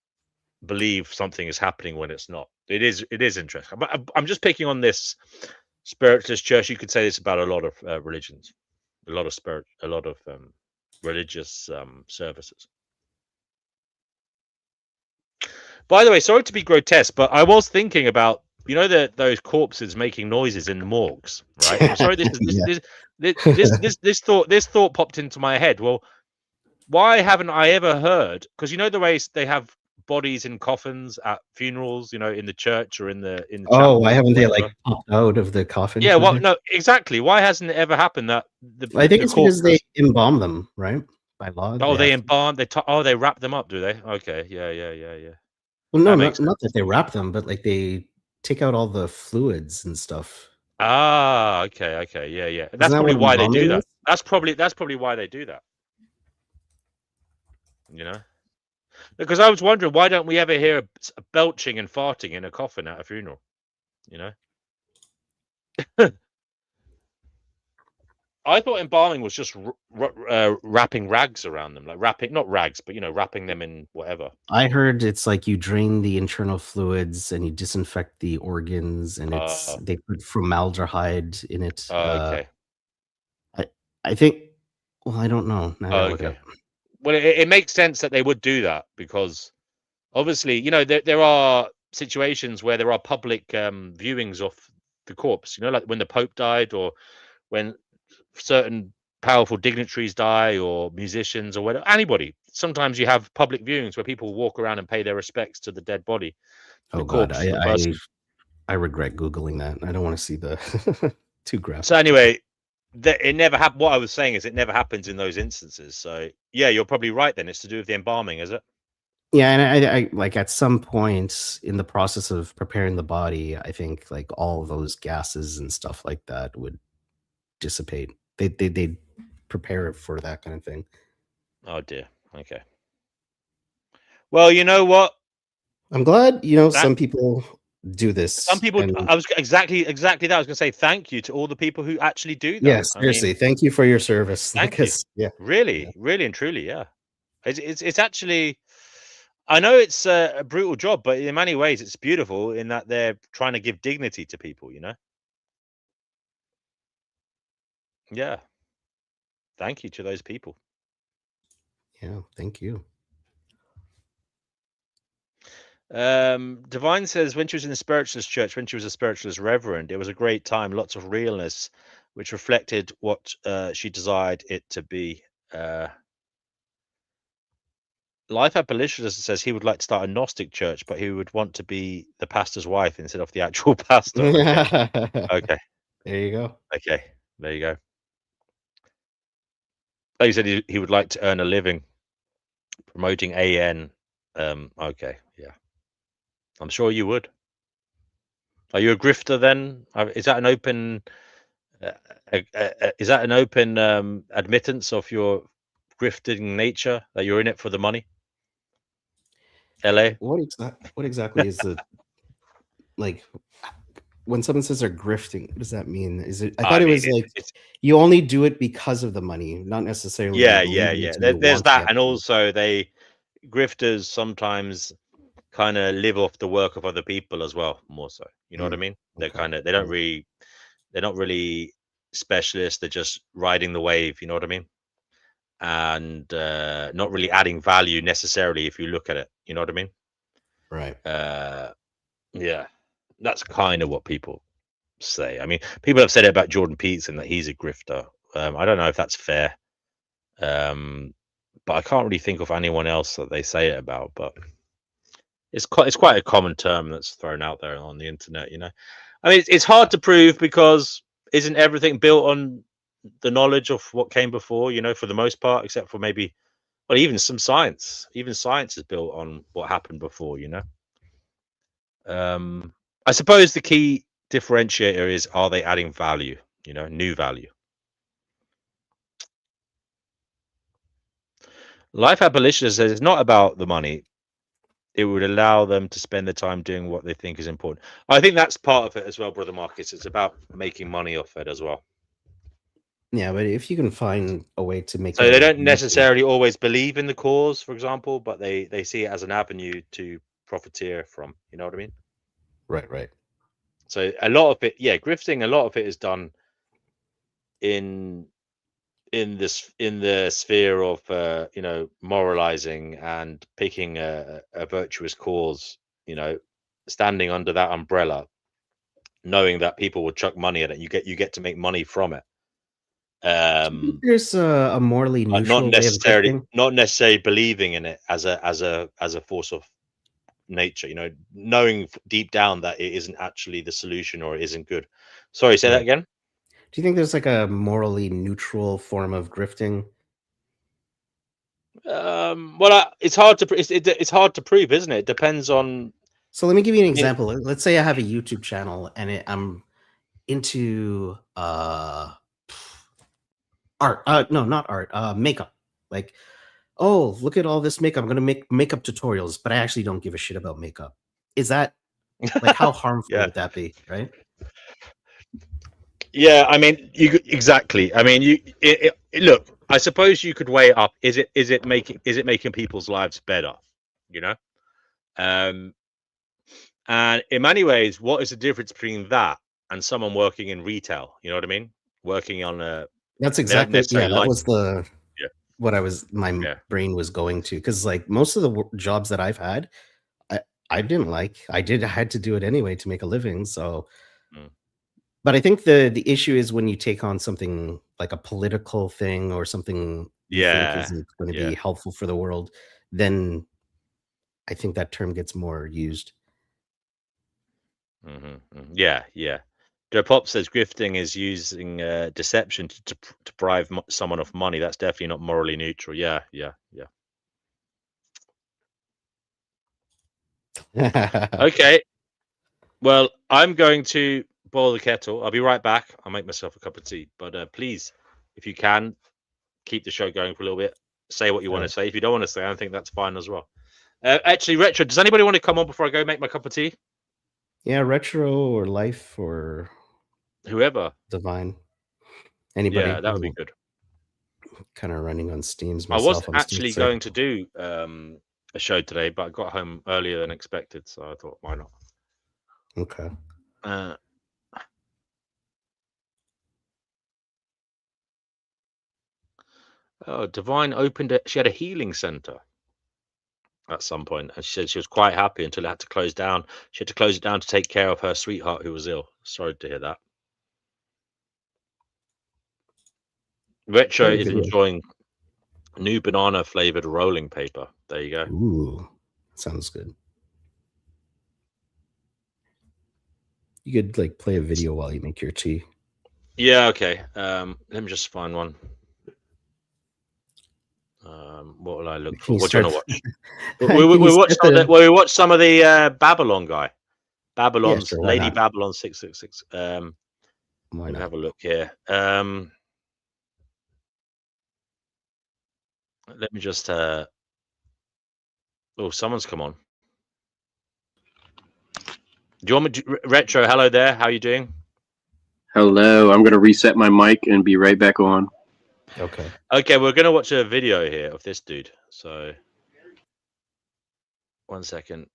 believe something is happening when it's not. It is interesting. But I'm just picking on this spiritualist church. You could say this about a lot of religions, a lot of religious services. By the way, sorry to be grotesque, but I was thinking about those corpses making noises in the morgues, right? I'm sorry, this thought popped into my head. Well, why haven't I ever heard? Because the way they have bodies in coffins at funerals, in the church or in the Oh, why chapels, haven't they whatever. like popped out of the coffin? Yeah, well, no, exactly. Why hasn't it ever happened that I think the it's because they corpses? embalm them, right? By law. Oh, they have to. embalm. They wrap them up, do they? Okay, yeah. Well, no, That makes not sense. that they wrap them, but like they take out all the fluids and stuff. Ah, okay, yeah. That's Isn't that probably what why they do embalming that. is? That's probably why they do that. Because I was wondering, why don't we ever hear a belching and farting in a coffin at a funeral? I thought embalming was just wrapping rags around them, like not rags, but wrapping them in whatever. I heard it's like you drain the internal fluids and you disinfect the organs, and they put formaldehyde in it. Okay. I think. Well, I don't know. I gotta look it Okay. up. Well, it makes sense that they would do that because obviously, there are situations where there are public viewings of the corpse. Like when the Pope died, or when certain powerful dignitaries die, or musicians, or whatever. Anybody. Sometimes you have public viewings where people walk around and pay their respects to the dead body, the Oh God, corpse, the person. I regret googling that. I don't want to see the too graphic. So anyway, it never happened. What I was saying is it never happens in those instances. So yeah, you're probably right. Then it's to do with the embalming, is it? Yeah, and I like at some point in the process of preparing the body, I think like all of those gases and stuff like that would dissipate. They'd prepare it for that kind of thing. Oh dear. Okay. Well, you know what? I'm glad some people do this. Some people. I was exactly that. I was going to say thank you to all the people who actually do that. Yes, seriously, thank you for your service. Thank you. Yeah, really and truly, yeah. It's actually. I know it's a brutal job, but in many ways it's beautiful in that they're trying to give dignity to people. Yeah. Thank you to those people. Yeah, thank you. Divine says when she was in the spiritualist church, when she was a spiritualist reverend, it was a great time, lots of realness, which reflected what she desired it to be. Life Abolitionist says he would like to start a Gnostic church, but he would want to be the pastor's wife instead of the actual pastor. Okay. There you go. Okay. There you go. Oh, he said he would like to earn a living promoting AN. Okay. Yeah. I'm sure you would. Are you a grifter then? Is that an open? Is that an open admittance of your grifting nature, that you're in it for the money? LA. What exactly is the like when someone says they're grifting? What does that mean? Is it? I thought I it mean, was like you only do it because of the money, not necessarily you believe in it till you There's want to that, get and money. also grifters sometimes kind of live off the work of other people as well, more so. You know what I mean? They're Okay. they're not really specialists. They're just riding the wave. You know what I mean? And not really adding value necessarily if you look at it. You know what I mean? Right. Yeah, that's kind of what people say. I mean, people have said it about Jordan Peterson that he's a grifter. I don't know if that's fair, but I can't really think of anyone else that they say it about. But it's quite a common term that's thrown out there on the internet. You know, I mean, it's hard to prove because isn't everything built on the knowledge of what came before? You know, for the most part, except for maybe, well, even some science. Even science is built on what happened before. You know. I suppose the key differentiator is, are they adding value, you know, new value? Life abolitionist says it's not about the money. It would allow them to spend the time doing what they think is important. I think that's part of it as well, Brother Marcus. It's about making money off it as well. Yeah, but if you can find a way to make So it they a don't living- necessarily always believe in the cause, for example, but they see it as an avenue to profiteer from. You know what I mean? Right. So a lot of it, grifting, a lot of it is done in the sphere of you know, moralizing and picking a virtuous cause, you know, standing under that umbrella, knowing that people will chuck money at it. You get to make money from it. Do you think there's a morally But not neutral way of necessarily believing in it as a force of nature, you know, knowing deep down that it isn't actually the solution or it isn't good. Sorry, say that Right. again. Do you think there's like a morally neutral form of grifting? Well, it's hard to it's hard to prove, isn't it? It depends on. So let me give you an I mean, example. Let's say I have a YouTube channel and I'm into art. No, not art. Makeup. Like, oh, look at all this makeup. I'm gonna make makeup tutorials, but I actually don't give a shit about makeup. Is that like how harmful yeah. would that be? Right. Yeah, I mean, exactly. I mean, look. I suppose you could weigh it up. Is it making people's lives better? You know, and in many ways, what is the difference between that and someone working in retail? You know what I mean? Working on That's they don't exactly, yeah, necessarily that like. was the Yeah, what I was my yeah. brain was going to, because like most of the jobs that I've had, I I didn't like. I had to do it anyway to make a living. So, Mm. but I think the issue is when you take on something like a political thing or something you think Yeah, isn't going to yeah. be helpful for the world, then I think that term gets more used. Yeah, yeah. Joe Pop says grifting is using deception to deprive someone of money. That's definitely not morally neutral. Yeah. Okay. Well, I'm going to boil the kettle. I'll be right back. I'll make myself a cup of tea. But please, if you can, keep the show going for a little bit. Say what you want to say. If you don't want to say, I think that's fine as well. Actually, Retro, does anybody want to come on before I go make my cup of tea? Yeah, retro or life or Whoever. divine. Anybody? Yeah, that would be good. Kind of running on steams I was myself. I'm still actually sick. going to do a show today, but I got home earlier than expected, so I thought, why not? Okay. Divine opened it. She had a healing center at some point, and she said she was quite happy until it had to close down. She had to close it down to take care of her sweetheart who was ill. Sorry to hear that. Retro Sorry to is hear that. enjoying new banana flavored rolling paper. There you go. Ooh, sounds good. You could like play a video while you make your tea. Yeah, okay. Let me just find one. What will I look for? What do you want to watch? We watched some of the Babylon guy. Babylon's sure, why Lady not? Babylon 666. Why Let me not? have a look here. Let me just oh, someone's come on. Do you want me to retro? Hello there. How are you doing? Hello. I'm going to reset my mic and be right back on. Okay. Okay, we're gonna watch a video here of this dude. So, 1 second.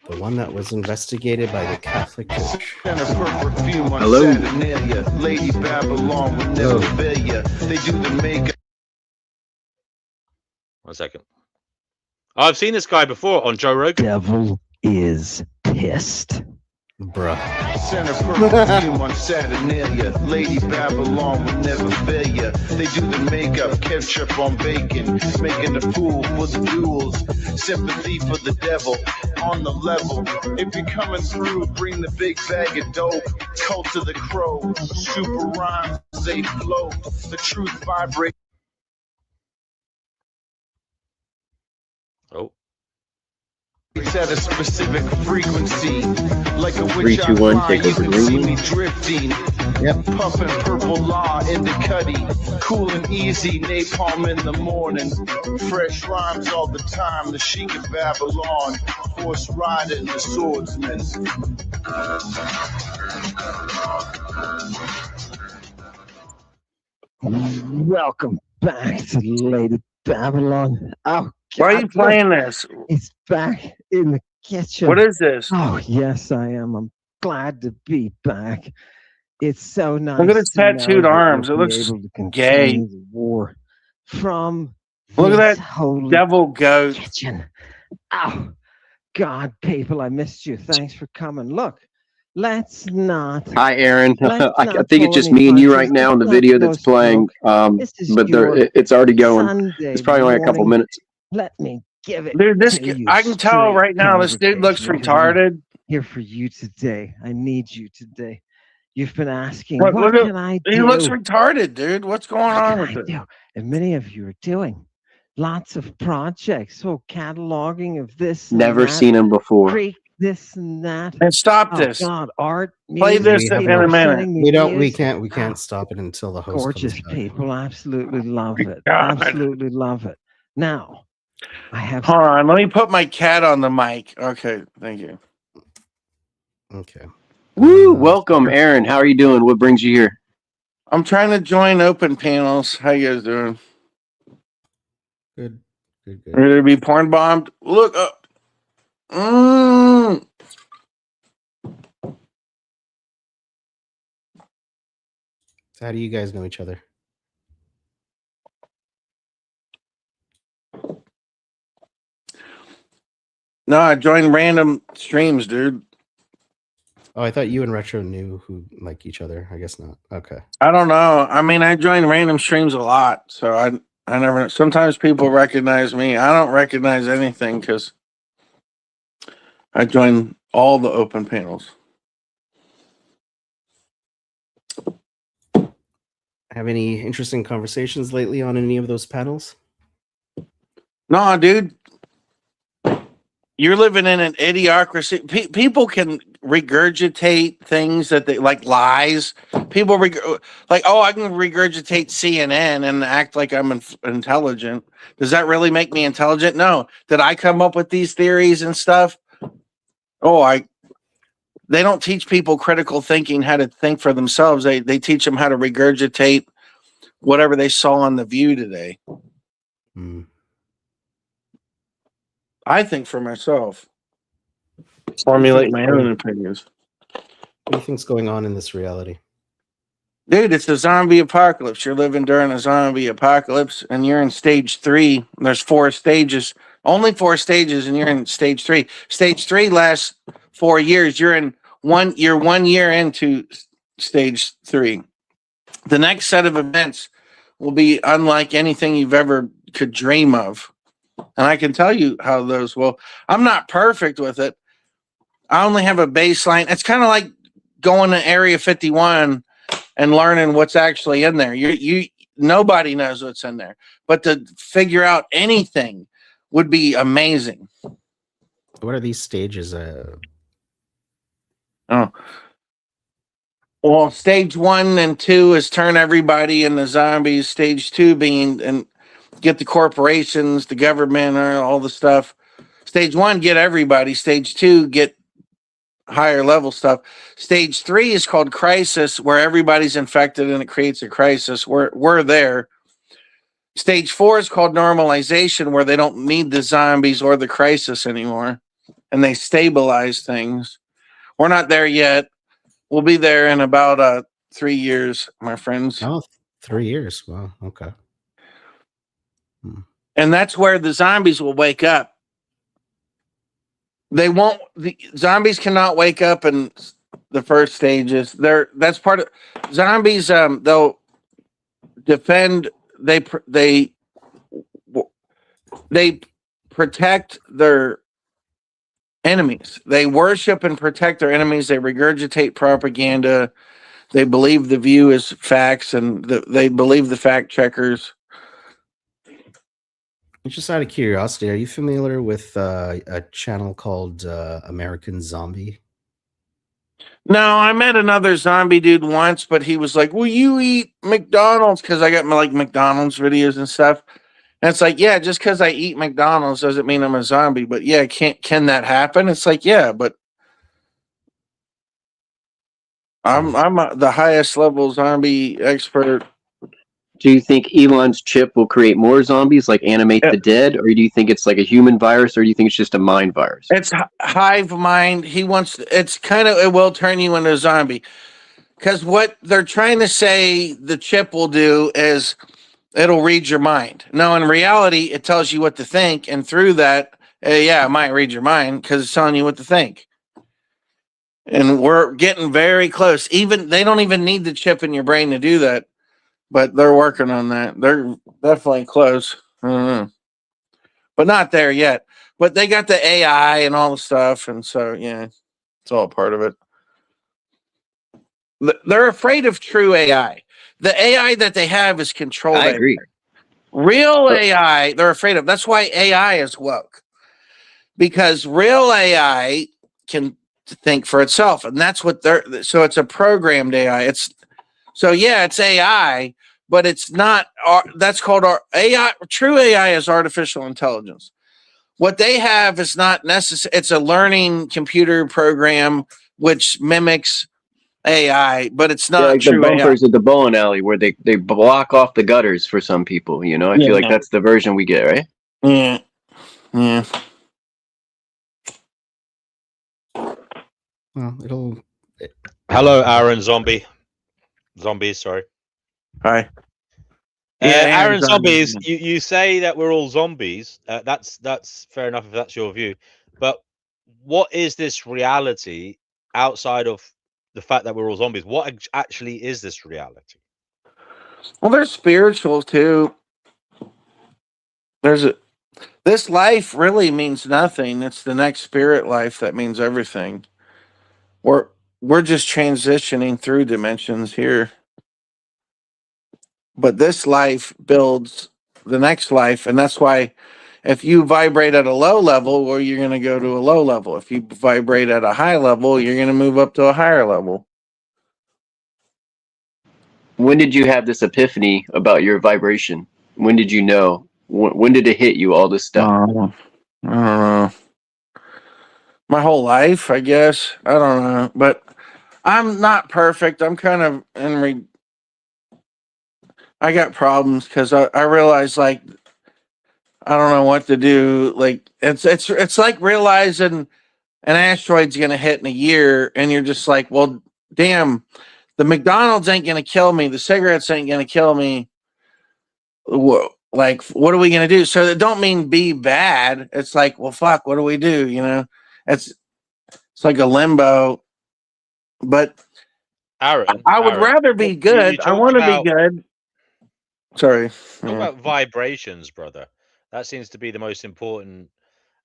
The one that was investigated by the Catholic Church. Hello. Lady Babylon will never fail ya. They do the makeup. 1 second. Oh, I've seen this guy before on Joe Rogan. Devil is pissed. Bruh. Center perfume on Saturnalia. Lady Babylon will never fail ya. They do the makeup, ketchup on bacon, making a fool for the duels. Sympathy for the devil on the level. If you're coming through, bring the big bag of dope. Cult of the crow, super rhymes, they float. The truth vibrates. Oh, At a specific frequency, like a Three, witch two, one, I take fly, over you the can see room. me drifting. Yep. Puffin' purple law in the cutty, cool and easy, napalm in the morning. Fresh rhymes all the time, the chic of Babylon, horse riding the swordsman. Welcome back to Lady Babylon. Oh, Why are you God, playing look, this? it's back in the kitchen. What is this? Oh, yes, I am. I'm glad to be back. It's so nice. Look at his to know tattooed that arms. we'll It be looks able to gay. continue the war from Look at this that holy devil goat. kitchen. Oh, God, people, I missed you. Thanks for coming. Look, let's not. Hi, Aaron. Let's I not think pull it's just any me and you punches. right now in the Let's not video throw that's playing. smoke. This is But your it's already going. Sunday It's probably only a couple morning. minutes. Let me give it Dude, this to you I can tell straight, right now this dude looks congregation, because I'm retarded. here for you today. I need you today. You've been asking, Look, what look at can I he do? looks retarded, dude. What's going What on can with I it? do? And many of you are doing lots of projects, so cataloging of this and Never that, seen him before. Greek this and that. And stop Oh this. God, art, Play music. this We have in a no- People are minute. sending me We don't. We music. can't Oh, stop it until the host gorgeous comes back. people, absolutely love it. God. Absolutely love it. Now, I have Hold on, let me put my cat on the mic. Okay, thank you. Okay. Woo! Welcome, Aaron. How are you doing? What brings you here? I'm trying to join open panels. How you guys doing? Good. Good. Good. Ready to be porn bombed? Look up. So how do you guys know each other? No, I joined random streams, dude. Oh, I thought you and Retro knew who like each other. I guess not. Okay. I don't know. I mean, I join random streams a lot, so I never. Sometimes people recognize me. I don't recognize anything because I join all the open panels. Have any interesting conversations lately on any of those panels? No, dude. You're living in an idiocracy. People can regurgitate things that they like lies. People like, oh, I can regurgitate CNN and act like I'm intelligent. Does that really make me intelligent? No. Did I come up with these theories and stuff? Oh, they don't teach people critical thinking, how to think for themselves. They teach them how to regurgitate whatever they saw on The View today. Hmm. I think for myself. Formulate my own opinions. What do you think's going on in this reality? Dude, it's a zombie apocalypse. You're living during a zombie apocalypse, and you're in stage 3. There's 4 stages, only 4 stages, and you're in stage 3. Stage 3 lasts 4 years. You're 1 year into stage 3. The next set of events will be unlike anything you've ever could dream of. And I can tell you how those will. I'm not perfect with it. I only have a baseline. It's kind of like going to Area 51 and learning what's actually in there. Nobody knows what's in there. But to figure out anything would be amazing. What are these stages? Well, stage 1 and 2 is turn everybody into zombies. Stage 2 being and get the corporations, the government, all the stuff. Stage 1, get everybody. Stage 2, get higher level stuff. Stage 3 is called crisis, where everybody's infected and it creates a crisis. We're there. Stage 4 is called normalization, where they don't need the zombies or the crisis anymore, and they stabilize things. We're not there yet. We'll be there in about 3 years, my friends. Oh, 3 years. Wow. Okay. And that's where the zombies will wake up. They won't. The zombies cannot wake up in the first stages. That's part of zombies. They'll defend. They protect their enemies. They worship and protect their enemies. They regurgitate propaganda. They believe the view is facts, and they believe the fact checkers. Just out of curiosity, are you familiar with a channel called American Zombie? No, I met another zombie dude once, but he was like, "Will you eat McDonald's?" Because I got my McDonald's videos and stuff. And it's like, yeah, just because I eat McDonald's doesn't mean I'm a zombie. But yeah, can that happen? It's like, yeah, but I'm the highest level zombie expert. Do you think Elon's chip will create more zombies, like animate the dead, or do you think it's like a human virus, or do you think it's just a mind virus? It's hive mind. He wants. It's kind of. It will turn you into a zombie, because what they're trying to say the chip will do is it'll read your mind. No, in reality, it tells you what to think, and through that, yeah, it might read your mind because it's telling you what to think. And we're getting very close. Even they don't even need the chip in your brain to do that. But they're working on that. They're definitely close. I don't know. But not there yet. But they got the AI and all the stuff. And so, yeah, it's all part of it. They're afraid of true AI. The AI that they have is controlled. I agree. Real AI, they're afraid of. That's why AI is woke. Because real AI can think for itself. And that's what so it's a programmed AI. So yeah, it's AI, but it's not. That's called our AI. True AI is artificial intelligence. What they have is not necessary. It's a learning computer program which mimics AI, but it's not like true the bumpers AI. at the bowling alley where they block off the gutters for some people. You know, I feel like that's the version we get, right? Yeah, yeah. Well, it'll. Hello, Aaron Zombies, sorry. Hi. Aaron Zombies, you say that we're all zombies. That's fair enough if that's your view. But what is this reality outside of the fact that we're all zombies? What actually is this reality? Well, there's spiritual too. This life really means nothing. It's the next spirit life that means everything. We're just transitioning through dimensions here. But this life builds the next life, and that's why if you vibrate at a low level, well, you're going to go to a low level. If you vibrate at a high level, you're going to move up to a higher level. When did you have this epiphany about your vibration? When did you know? When did it hit you, all this stuff? I don't know. My whole life, I guess. I don't know. But I'm not perfect. I'm kind of I got problems because I realize I don't know what to do. Like it's like realizing an asteroid's gonna hit in a year, and you're just like, well, damn, the McDonald's ain't gonna kill me, the cigarettes ain't gonna kill me. Like, what are we gonna do? So it don't mean be bad. It's like, well, fuck, what do we do? You know, it's like a limbo. But Aaron, I would rather be good. I want to be good. Sorry. Talk about vibrations, brother. That seems to be the most important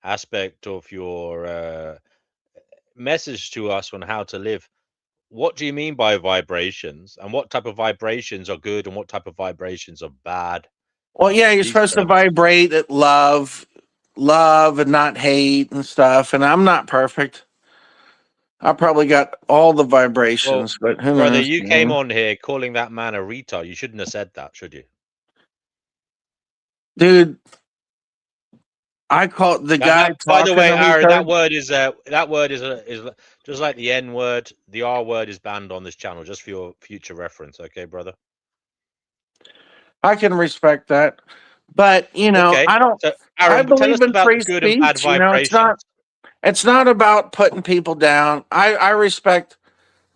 aspect of your message to us on how to live. What do you mean by vibrations, and what type of vibrations are good and what type of vibrations are bad? Well, yeah, you're supposed to vibrate at love and not hate and stuff. And I'm not perfect. I probably got all the vibrations, but who brother, knows? you came on here calling that man a retard. You shouldn't have said that, should you? Dude, I call the Now, guy by the talking way, to Aaron, retard. that word is just like the N word. The R word is banned on this channel, just for your future reference. Okay, brother. I can respect that, but Okay. I don't. So, I Aaron, tell us believe in about free the good and bad speech. vibrations. It's not about putting people down. I respect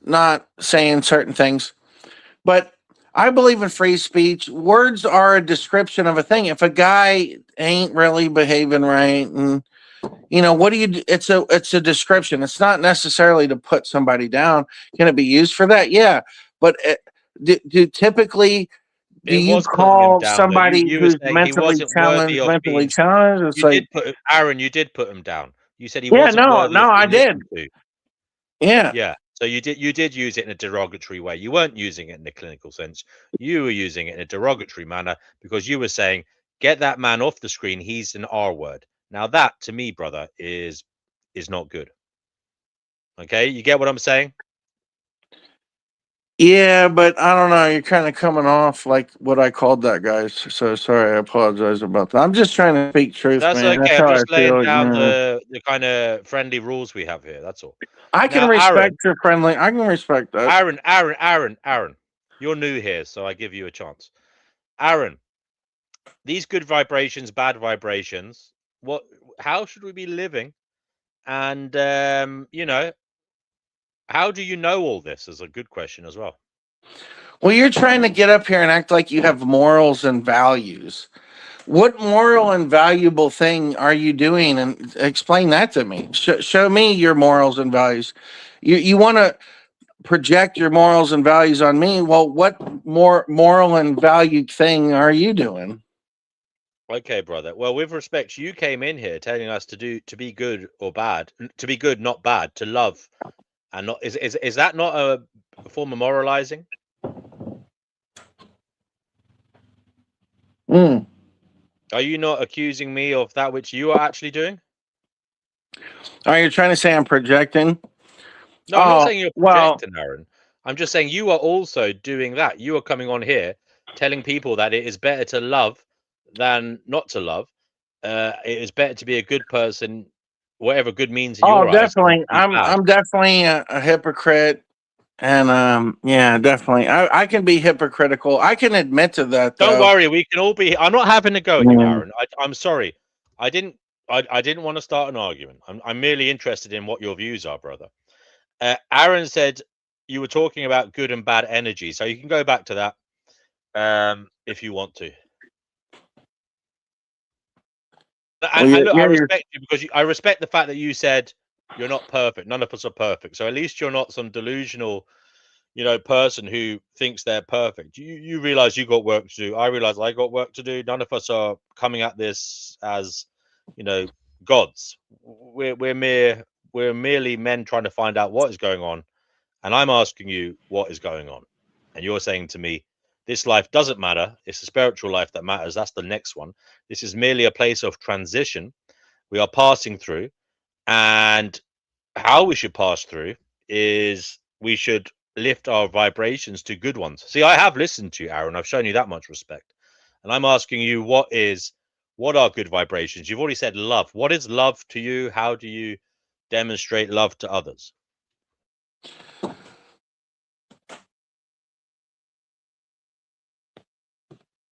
not saying certain things, but I believe in free speech. Words are a description of a thing. If a guy ain't really behaving right, and what do you do? It's a description. It's not necessarily to put somebody down. Can it be used for that? Yeah, but typically do It you was putting him call down, though. somebody You were who's saying he wasn't worthy of mentally being. challenged? It's You like, did put Aaron. You did put him down. You said he yeah, wasn't no, worthy of I being did. listened to. Yeah. Yeah. So you did use it in a derogatory way. You weren't using it in a clinical sense. You were using it in a derogatory manner because you were saying, "Get that man off the screen. He's an R word." Now that, to me, brother, is not good. Okay, you get what I'm saying? Yeah, but I don't know. You're kind of coming off like what I called that guy. So sorry. I apologize about that. I'm just trying to speak truth, That's man. That's okay. I'm how I just laying feel. down the kind of friendly rules we have here. That's all. I can Now, respect Aaron, your friendly. I can respect that. Aaron, you're new here, so I give you a chance. Aaron, these good vibrations, bad vibrations, how should we be living? And how do you know all this is a good question as well. Well, you're trying to get up here and act like you have morals and values. What moral and valuable thing are you doing? And explain that to me. Show me your morals and values. You want to project your morals and values on me. Well, what more moral and valued thing are you doing? Okay, brother. Well, with respect, you came in here telling us to be good or bad, to be good, not bad, to love and not is that not a form of moralizing? Mm. Are you not accusing me of that which you are actually doing? Are you trying to say I'm projecting? No, I'm not saying you're Well, projecting, Aaron. I'm just saying you are also doing that. You are coming on here telling people that it is better to love than not to love. It is better to be a good person, whatever good means in your eyes, than definitely. to be bad. I'm definitely a hypocrite. And yeah, definitely. I can be hypocritical. I can admit to that Don't though. worry, we can all be. I'm not having a go at you, Yeah. Aaron. I'm sorry. I didn't. I didn't want to start an argument. I'm merely interested in what your views are, brother. Aaron said you were talking about good and bad energy, so you can go back to that if you want to. Well, And look, I you're respect you because I respect the fact that you said you're not perfect. None of us are perfect, so at least you're not some delusional, person who thinks they're perfect. You realize you got work to do. I realize I got work to do. None of us are coming at this as, gods. We're merely men trying to find out what is going on, and I'm asking you what is going on, and you're saying to me, this life doesn't matter. It's the spiritual life that matters. That's the next one. This is merely a place of transition. We are passing through, and how we should pass through is we should lift our vibrations to good ones. See, I have listened to you, Aaron. I've shown you that much respect. And I'm asking you, what are good vibrations? You've already said love. What is love to you? How do you demonstrate love to others?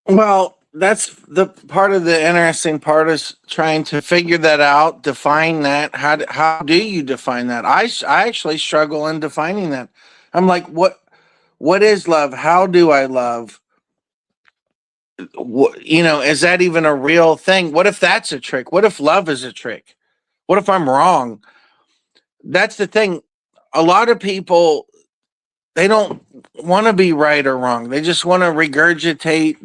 Well, that's the part of the interesting part is trying to figure that out, define that. How do you define that? I actually struggle in defining that. I'm like, what is love? How do I love? Is that even a real thing? What if that's a trick? What if love is a trick? What if I'm wrong? That's the thing. A lot of people, they don't want to be right or wrong. They just want to regurgitate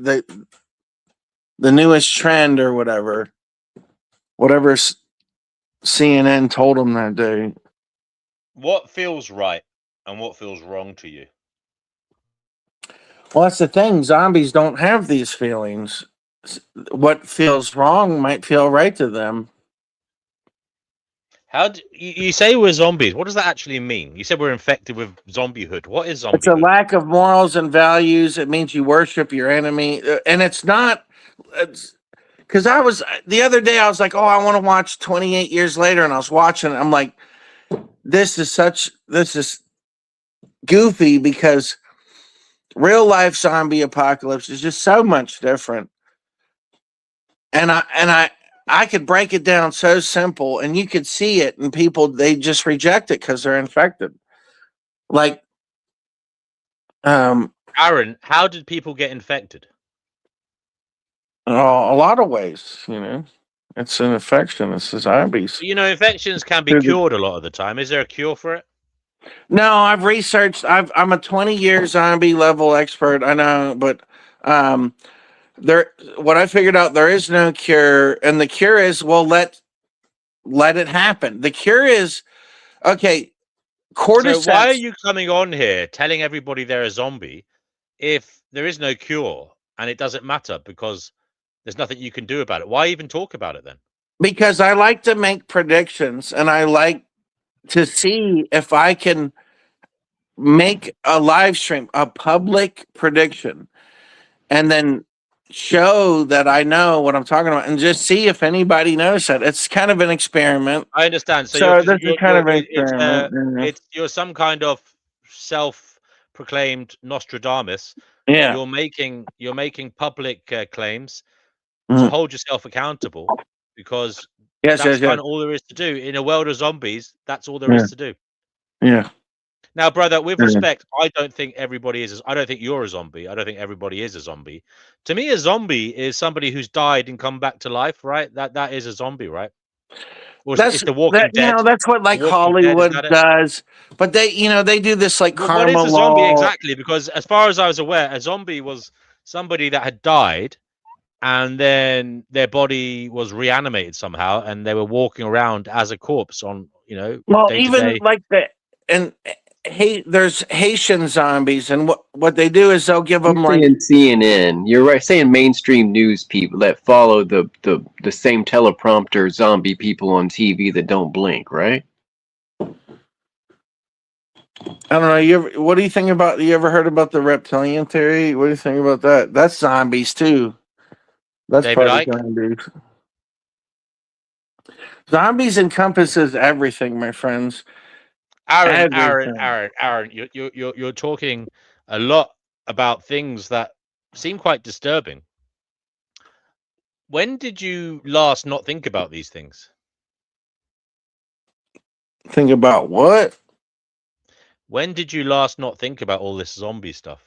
the newest trend or whatever CNN told them that day. What feels right and what feels wrong to you? Well, that's the thing. Zombies don't have these feelings. What feels wrong might feel right to them. How do you say we're zombies? What does that actually mean? You said we're infected with zombiehood. What is It's a zombiehood? lack of morals and values. It means you worship your enemy, and it's not. because I was the other day I was like, oh, I want to watch 28 Years Later, and I was watching it. I'm like, this is goofy because real life zombie apocalypse is just so much different. And I could break it down so simple, and you could see it, and people they just reject it because they're infected. Like, Aaron, how did people get infected? a lot of ways, it's an infection. It's the zombies. You know, infections can be cured a lot of the time. Is there a cure for it? No, I've researched. I'm a 20-year zombie level expert. I know, but what I figured out, there is no cure, and the cure is, well, let it happen. The cure is, okay, cordyceps. So why are you coming on here telling everybody they're a zombie if there is no cure and it doesn't matter because there's nothing you can do about it? Why even talk about it then? Because I like to make predictions, and I like to see if I can make a live stream, a public prediction, and then show that I know what I'm talking about, and just see if anybody knows it. It's kind of an experiment. I understand. So this is kind of an experiment. You're some kind of self-proclaimed Nostradamus. Yeah. You're making public claims to Mhm. hold yourself accountable because Yes, that's kind of all there is to do in a world of zombies. That's all there is to do. Yeah. Now, brother, with respect, I don't think everybody is. I don't think you're a zombie. I don't think everybody is a zombie. To me, a zombie is somebody who's died and come back to life, right? That is a zombie, right? Or it's the Walking Dead. That's what like Hollywood does. But they do this like karma what is a zombie law. exactly? Because as far as I was aware, a zombie was somebody that had died and then their body was reanimated somehow and they were walking around as a corpse on, Well, day to even day. like there's Haitian zombies, and what they do is they'll give them like CNN. You're right, saying mainstream news people that follow the same teleprompter zombie people on TV that don't blink, right? I don't know. What do you think about? You ever heard about the reptilian theory? What do you think about that? That's zombies too. That's David part Icke? of zombies. Zombies encompasses everything, my friends. Aaron, you're talking a lot about things that seem quite disturbing. When did you last not think about these things? Think about what? When did you last not think about all this zombie stuff?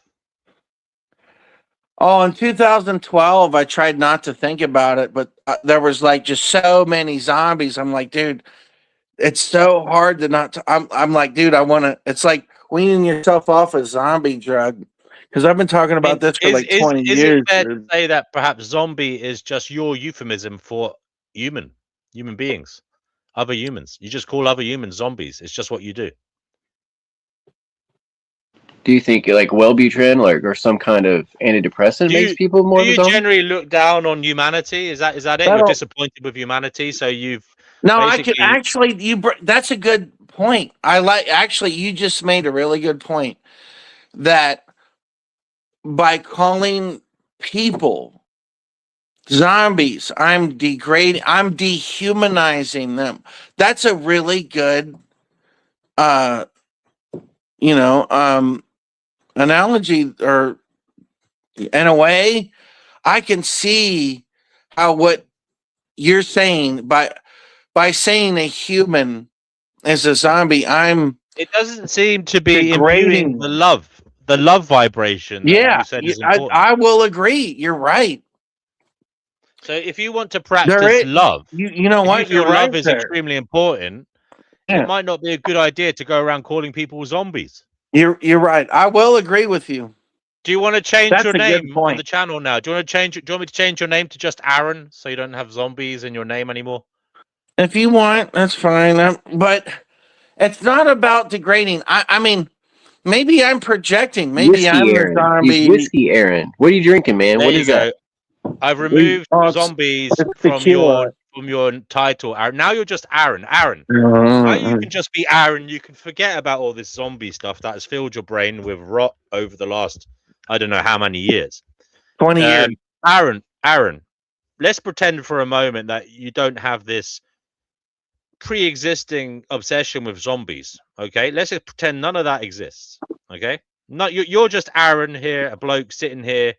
Oh, in 2012, I tried not to think about it, but there was like just so many zombies. I'm like, dude, it's so hard to not. I'm like, dude, I want to. It's like weaning yourself off a zombie drug, because I've been talking about this for like 20 years. Is it fair to say that perhaps zombie is just your euphemism for human beings, other humans? You just call other humans zombies. It's just what you do. Do you think like Wellbutrin or some kind of antidepressant makes people more? Do you generally look down on humanity? Is that it? You're disappointed with humanity, so you've I can actually that's a good point. You just made a really good point that by calling people zombies, I'm dehumanizing them. That's a really good analogy, or in a way I can see how what you're saying by saying a human is a zombie, it doesn't seem to be imbuing the love vibration. Yeah, you said is important. I will agree. You're right. So if you want to practice love, you know what? Your love is extremely important. Yeah. It might not be a good idea to go around calling people zombies. You're right. I will agree with you. Do you want to change your name on the channel now? Do you want me to change your name to just Aaron so you don't have zombies in your name anymore? If you want, that's fine. But it's not about degrading. I mean, maybe I'm projecting. Maybe Whiskey I'm Aaron. a zombie. He's Whiskey Aaron. What are you drinking, man? There what you is go. that? I've removed zombies from your title, Aaron. Now you're just Aaron. Now you can just be Aaron. You can forget about all this zombie stuff that has filled your brain with rot over the last, I don't know how many years. 20 years. Aaron, let's pretend for a moment that you don't have this pre-existing obsession with zombies. Okay, let's just pretend none of that exists. Okay, not you're just Aaron here, a bloke sitting here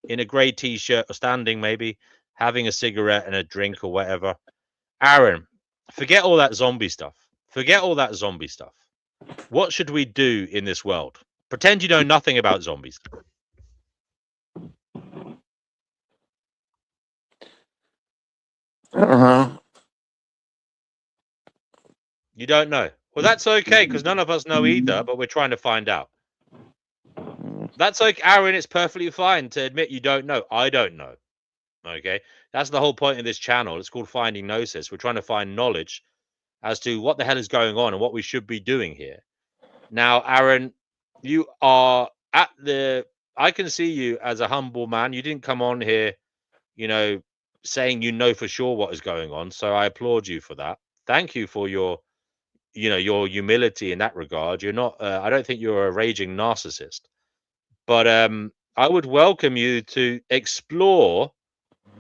in a grey t-shirt or standing maybe having a cigarette and a drink or whatever. Aaron, forget all that zombie stuff. Forget all that zombie stuff. What should we do in this world? Pretend you know nothing about zombies. I don't know. You don't know. Well, that's okay because none of us know either, but we're trying to find out. That's like Aaron. It's perfectly fine to admit you don't know. I don't know. Okay, that's the whole point of this channel. It's called Finding Gnosis. We're trying to find knowledge as to what the hell is going on and what we should be doing here. Now, Aaron, you are at the. I can see you as a humble man. You didn't come on here, saying you know for sure what is going on. So I applaud you for that. Thank you for your humility in that regard. You're not. I don't think you're a raging narcissist, but I would welcome you to explore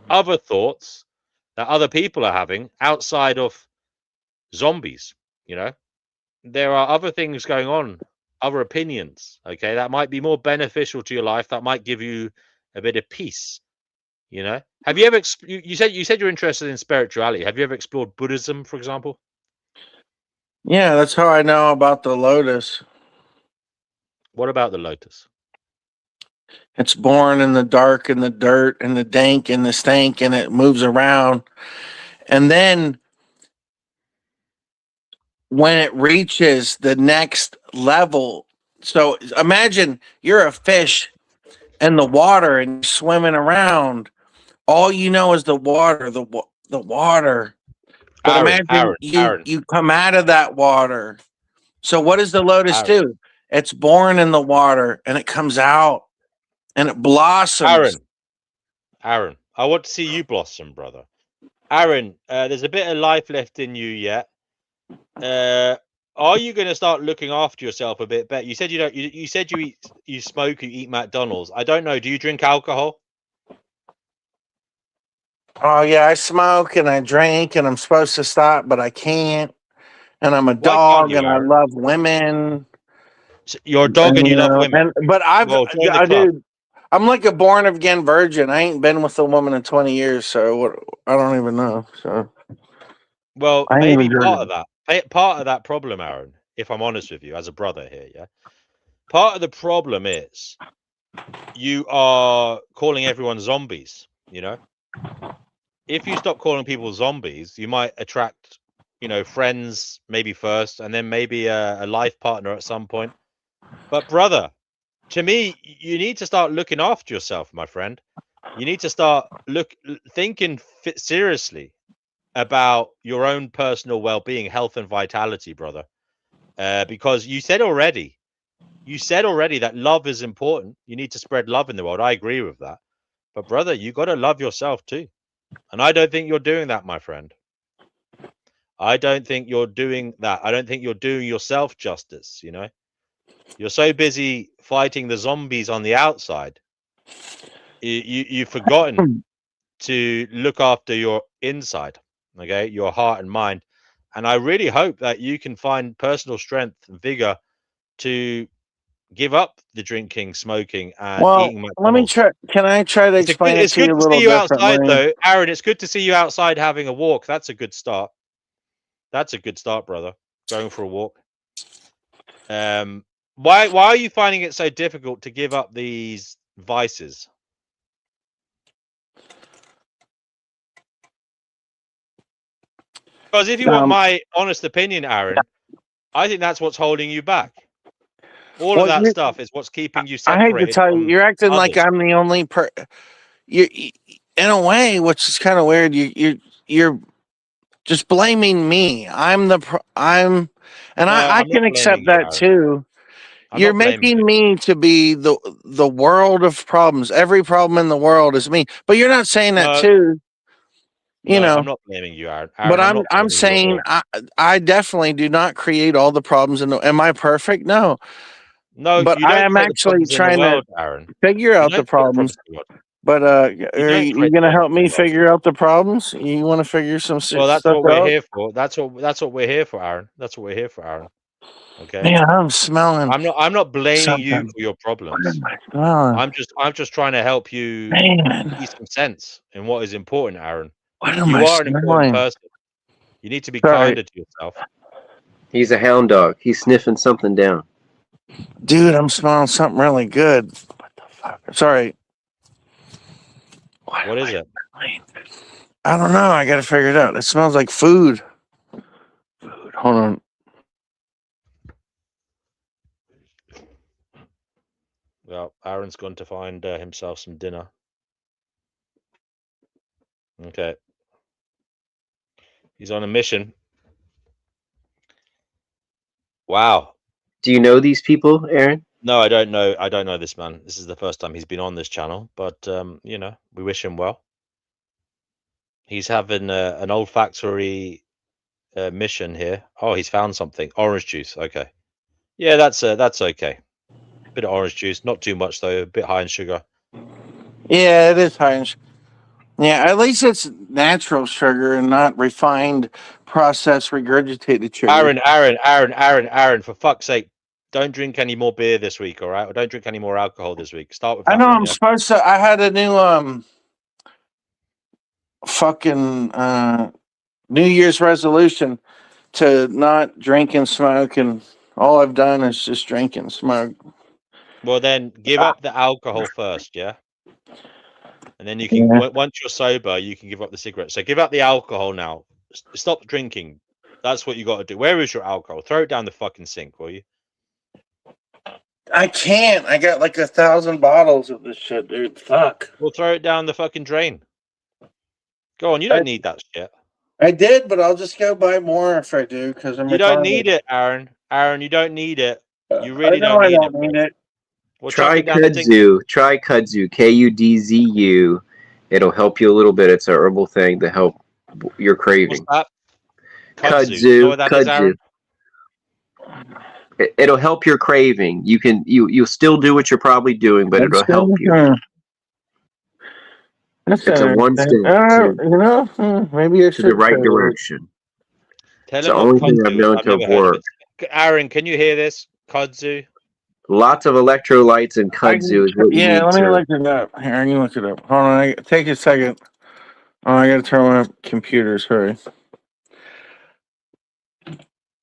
other thoughts that other people are having outside of zombies. There are other things going on, other opinions. Okay, that might be more beneficial to your life. That might give you a bit of peace. Have you ever? You said you're interested in spirituality. Have you ever explored Buddhism, for example? Yeah, that's how I know about the lotus. What about the lotus? It's born in the dark and the dirt and the dank and the stank, and it moves around. And then when it reaches the next level, so imagine you're a fish in the water and you're swimming around. All you know is the water, the water. But imagine you come out of that water. So what does the lotus do? It's born in the water and it comes out and it blossoms. Aaron, I want to see you blossom, brother. Aaron, there's a bit of life left in you yet. Are you going to start looking after yourself a bit better? You said you don't. You said you smoke, you eat McDonald's. I don't know. Do you drink alcohol? Oh yeah, I smoke and I drink and I'm supposed to stop, but I can't. And I'm a dog and I love women. So you're a dog and you love women. But dude, I'm like a born again virgin. I ain't been with a woman in 20 years, so I don't even know. So, well, maybe part of that problem, Aaron, if I'm honest with you, as a brother here, yeah. Part of the problem is you are calling everyone zombies. If you stop calling people zombies, you might attract, friends maybe first, and then maybe a life partner at some point. But brother, to me, you need to start looking after yourself, my friend. You need to start thinking seriously about your own personal well-being, health, and vitality, brother. Because you said already that love is important. You need to spread love in the world. I agree with that. But brother, you got to love yourself too. And I don't think you're doing that, my friend. I don't think you're doing that. I don't think you're doing yourself justice, You're so busy fighting the zombies on the outside. You've forgotten to look after your inside, okay, your heart and mind. And I really hope that you can find personal strength and vigor to give up the drinking, smoking, and eating McDonald's. Let me try. Can I try to explain it to you a little differently? It's good to see you outside, though, Aaron. It's good to see you outside having a walk. That's a good start. That's a good start, brother. Going for a walk. Why are you finding it so difficult to give up these vices? Because if you want my honest opinion, Aaron, I think that's what's holding you back. All of that stuff is what's keeping you separated. I hate to tell you, you're acting like I'm the only you in a way, which is kind of weird. You're just blaming me. I can accept that too. You're making me to be the world of problems. Every problem in the world is me. But you're not saying that too. I'm not blaming you, Aaron. But I'm saying I definitely do not create all the problems. Am I perfect? No. No, but I am actually trying to figure out the problems. But are don't you create gonna your own help me problems. figure out the problems? You want to figure some Well, that's stuff what we're out? here for. That's what we're here for, Aaron. That's what we're here for, Aaron. Okay. Man, I'm smelling I'm not blaming you something. for your What problems. am I smelling? I'm just trying to help you Man, see some sense in what is important, Aaron. what am You I are an important smelling? person. You need to be Sorry, kinder to yourself. He's a hound dog. He's sniffing something down. dude, I'm smelling something really good. What the fuck? Sorry. What is it? Smelling? I don't know. I gotta figure it out. It smells like food. Food. Hold on. Well, Aaron's going to find himself some dinner. Okay. He's on a mission. Wow. Do you know these people, Aaron? No, I don't know. I don't know this man. This is the first time he's been on this channel, but you know, we wish him well. He's having an olfactory mission here. Oh, he's found something. Orange juice. Okay. Yeah, that's okay. A bit of orange juice, not too much though. A bit high in sugar. Yeah, it is high in sugar. Yeah, at least it's natural sugar and not refined, processed, regurgitated sugar. Aaron, for fuck's sake, don't drink any more beer this week, all right? Or don't drink any more alcohol this week. Start with I that know one, I'm yeah? supposed to. I had a new fucking New Year's resolution to not drink and smoke, and all I've done is just drink and smoke. Well, then give up the alcohol first, yeah? And then you can, Yeah. once you're sober, you can give up the cigarettes. So give up the alcohol now. Stop drinking. That's what you got to do. Where is your alcohol? Throw it down the fucking sink, will you? I can't. I got like 1,000 bottles of this shit, dude. Fuck. Well, throw it down the fucking drain. Go on, you don't need that shit. I did, but I'll just go buy more if I do because I'm You don't retarded. need it, Aaron. Aaron, you don't need it. You I really know don't I need don't it. need it. Well, chuck Try it down the sink. kudzu. Try kudzu. Kudzu. It'll help you a little bit. It's a herbal thing to help your What's craving. that? Kudzu. You know what that is, Aaron? It'll help your craving. You'll still do what you're probably doing, but it'll help you. It's a one step maybe I to the should right try direction. Tell It's him the what only thing I've kudzu is. known I've to never heard of work. it. Aaron, can you hear this? Kudzu. Lots of electrolytes and kudzu is what you need let me to. look it up. Here, I can look it up. Hold on, take a second. Oh, I gotta turn my computer. Sorry.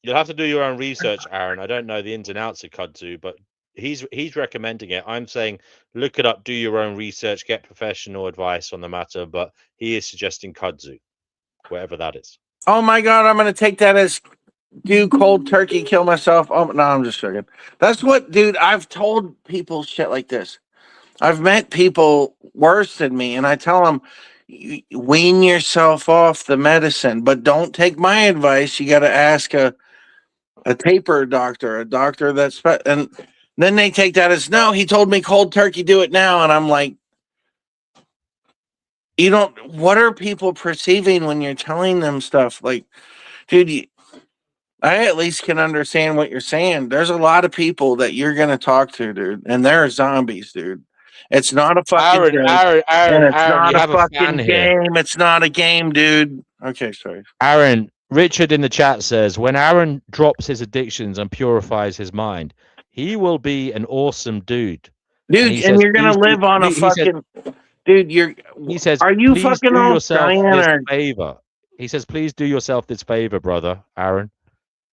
You'll have to do your own research, Aaron. I don't know the ins and outs of kudzu, but he's recommending it. I'm saying look it up, do your own research, get professional advice on the matter, but he is suggesting kudzu, whatever that is. Oh my god, I'm gonna take that as do cold turkey, kill myself. Oh no, I'm just joking. That's what, dude. I've told people shit like this. I've met people worse than me, and I tell them, wean yourself off the medicine, but don't take my advice. You got to ask a taper doctor, a doctor that's, and then they take that as, no, he told me cold turkey, do it now. And I'm like, you don't, what are people perceiving when you're telling them stuff? Like, dude, I at least can understand what you're saying. There's a lot of people that you're going to talk to, dude, and they're zombies, dude. It's not a fucking Aaron, joke. Aaron, Not you a have a fan fucking here. game. It's not a game, dude. Okay, sorry. Aaron, Richard in the chat says, when Aaron drops his addictions and purifies his mind, he will be an awesome dude. Dude, he and says, you're going to live on a fucking, dude, he says, are you please fucking do all yourself Australian this or? favor. He says, please do yourself this favor, brother, Aaron.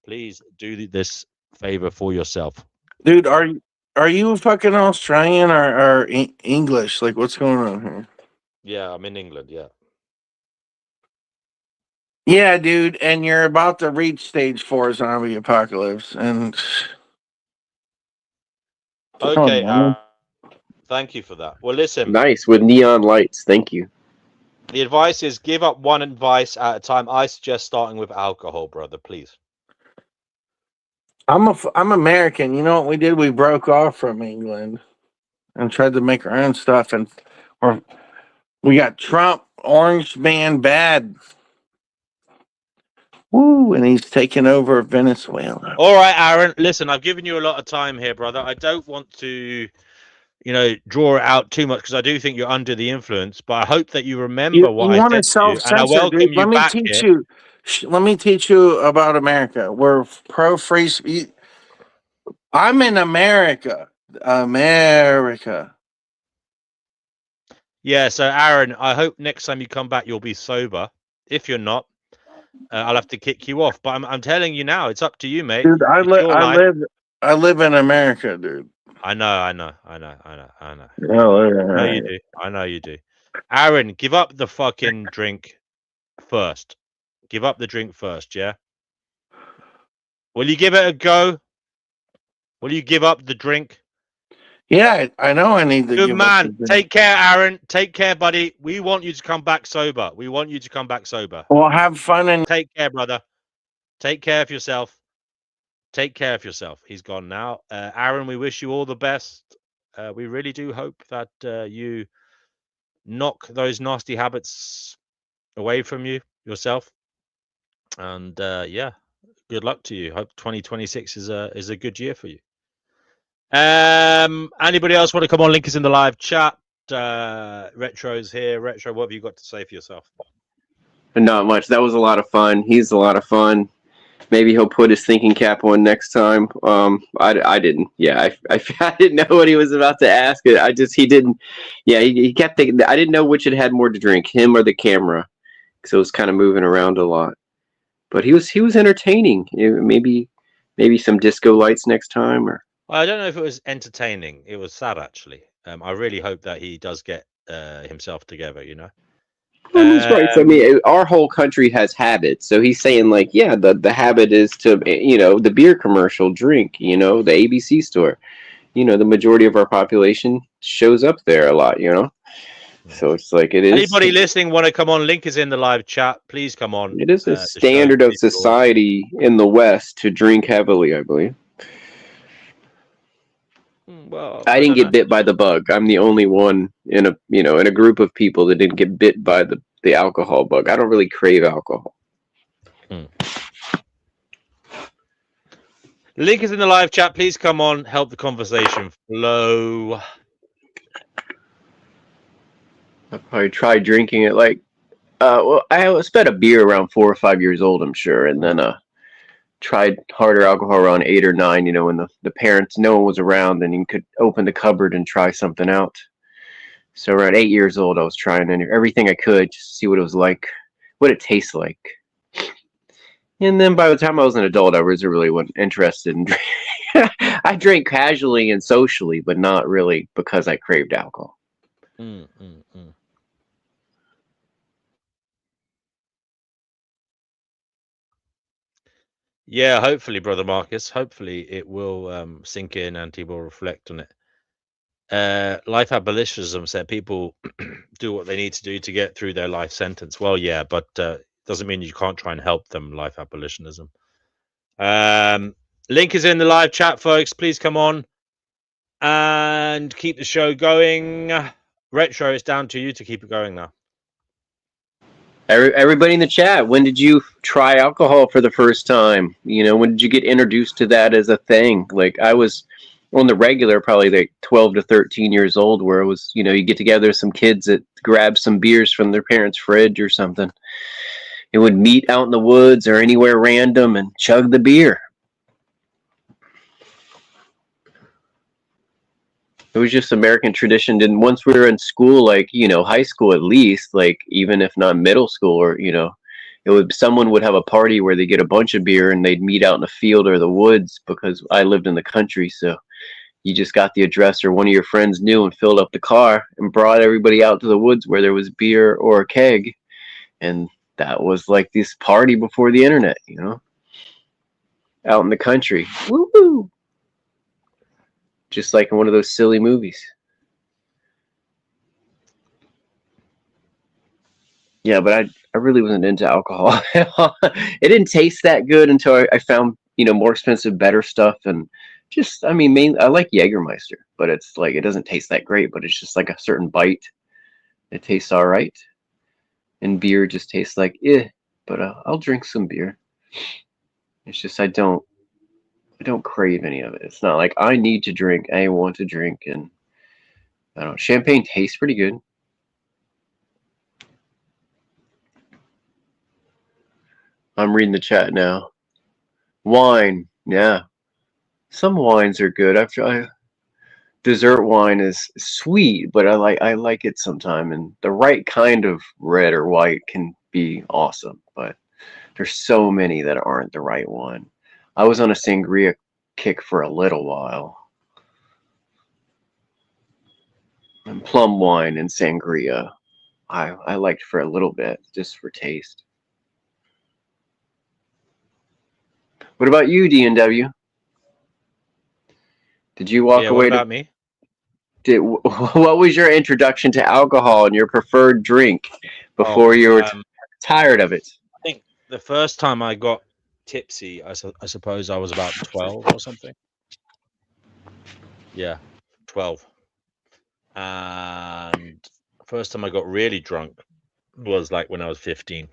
Please do this favor for yourself. Dude, are you fucking Australian or English? Like, what's going on here? Yeah, I'm in England, yeah. Yeah, dude, and you're about to reach stage 4 zombie apocalypse, and Okay, thank you for that. Well, listen. Nice, with neon lights. Thank you. The advice is give up one advice at a time. I suggest starting with alcohol, brother, please. I'm American. You know what we did? We broke off from England and tried to make our own stuff, and we got Trump, orange man bad. Woo, and he's taking over Venezuela. All right, Aaron, listen, I've given you a lot of time here, brother. I don't want to, draw it out too much, because I do think you're under the influence. But I hope that you remember You what I want to said to you, and I self-censor, welcome dude? you Let me back teach here. you. Let me teach you about America. We're pro free speech. I'm in America. America. Yeah, so Aaron, I hope next time you come back you'll be sober. If you're not, I'll have to kick you off. But I'm telling you now, it's up to you, mate. Dude, It's your life. I live in America, dude. I know. Oh, I know you do. I know you do. Aaron, give up the fucking drink first. Give up the drink first, yeah? Will you give it a go? Will you give up the drink? Yeah, I know I need to Good give up man. the drink. Take care, Aaron. Take care, buddy. We want you to come back sober. We want you to come back sober. Well, have fun and Take care, brother. Take care of yourself. Take care of yourself. He's gone now. Aaron, we wish you all the best. We really do hope that you knock those nasty habits away from yourself. And yeah, good luck to you. Hope 2026 is a good year for you. Anybody else want to come on? Link is in the live chat. Retro's here. Retro, what have you got to say for yourself? Not much. That was a lot of fun. He's a lot of fun. Maybe he'll put his thinking cap on next time. I didn't. Yeah, I didn't know what he was about to ask. He didn't. Yeah, he kept thinking. I didn't know which had more to drink, him or the camera, so it was kind of moving around a lot. But he was entertaining. Maybe some disco lights next time, or I don't know if it was entertaining. It was sad, actually. I really hope that he does get himself together. Well, he's right. So, I mean, our whole country has habits. So he's saying, like, yeah, the habit is to, the beer commercial, drink, the ABC store. The majority of our population shows up there a lot, So it's like it is. Anybody listening want to come on? Link is in the live chat. Please come on. It is a standard of society in the West to drink heavily, I believe. Well, I didn't get bit by the bug. I'm the only one in a group of people that didn't get bit by the alcohol bug. I don't really crave alcohol. Link is in the live chat. Please come on. Help the conversation flow. I probably tried drinking it I spent a beer around 4 or 5 years old, I'm sure, and then tried harder alcohol around 8 or 9, when the parents, no one was around, and you could open the cupboard and try something out. So around 8 years old, I was trying everything I could just to see what it was like, what it tastes like. And then by the time I was an adult, I really wasn't interested in drinking. I drank casually and socially, but not really because I craved alcohol. Yeah, hopefully, Brother Marcus. Hopefully it will sink in and he will reflect on it. Life abolitionism said people do what they need to do to get through their life sentence. Well, yeah, but doesn't mean you can't try and help them. Life abolitionism. Link is in the live chat, folks. Please come on and keep the show going. Retro, it's down to you to keep it going now. Everybody in the chat, when did you try alcohol for the first time? When did you get introduced to that as a thing? Like, I was on the regular, probably like 12 to 13 years old, where it was, you get together some kids that grab some beers from their parents' fridge or something. It would meet out in the woods or anywhere random and chug the beer. It was just American tradition. And once we were in school, like, high school at least, like, even if not middle school, or, someone would have a party where they get a bunch of beer and they'd meet out in the field or the woods, because I lived in the country. So you just got the address, or one of your friends knew, and filled up the car and brought everybody out to the woods where there was beer or a keg. And that was like this party before the internet, out in the country. Woo-hoo! Just like in one of those silly movies. Yeah, but I really wasn't into alcohol. It didn't taste that good until I found, more expensive, better stuff. And just, I like Jägermeister, but it's like, it doesn't taste that great, but it's just like a certain bite. It tastes all right. And beer just tastes like, but I'll drink some beer. It's just, I don't crave any of it. It's not like I need to drink. I want to drink. And I don't know. Champagne tastes pretty good. I'm reading the chat now. Wine, yeah. Some wines are good. I've tried. Dessert wine is sweet, but I like it sometime, and the right kind of red or white can be awesome. But there's so many that aren't the right one. I was on a sangria kick for a little while. And plum wine and sangria, I liked for a little bit, just for taste. What about you, D&W? Did you walk Yeah, away what to about me? what was your introduction to alcohol and your preferred drink before you were tired of it? I think the first time I got tipsy, I suppose I was about 12 or something. Yeah, 12. And first time I got really drunk was like when I was 15.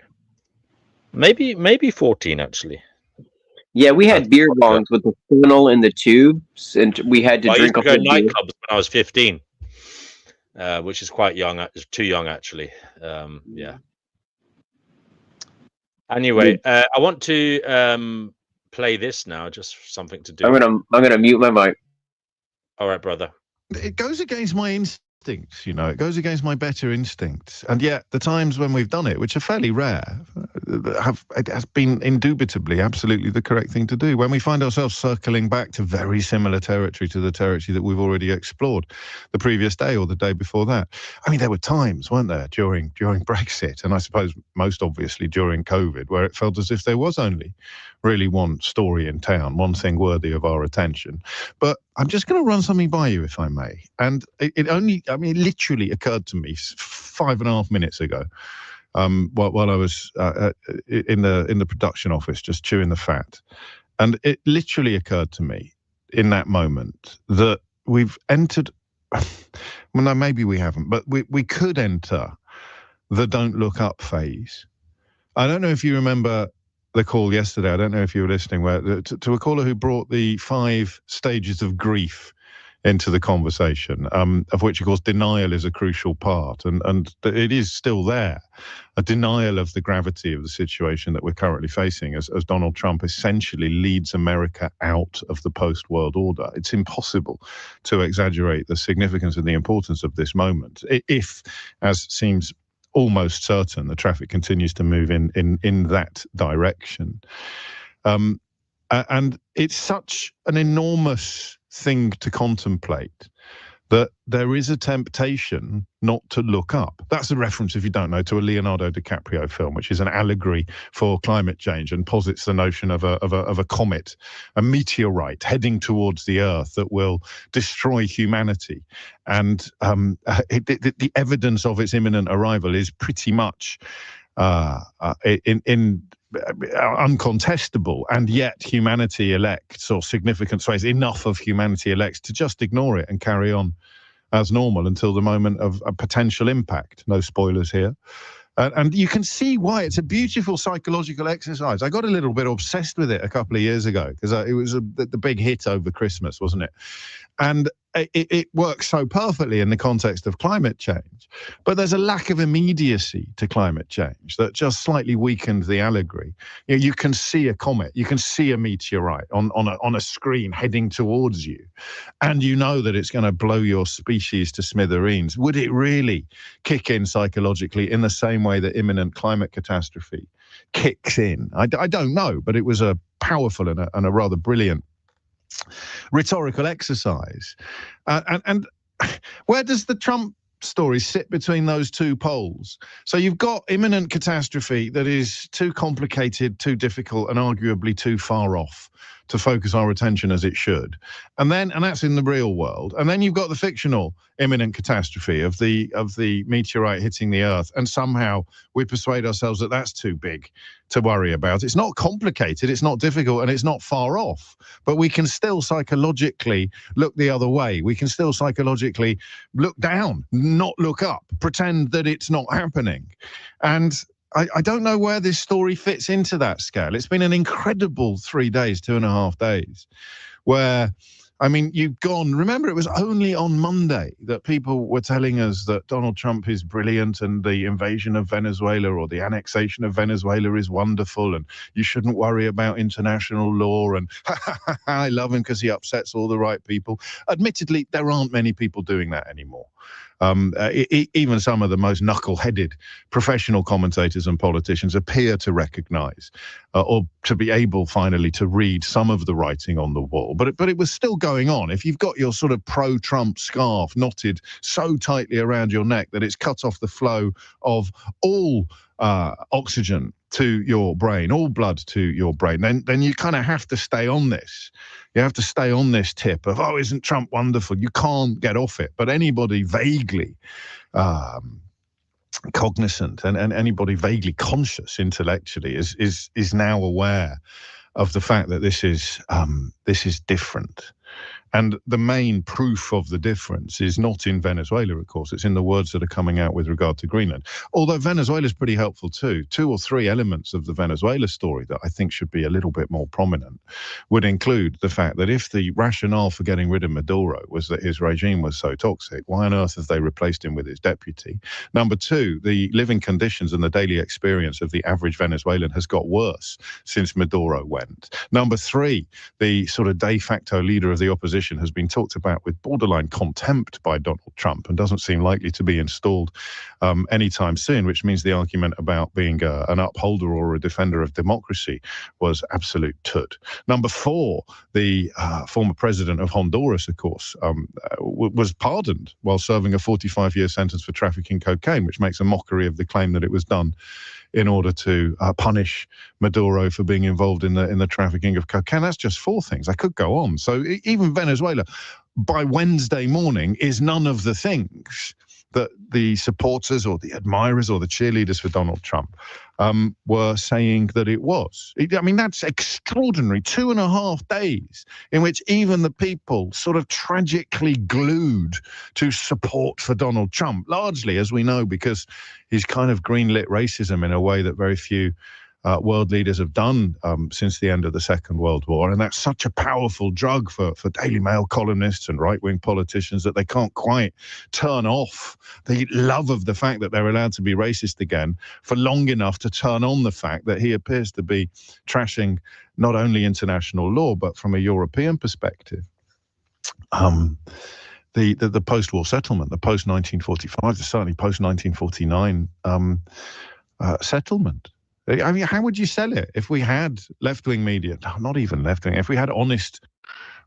Maybe 14 actually. Yeah, we had beer bongs with the funnel and the tubes, and we had to I used drink to a go whole to beer. nightclubs when I was 15, which is quite young. Too young actually. Yeah. Anyway, I want to play this now, just something to do. I'm gonna mute my mic. All right, brother. It goes against my instincts, you know. It goes against my better instincts, and yet the times when we've done it, which are fairly rare, it has been indubitably absolutely the correct thing to do. When we find ourselves circling back to very similar territory to the territory that we've already explored the previous day or the day before that. I mean, there were times, weren't there, during Brexit, and I suppose most obviously during COVID, where it felt as if there was only really one story in town, one thing worthy of our attention. But I'm just going to run something by you, if I may. And it literally occurred to me 5.5 minutes ago, while I was in the production office, just chewing the fat. And it literally occurred to me in that moment that we've entered, well, no, maybe we haven't, but we could enter the don't look up phase. I don't know if you remember the call yesterday. I don't know if you were listening, where to a caller who brought the 5 stages of grief into the conversation, of which, of course, denial is a crucial part, and it is still there, a denial of the gravity of the situation that we're currently facing as Donald Trump essentially leads America out of the post-world order. It's impossible to exaggerate the significance and the importance of this moment, if, as seems almost certain, the traffic continues to move in that direction. And it's such an enormous thing to contemplate that there is a temptation not to look up. That's a reference, if you don't know, to a Leonardo DiCaprio film, which is an allegory for climate change and posits the notion of a comet, a meteorite heading towards the Earth that will destroy humanity. And the evidence of its imminent arrival is pretty much uncontestable, and yet humanity elects, or significant swathes, enough of humanity elects to just ignore it and carry on as normal until the moment of a potential impact. No spoilers here. And you can see why it's a beautiful psychological exercise. I got a little bit obsessed with it a couple of years ago because it was the big hit over Christmas, wasn't it? And it works so perfectly in the context of climate change. But there's a lack of immediacy to climate change that just slightly weakened the allegory. You know, you can see a comet, you can see a meteorite on a screen heading towards you, and you know that it's going to blow your species to smithereens. Would it really kick in psychologically in the same way that imminent climate catastrophe kicks in? I don't know, but it was a powerful and a rather brilliant rhetorical exercise. And where does the Trump story sit between those two poles? So you've got imminent catastrophe that is too complicated, too difficult, and arguably too far off to focus our attention as it should. And that's in the real world. And then you've got the fictional imminent catastrophe of the meteorite hitting the Earth, and somehow we persuade ourselves that that's too big to worry about. It's not complicated, it's not difficult, and it's not far off, but we can still psychologically look the other way. We can still psychologically look down, not look up, pretend that it's not happening. And I don't know where this story fits into that scale. It's been an incredible 3 days, 2.5 days, where I mean, you've gone, remember, it was only on Monday that people were telling us that Donald Trump is brilliant and the invasion of Venezuela or the annexation of Venezuela is wonderful and you shouldn't worry about international law and I love him because he upsets all the right people. Admittedly, there aren't many people doing that anymore. Even some of the most knuckle-headed professional commentators and politicians appear to recognize or to be able finally to read some of the writing on the wall. But it was still going on. If you've got your sort of pro-Trump scarf knotted so tightly around your neck that it's cut off the flow of all oxygen to your brain, all blood to your brain, then you kind of have to stay on this. You have to stay on this tip of, oh, isn't Trump wonderful? You can't get off it. But anybody vaguely cognizant and anybody vaguely conscious intellectually is now aware of the fact that this is different. And the main proof of the difference is not in Venezuela, of course. It's in the words that are coming out with regard to Greenland. Although Venezuela is pretty helpful too. 2 or 3 elements of the Venezuela story that I think should be a little bit more prominent would include the fact that if the rationale for getting rid of Maduro was that his regime was so toxic, why on earth have they replaced him with his deputy? Number 2, the living conditions and the daily experience of the average Venezuelan has got worse since Maduro went. Number 3, the sort of de facto leader of the opposition has been talked about with borderline contempt by Donald Trump and doesn't seem likely to be installed anytime soon, which means the argument about being an upholder or a defender of democracy was absolute tut. Number 4, the former president of Honduras, of course, was pardoned while serving a 45-year sentence for trafficking cocaine, which makes a mockery of the claim that it was done in order to punish Maduro for being involved in the trafficking of cocaine. That's just 4 things. I could go on. So even Venezuela, by Wednesday morning, is none of the things that the supporters or the admirers or the cheerleaders for Donald Trump were saying that it was. I mean, that's extraordinary. 2.5 days in which even the people sort of tragically glued to support for Donald Trump, largely, as we know, because he's kind of greenlit racism in a way that very few world leaders have done since the end of the Second World War. And that's such a powerful drug for Daily Mail columnists and right-wing politicians that they can't quite turn off the love of the fact that they're allowed to be racist again for long enough to turn on the fact that he appears to be trashing not only international law, but from a European perspective. The post-war settlement, the post-1945, certainly post-1949 settlement. I mean, how would you sell it if we had left-wing media? No, not even left-wing. If we had honest,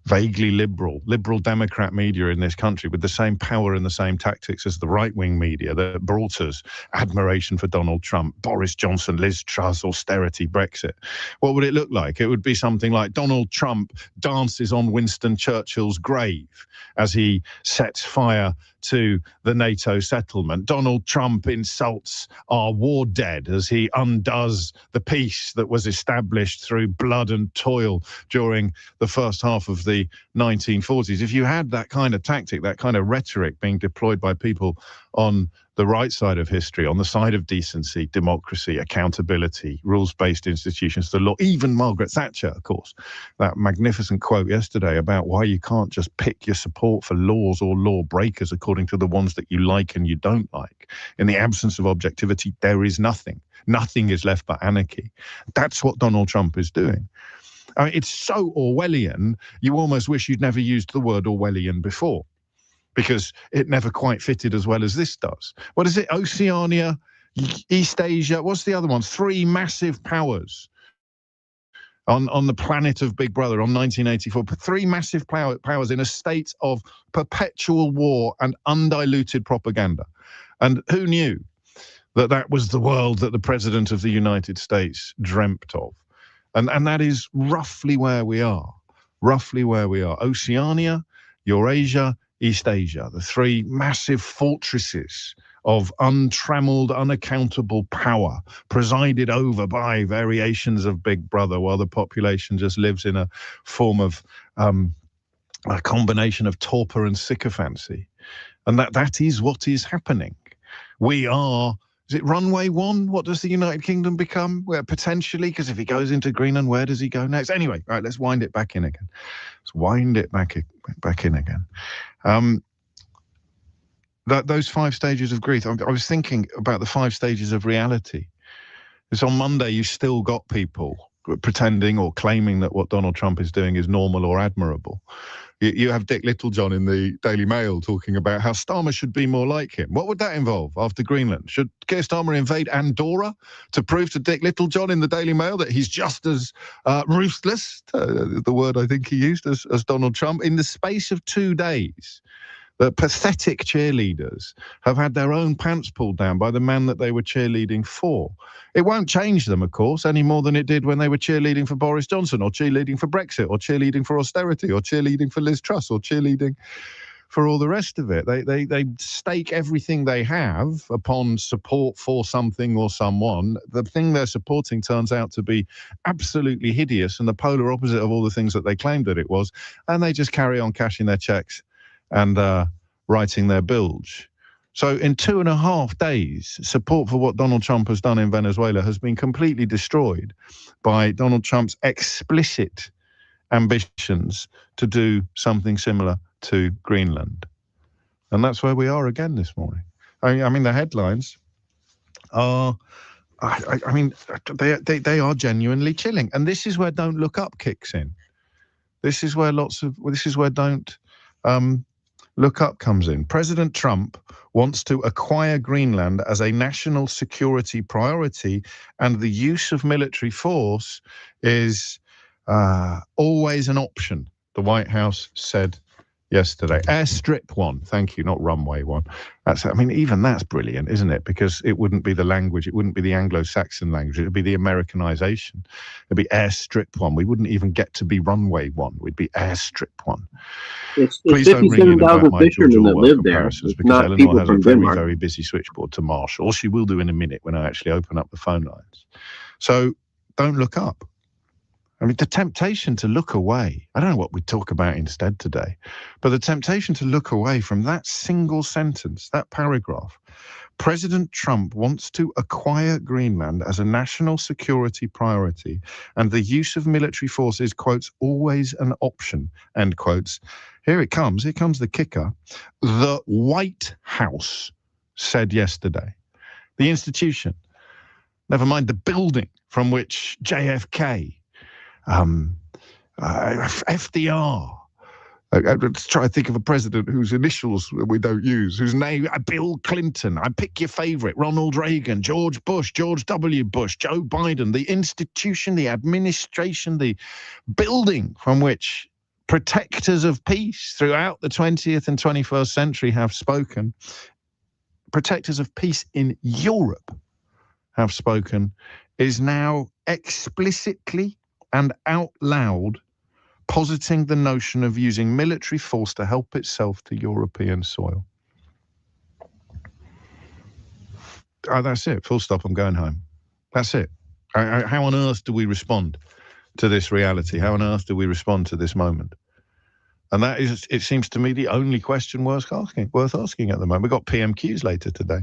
vaguely liberal Democrat media in this country with the same power and the same tactics as the right-wing media that brought us admiration for Donald Trump, Boris Johnson, Liz Truss, austerity, Brexit, what would it look like? It would be something like Donald Trump dances on Winston Churchill's grave as he sets fire to the NATO settlement. Donald Trump insults our war dead as he undoes the peace that was established through blood and toil during the first half of the 1940s. If you had that kind of tactic, that kind of rhetoric being deployed by people on the right side of history, on the side of decency, democracy, accountability, rules-based institutions, the law, even Margaret Thatcher, of course, that magnificent quote yesterday about why you can't just pick your support for laws or law breakers according to the ones that you like and you don't like. In the absence of objectivity, there is nothing. Nothing is left but anarchy. That's what Donald Trump is doing. I mean, it's so Orwellian, you almost wish you'd never used the word Orwellian before, because it never quite fitted as well as this does. What is it? Oceania, East Asia, what's the other one? 3 massive powers on the planet of Big Brother on 1984. 3 massive powers in a state of perpetual war and undiluted propaganda. And who knew that that was the world that the President of the United States dreamt of? And that is roughly where we are. Oceania, Eurasia, East Asia, the 3 massive fortresses of untrammeled, unaccountable power presided over by variations of Big Brother while the population just lives in a form of a combination of torpor and sycophancy. And that is what is happening. We are Is it runway 1? What does the United Kingdom become? Where potentially, because if he goes into Greenland, where does he go next? Anyway, right, let's wind it back in again. Let's wind it back in again. Those 5 stages of grief, I was thinking about the 5 stages of reality. It's on Monday, you still got people pretending or claiming that what Donald Trump is doing is normal or admirable. You have Dick Littlejohn in the Daily Mail talking about how Starmer should be more like him. What would that involve after Greenland? Should Keir Starmer invade Andorra to prove to Dick Littlejohn in the Daily Mail that he's just as ruthless, the word I think he used, as Donald Trump? In the space of 2 days, the pathetic cheerleaders have had their own pants pulled down by the man that they were cheerleading for. It won't change them, of course, any more than it did when they were cheerleading for Boris Johnson, or cheerleading for Brexit, or cheerleading for austerity, or cheerleading for Liz Truss, or cheerleading for all the rest of it. They stake everything they have upon support for something or someone. The thing they're supporting turns out to be absolutely hideous and the polar opposite of all the things that they claimed that it was, and they just carry on cashing their checks and writing their bilge. So in 2.5 days, support for what Donald Trump has done in Venezuela has been completely destroyed by Donald Trump's explicit ambitions to do something similar to Greenland. And that's where we are again this morning. I mean, the headlines are, I mean, they are genuinely chilling. And this is where Don't Look Up kicks in. This is where Don't Look Up comes in. President Trump wants to acquire Greenland as a national security priority, and the use of military force is always an option, the White House said yesterday. Airstrip 1, thank you, not runway 1. I mean, even that's brilliant, isn't it? Because it wouldn't be the language, it wouldn't be the Anglo-Saxon language, it would be the Americanization. It'd be Airstrip 1. We wouldn't even get to be runway 1. We'd be Airstrip 1. It's Please don't ring in about my George fishermen that Orwell live there. comparisons, It's because not Eleanor people has a from very, Denmark. very busy switchboard to Marshall. Or she will do in a minute when I actually open up the phone lines. So don't look up. I mean, the temptation to look away, I don't know what we talk about instead today, but the temptation to look away from that single sentence, that paragraph, President Trump wants to acquire Greenland as a national security priority, and the use of military force is, quotes, always an option, end quotes. Here comes the kicker. The White House said yesterday, the institution, never mind the building from which JFK, FDR. Let's try to think of a president whose initials we don't use, whose name, Bill Clinton. I pick your favorite, Ronald Reagan, George Bush, George W. Bush, Joe Biden, the institution, the administration, the building from which protectors of peace throughout the 20th and 21st century have spoken, protectors of peace in Europe have spoken, is now explicitly and out loud positing the notion of using military force to help itself to European soil. That's it. Full stop. I'm going home. That's it. How on earth do we respond to this reality? How on earth do we respond to this moment? And that is, it seems to me, the only question worth asking at the moment. We've got PMQs later today.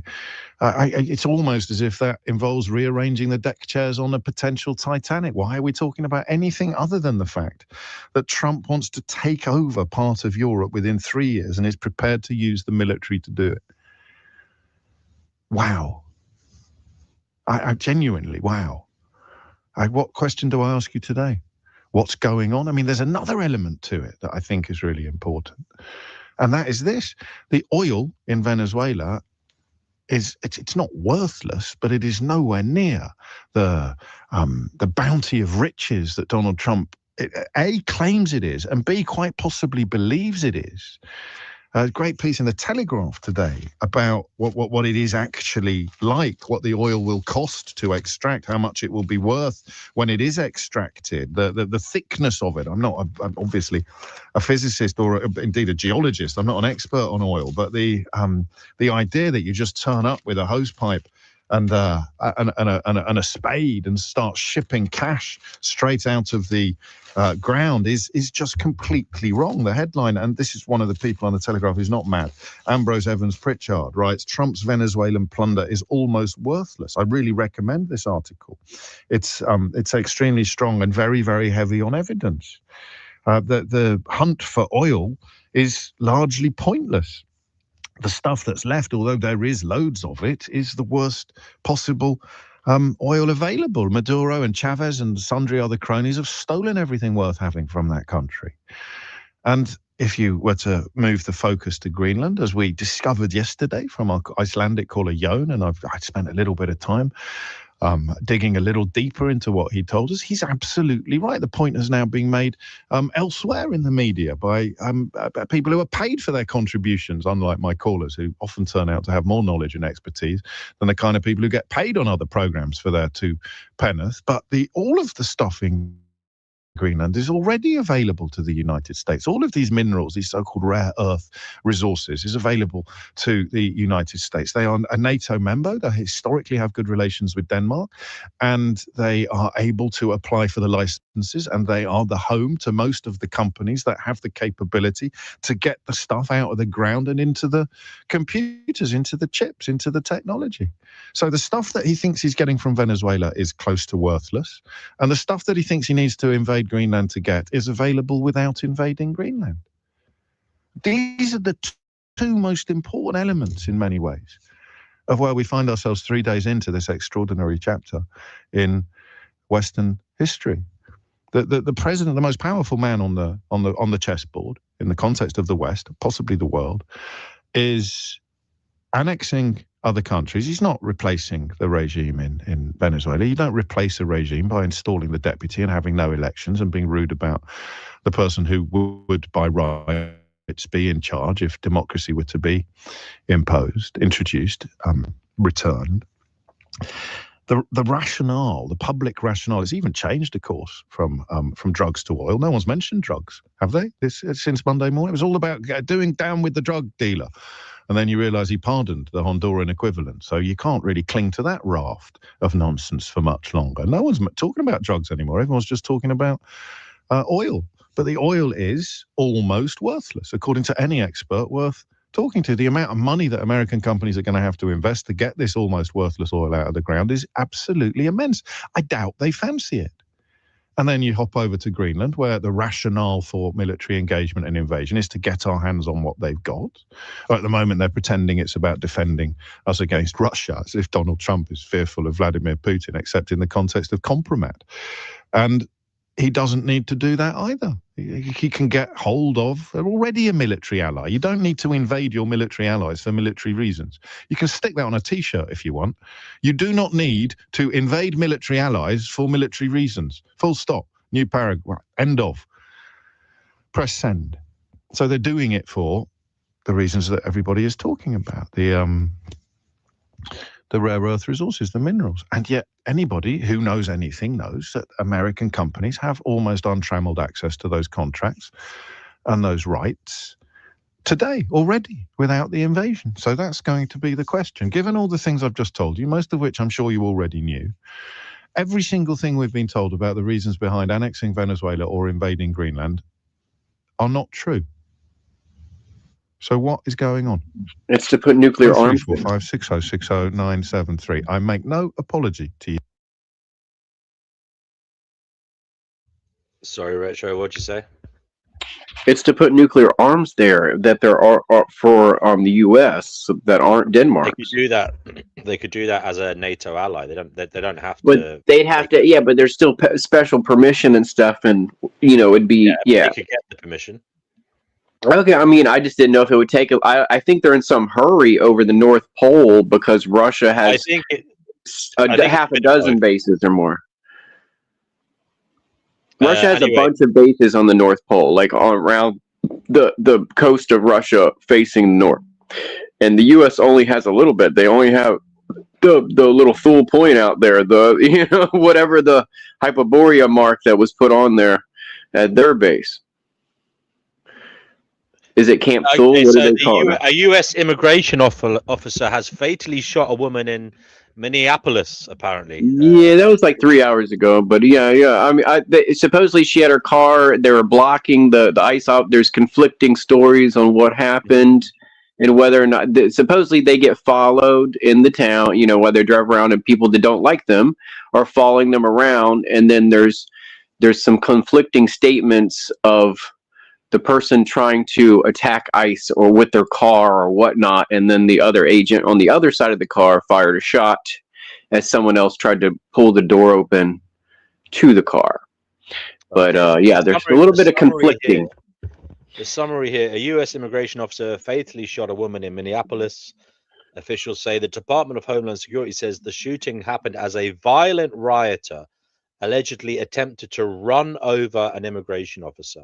It's almost as if that involves rearranging the deck chairs on a potential Titanic. Why are we talking about anything other than the fact that Trump wants to take over part of Europe within 3 years and is prepared to use the military to do it? Wow. I genuinely, wow. What question do I ask you today? What's going on? I mean, there's another element to it that I think is really important. And that is this. The oil in Venezuela it's not worthless, but it is nowhere near the bounty of riches that Donald Trump, A, claims it is, and B, quite possibly believes it is. A great piece in the Telegraph today about what it is actually like, what the oil will cost to extract, how much it will be worth when it is extracted, the thickness of it. I'm obviously a physicist or indeed a geologist. I'm not an expert on oil, but the idea that you just turn up with a hose pipe and a spade and start shipping cash straight out of the ground is just completely wrong. The headline, and this is one of the people on the Telegraph who's not mad, Ambrose Evans Pritchard writes, Trump's Venezuelan plunder is almost worthless. I really recommend this article. It's extremely strong and very, very heavy on evidence. The hunt for oil is largely pointless. The stuff that's left, although there is loads of it, is the worst possible oil available. Maduro and Chavez and sundry other cronies have stolen everything worth having from that country. And if you were to move the focus to Greenland, as we discovered yesterday from our Icelandic caller Jon, and I spent a little bit of time digging a little deeper into what he told us, he's absolutely right. The point is now being made elsewhere in the media by people who are paid for their contributions, unlike my callers, who often turn out to have more knowledge and expertise than the kind of people who get paid on other programs for their two penneth. But all of the stuff in Greenland is already available to the United States. All of these minerals, these so-called rare earth resources, is available to the United States. They are a NATO member. They historically have good relations with Denmark, and they are able to apply for the licenses, and they are the home to most of the companies that have the capability to get the stuff out of the ground and into the computers, into the chips, into the technology. So the stuff that he thinks he's getting from Venezuela is close to worthless, and the stuff that he thinks he needs to invade Greenland to get is available without invading Greenland. These are the two most important elements in many ways of where we find ourselves 3 days into this extraordinary chapter in Western history. The president, the most powerful man on the chessboard in the context of the West, possibly the world, is annexing other countries. He's not replacing the regime in Venezuela. You don't replace a regime by installing the deputy and having no elections and being rude about the person who would, by rights, be in charge if democracy were to be introduced, returned. The rationale, the public rationale, has even changed, of course, from drugs to oil. No one's mentioned drugs, have they? Since Monday morning, it was all about doing down with the drug dealer. And then you realise he pardoned the Honduran equivalent. So you can't really cling to that raft of nonsense for much longer. No one's talking about drugs anymore. Everyone's just talking about oil. But the oil is almost worthless, according to any expert worth talking to. The amount of money that American companies are going to have to invest to get this almost worthless oil out of the ground is absolutely immense. I doubt they fancy it. And then you hop over to Greenland, where the rationale for military engagement and invasion is to get our hands on what they've got. At the moment, they're pretending it's about defending us against Russia, as if Donald Trump is fearful of Vladimir Putin, except in the context of compromat. And he doesn't need to do that either. He can get hold of, they're already a military ally. You don't need to invade your military allies for military reasons. You can stick that on a T-shirt if you want. You do not need to invade military allies for military reasons. Full stop. New paragraph. End of. Press send. So they're doing it for the reasons that everybody is talking about. The rare earth resources, the minerals. And yet anybody who knows anything knows that American companies have almost untrammeled access to those contracts and those rights today already without the invasion. So that's going to be the question. Given all the things I've just told you, most of which I'm sure you already knew, every single thing we've been told about the reasons behind annexing Venezuela or invading Greenland are not true. So what is going on? It's to put nuclear arms. 34560600973. I make no apology to you. Sorry, Retro, what'd you say? It's to put nuclear arms there that there are for the U.S. that aren't Denmark. They could do that. They could do that as a NATO ally. They don't have to. But they'd have to. Yeah, but there's still special permission and stuff, and it'd be They could get the permission. Okay, I mean, I just didn't know if it would take. I think they're in some hurry over the North Pole because Russia has half a dozen bases or more. Russia has a bunch of bases on the North Pole, like around the coast of Russia facing north, and the U.S. only has a little bit. They only have the little fool point out there, whatever the Hyperborea mark that was put on there at their base. Is it Camp Soul? Okay, What do so they call it? a U.S. immigration officer has fatally shot a woman in Minneapolis, apparently. Yeah, that was like 3 hours ago. But yeah. I mean, supposedly she had her car. They were blocking the ice out. There's conflicting stories on what happened and whether or not. Supposedly they get followed in the town. You know, while they drive around and people that don't like them are following them around. And then there's some conflicting statements of the person trying to attack ICE or with their car or whatnot, and then the other agent on the other side of the car fired a shot as someone else tried to pull the door open to the car. But yeah, there's a little bit of conflicting. The summary here: a U.S. immigration officer fatally shot a woman in Minneapolis. Officials say the Department of Homeland Security says the shooting happened as a violent rioter allegedly attempted to run over an immigration officer.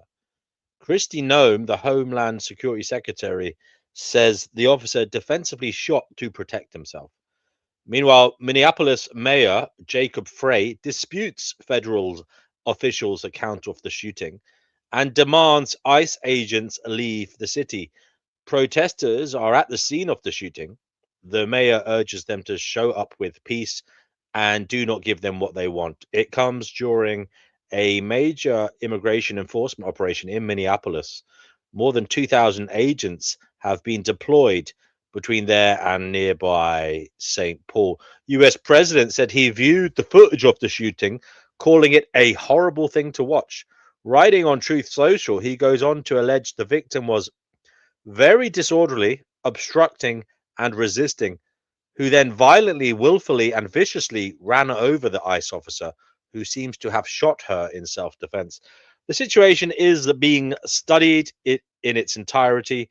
Kristi Noem, the Homeland Security Secretary, says the officer defensively shot to protect himself. Meanwhile, Minneapolis Mayor Jacob Frey disputes federal officials' account of the shooting and demands ICE agents leave the city. Protesters are at the scene of the shooting. The mayor urges them to show up with peace and do not give them what they want. It comes during a major immigration enforcement operation in Minneapolis. More than 2,000 agents have been deployed between there and nearby St. Paul. US president said he viewed the footage of the shooting, calling it a horrible thing to watch. Writing on Truth Social, he goes on to allege the victim was very disorderly, obstructing, and resisting, who then violently, willfully, and viciously ran over the ICE officer, who seems to have shot her in self-defense. The situation is being studied in its entirety,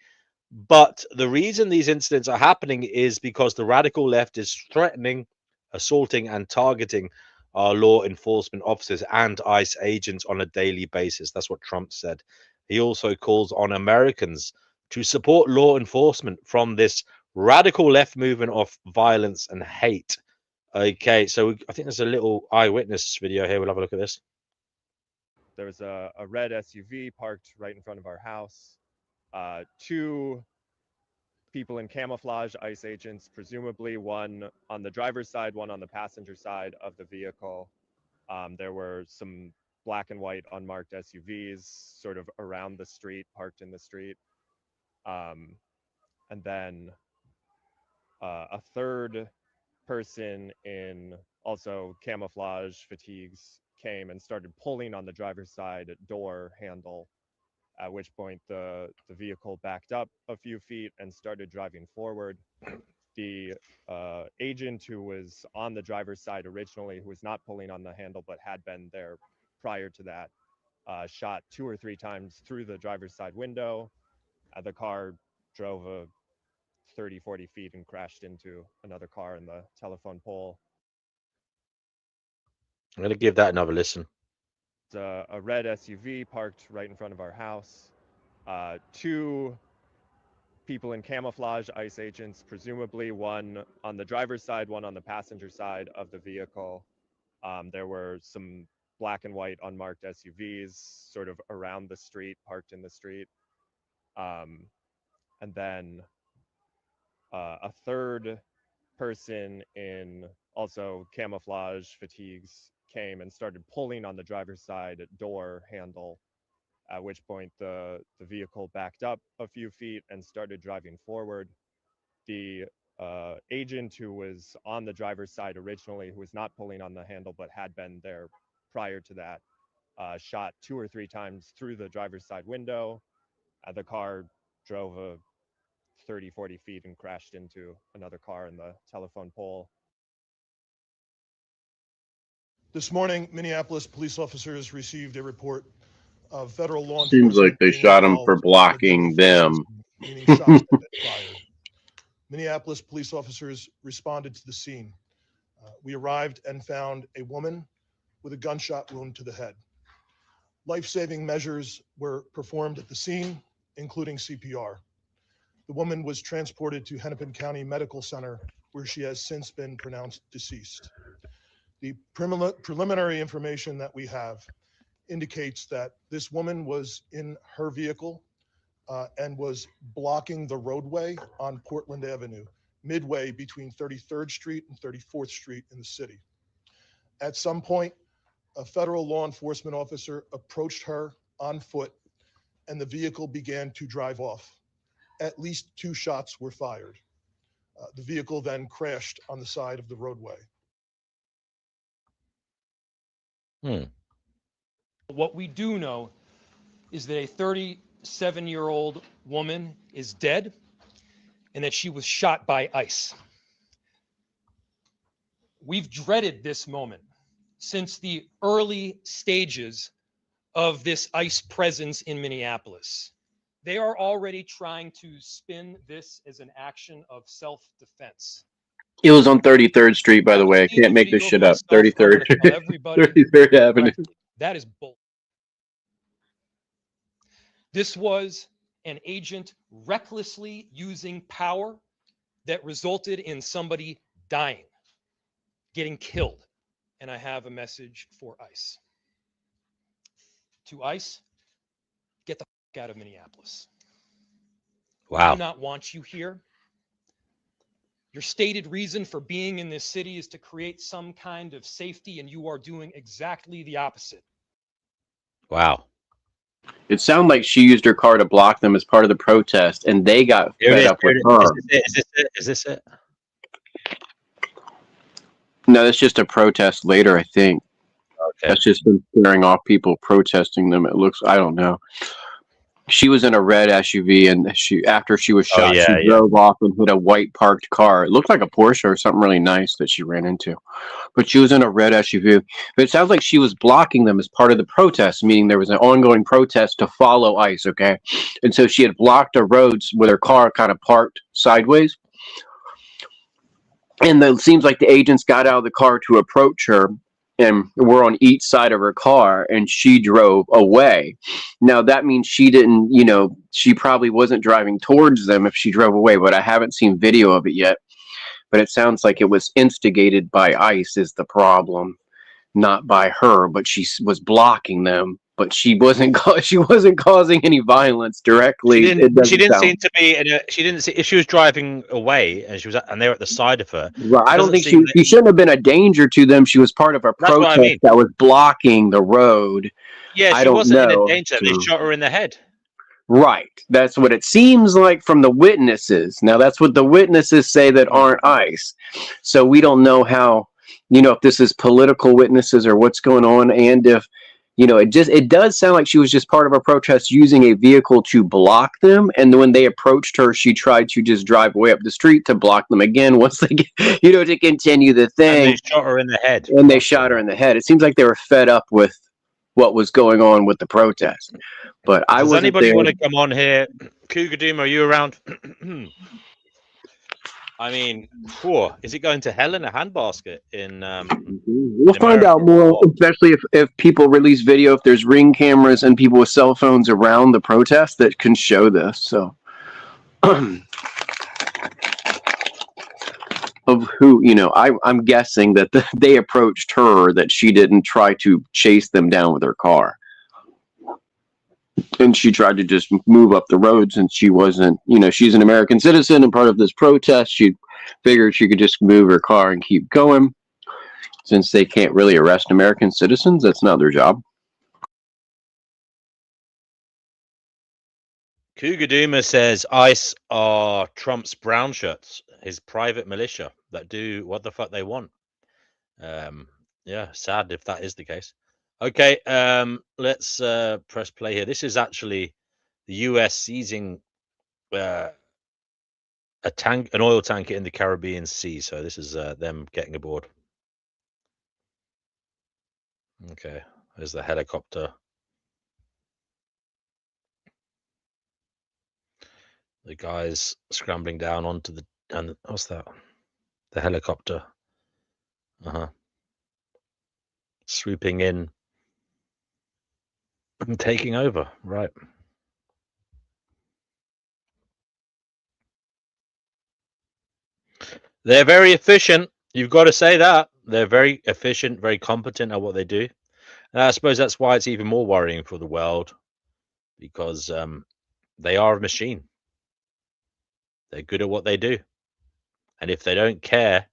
but the reason these incidents are happening is because the radical left is threatening, assaulting, and targeting our law enforcement officers and ICE agents on a daily basis. That's what Trump said. He also calls on Americans to support law enforcement from this radical left movement of violence and hate. Okay, so I think there's a little eyewitness video here. We'll have a look at this. There was a red SUV parked right in front of our house. Two people in camouflage, ICE agents, presumably one on the driver's side, one on the passenger side of the vehicle. There were some black and white unmarked SUVs sort of around the street, parked in the street. And then a third person in also camouflage fatigues came and started pulling on the driver's side door handle, at which point the vehicle backed up a few feet and started driving forward. The agent who was on the driver's side originally, who was not pulling on the handle but had been there prior to that, shot 2 or 3 times through the driver's side window. The car drove a 30-40 feet and crashed into another car in the telephone pole. I'm going to give that another listen. A red SUV parked right in front of our house. Two people in camouflage, ICE agents, presumably one on the driver's side, one on the passenger side of the vehicle. There were some black and white unmarked SUVs sort of around the street, parked in the street. And then a third person in also camouflage fatigues came and started pulling on the driver's side door handle, at which point the vehicle backed up a few feet and started driving forward. The agent who was on the driver's side originally, who was not pulling on the handle but had been there prior to that, shot 2 or 3 times through the driver's side window. The car drove a 30-40 feet and crashed into another car in the telephone pole. This morning, Minneapolis police officers received a report of federal law Seems enforcement. like they being shot him for involved in a blocking deadly them. shooting, meaning shots have been fired. Minneapolis police officers responded to the scene. We arrived and found a woman with a gunshot wound to the head. Life-saving measures were performed at the scene, including CPR. The woman was transported to Hennepin County Medical Center, where she has since been pronounced deceased. The preliminary information that we have indicates that this woman was in her vehicle and was blocking the roadway on Portland Avenue, midway between 33rd Street and 34th Street in the city. At some point, a federal law enforcement officer approached her on foot, and the vehicle began to drive off. At least 2 shots were fired. The vehicle then crashed on the side of the roadway. What we do know is that a 37-year-old woman is dead and that she was shot by ICE. We've dreaded this moment since the early stages of this ICE presence in Minneapolis. They are already trying to spin this as an action of self-defense. It was on 33rd Street, by the way. I can't make this shit up. 33rd, 33rd Avenue. That is bull. This was an agent recklessly using power that resulted in somebody dying, getting killed. And I have a message for ICE. To ICE, get the fuck out of Minneapolis. Wow. We do not want you here. Your stated reason for being in this city is to create some kind of safety, and you are doing exactly the opposite. Wow. It sounded like she used her car to block them as part of the protest, and they got fed up with her. Is this it? No, that's just a protest later, I think. Okay. That's just them scaring off people protesting them. It looks, I don't know. She was in a red SUV, and after she was shot, she drove off and hit a white parked car. It looked like a Porsche or something really nice that she ran into. But she was in a red SUV. But it sounds like she was blocking them as part of the protest, meaning there was an ongoing protest to follow ICE, okay? And so she had blocked the roads with her car kind of parked sideways. And it seems like the agents got out of the car to approach her, and were on each side of her car, and she drove away. Now that means she didn't, she probably wasn't driving towards them if she drove away, but I haven't seen video of it yet. But it sounds like it was instigated by ICE is the problem, not by her, but she was blocking them. But she wasn't causing any violence directly. She didn't seem to be. She didn't see if she was driving away and they were at the side of her. Right. I don't think she shouldn't have been a danger to them. She was part of a protest that was blocking the road. Yeah, she wasn't in a danger. They shot her in the head. Right. That's what it seems like from the witnesses. Now that's what the witnesses say that aren't ICE. So we don't know how, if this is political witnesses or what's going on, and if it does sound like she was just part of a protest using a vehicle to block them. And when they approached her, she tried to just drive way up the street to block them again once they get, to continue the thing. And they shot her in the head. And they shot her in the head. It seems like they were fed up with what was going on with the protest. But I wasn't there. Does anybody want to come on here? Cougar Doom, are you around? I mean, is it going to hell in a handbasket in we'll find out more, especially if people release video, if there's Ring cameras and people with cell phones around the protest that can show this. So of who, I'm guessing that they approached her, that she didn't try to chase them down with her car. And she tried to just move up the roads, and she wasn't, she's an American citizen and part of this protest. She figured she could just move her car and keep going. Since they can't really arrest American citizens, that's not their job. Cougar Doomer says ICE are Trump's brown shirts, his private militia that do what the fuck they want. Yeah, sad if that is the case. Okay, let's press play here. This is actually the US seizing an oil tanker in the Caribbean Sea. So this is them getting aboard. Okay, there's the helicopter. The guys scrambling down onto and what's that? The helicopter. Swooping in and taking over. Right. They're very efficient. You've got to say that. They're very efficient, very competent at what they do. And I suppose that's why it's even more worrying for the world, because They are a machine. They're good at what they do. And if they don't care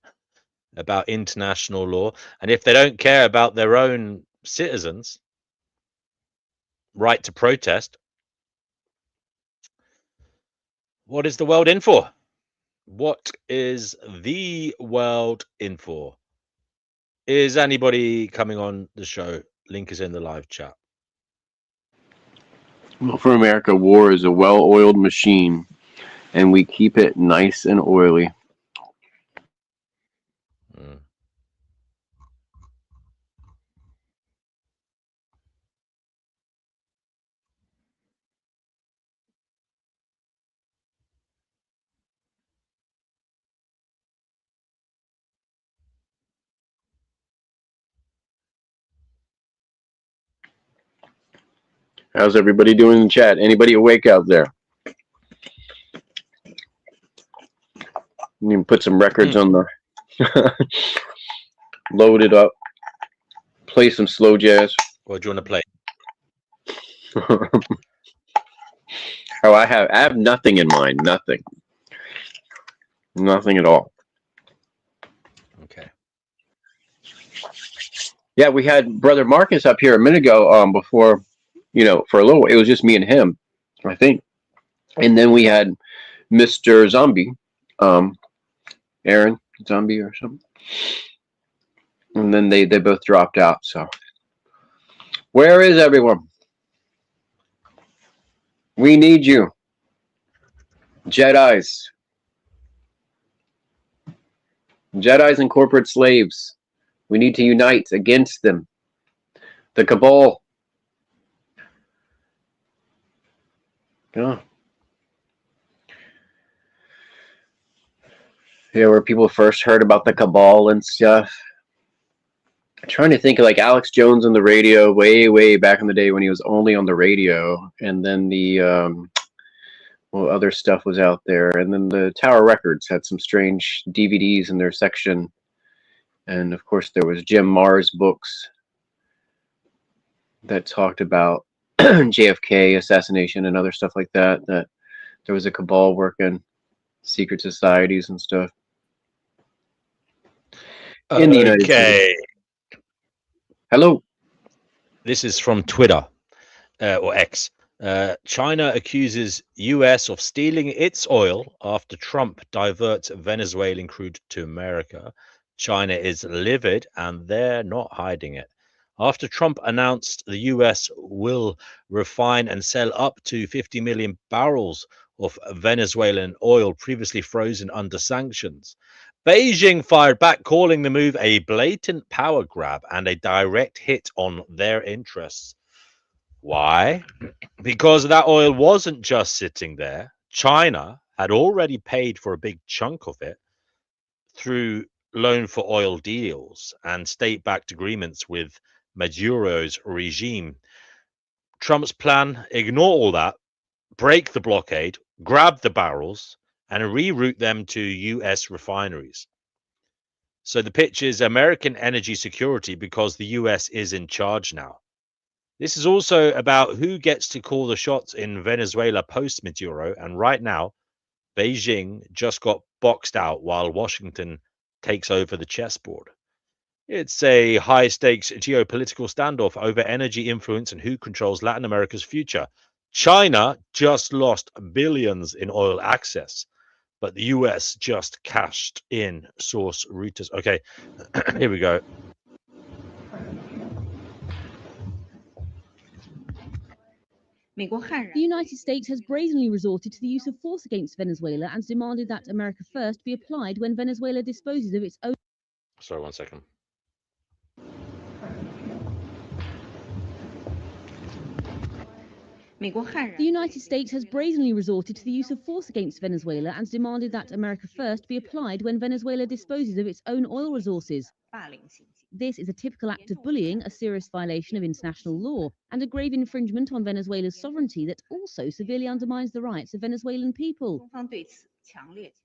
about international law, and if they don't care about their own citizens' right to protest, what is the world in for? What is the world in for? Is anybody coming on the show? Link is in the live chat. Well, for America, war is a well-oiled machine, and we keep it nice and oily. Mm. How's everybody doing in the chat? Anybody awake out there? You can put some records on the load it up, play some slow jazz. What do you want to play? Oh, I have nothing in mind. Nothing at all. Okay. Yeah, we had Brother Marcus up here a minute ago. Before, for a little, it was just me and him, I think, and then we had Mr. Zombie, Aaron Zombie or something, and then they both dropped out. So, where is everyone? We need you, Jedis and corporate slaves. We need to unite against them. The cabal. Yeah. Yeah, where people first heard about the cabal and stuff. I'm trying to think of like Alex Jones on the radio way back in the day when he was only on the radio, and then the other stuff was out there, and then the Tower Records had some strange DVDs in their section, and of course there was Jim Marr's books that talked about JFK assassination and other stuff like that. That there was a cabal working, secret societies and stuff in the United States. Hello. This is from Twitter or X. China accuses US of stealing its oil after Trump diverts Venezuelan crude to America. China is livid and they're not hiding it. After Trump announced the US will refine and sell up to 50 million barrels of Venezuelan oil previously frozen under sanctions, Beijing fired back, calling the move a blatant power grab and a direct hit on their interests. Why? Because that oil wasn't just sitting there. China had already paid for a big chunk of it through loan for oil deals and state-backed agreements with Maduro's regime. Trump's plan: ignore all that, break the blockade, grab the barrels, and reroute them to US refineries. So the pitch is American energy security because the US is in charge now. This is also about who gets to call the shots in Venezuela post-Maduro, and right now, Beijing just got boxed out while Washington takes over the chessboard. It's a high-stakes geopolitical standoff over energy influence and who controls Latin America's future. China just lost billions in oil access, but the US just cashed in source routers. Okay, here we go. The United States has brazenly resorted to the use of force against Venezuela and demanded that America First be applied when Venezuela disposes of its own. Sorry, 1 second. The United States has brazenly resorted to the use of force against Venezuela and demanded that America First be applied when Venezuela disposes of its own oil resources. This is a typical act of bullying, a serious violation of international law, and a grave infringement on Venezuela's sovereignty that also severely undermines the rights of Venezuelan people.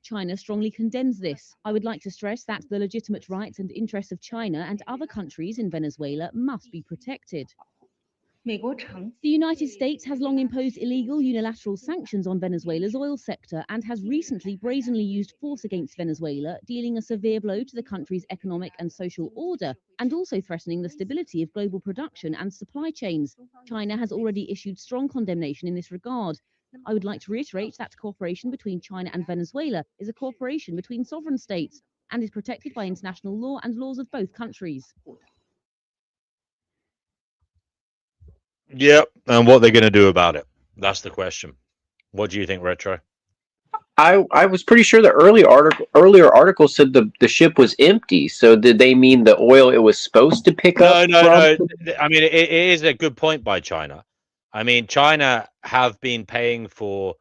China strongly condemns this. I would like to stress that the legitimate rights and interests of China and other countries in Venezuela must be protected. The United States has long imposed illegal unilateral sanctions on Venezuela's oil sector and has recently brazenly used force against Venezuela, dealing a severe blow to the country's economic and social order and also threatening the stability of global production and supply chains. China has already issued strong condemnation in this regard. I would like to reiterate that cooperation between China and Venezuela is a cooperation between sovereign states and is protected by international law and laws of both countries. Yep. And what they're going to do about it? That's the question. What do you think, Retro? I was pretty sure the earlier article said the ship was empty. So did they mean the oil it was supposed to pick up? No. I mean, it is a good point by China. I mean, China have been paying for,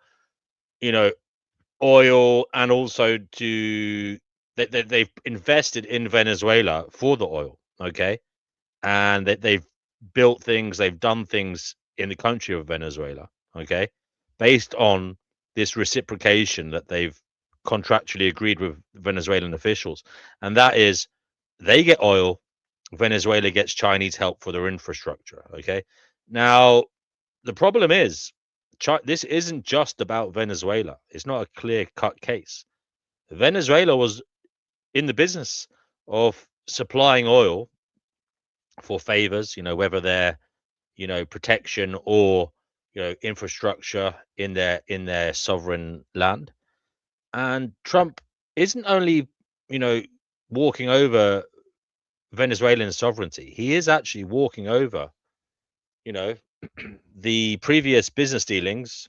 oil, and also they've invested in Venezuela for the oil. Okay, and they've built things, they've done things in the country of Venezuela. Okay, based on this reciprocation that they've contractually agreed with Venezuelan officials, and that is they get oil, Venezuela gets Chinese help for their infrastructure. Okay, now the problem is this isn't just about Venezuela. It's not a clear-cut case. Venezuela was in the business of supplying oil for favors, whether they're protection or infrastructure in their sovereign land. And Trump isn't only walking over Venezuelan sovereignty, he is actually walking over the previous business dealings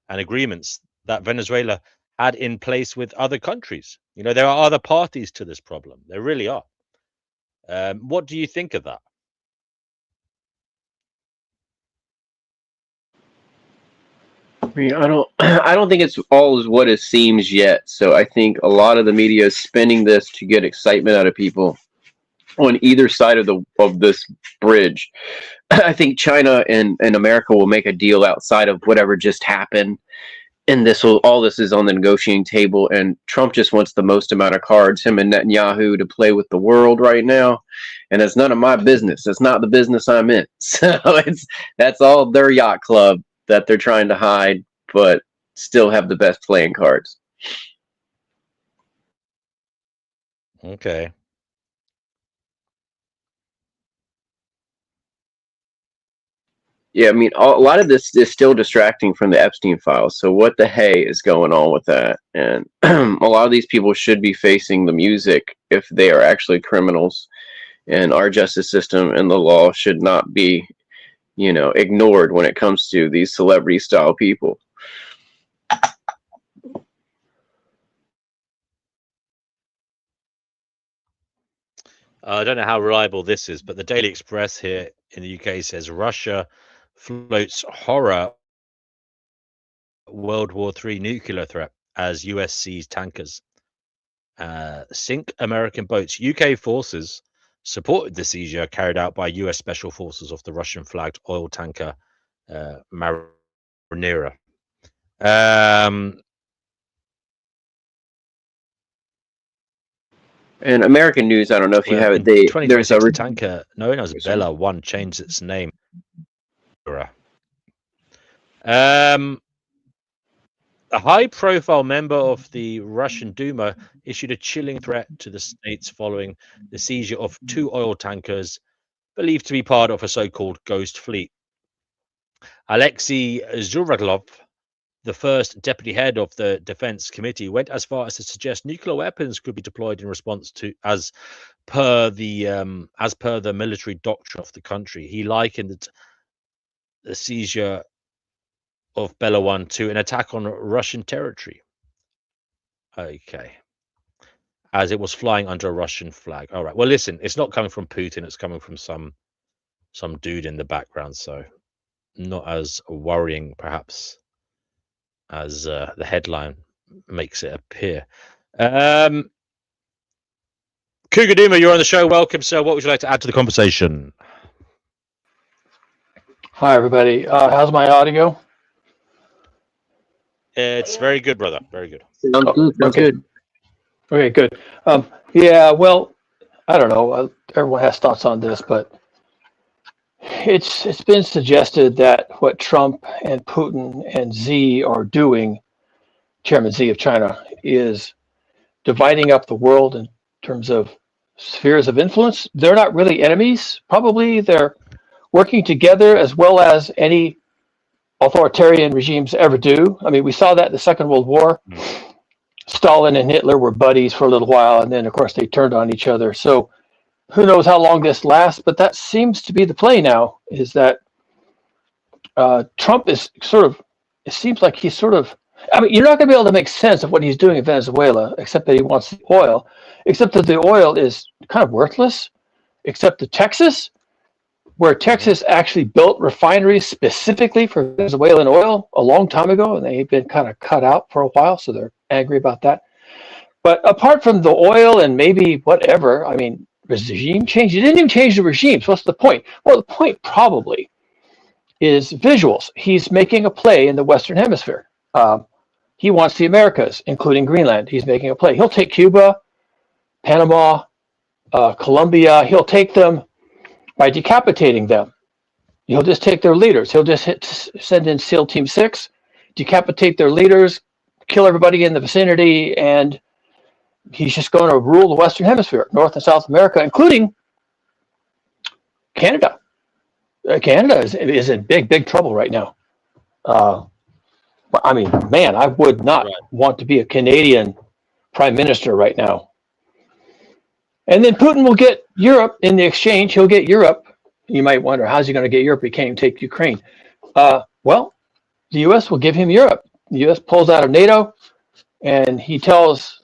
and agreements that Venezuela had in place with other countries. There are other parties to this problem. There really are. What do you think of that? I mean, I don't think it's all as what it seems yet. So I think a lot of the media is spinning this to get excitement out of people on either side of this bridge. I think China and America will make a deal outside of whatever just happened. And all this is on the negotiating table, and Trump just wants the most amount of cards, him and Netanyahu, to play with the world right now. And it's none of my business. It's not the business I'm in. So that's all their yacht club that they're trying to hide, but still have the best playing cards. Okay. Yeah, I mean, a lot of this is still distracting from the Epstein files. So what the hey is going on with that? And a lot of these people should be facing the music if they are actually criminals. And our justice system and the law should not be, ignored when it comes to these celebrity style people. I don't know how reliable this is, but the Daily Express here in the UK says Russia floats horror World War III nuclear threat as US sees tankers sink American boats. UK forces supported the seizure carried out by US special forces of the Russian-flagged oil tanker Marinera. And American news, I don't know if you have it. There's a tanker known as Bella 1 changed its name. A high-profile member of the Russian Duma issued a chilling threat to the states following the seizure of 2 oil tankers believed to be part of a so-called ghost fleet. Alexei Zhuraglov, the first deputy head of the Defense Committee, went as far as to suggest nuclear weapons could be deployed in response to, as per the military doctrine of the country. He likened the seizure of Bella 1 to an attack on Russian territory. Okay. As it was flying under a Russian flag. All right. Well, listen, it's not coming from Putin. It's coming from some dude in the background. So not as worrying, perhaps, as the headline makes it appear. Kugaduma, you're on the show. Welcome, sir. What would you like to add to the conversation? Hi, everybody. How's my audio? It's very good, brother. Very good. Sounds good. Sounds good. Okay, good. Yeah, well, I don't know. Everyone has thoughts on this, but it's been suggested that what Trump and Putin and Xi are doing, Chairman Xi of China, is dividing up the world in terms of spheres of influence. They're not really enemies. Probably they're working together as well as any authoritarian regimes ever do. I mean, we saw that in the Second World War. Stalin and Hitler were buddies for a little while, and then, of course, they turned on each other. So who knows how long this lasts, but that seems to be the play now, is that Trump is sort of, it seems like he's sort of, I mean, you're not going to be able to make sense of what he's doing in Venezuela, except that he wants the oil, except that the oil is kind of worthless, except the Texas, where Texas actually built refineries specifically for Venezuelan oil a long time ago, and they've been kind of cut out for a while, so they're angry about that. But apart from the oil and maybe whatever, I mean, regime change, you didn't even change the regimes. What's the point? Well, the point probably is visuals. He's making a play in the Western Hemisphere. He wants the Americas, including Greenland. He's making a play. He'll take Cuba, Panama, Colombia. He'll take them by decapitating them. He'll just take their leaders. He'll just send in SEAL Team 6, decapitate their leaders, kill everybody in the vicinity, and he's just going to rule the Western Hemisphere, North and South America, including Canada. Canada is in big trouble right now. I mean, man, I would not want to be a Canadian prime minister right now. And then Putin will get Europe in the exchange. He'll get Europe. You might wonder, how's he going to get Europe? He can't even take Ukraine. Well, the U.S. will give him Europe. The U.S. pulls out of NATO, and he tells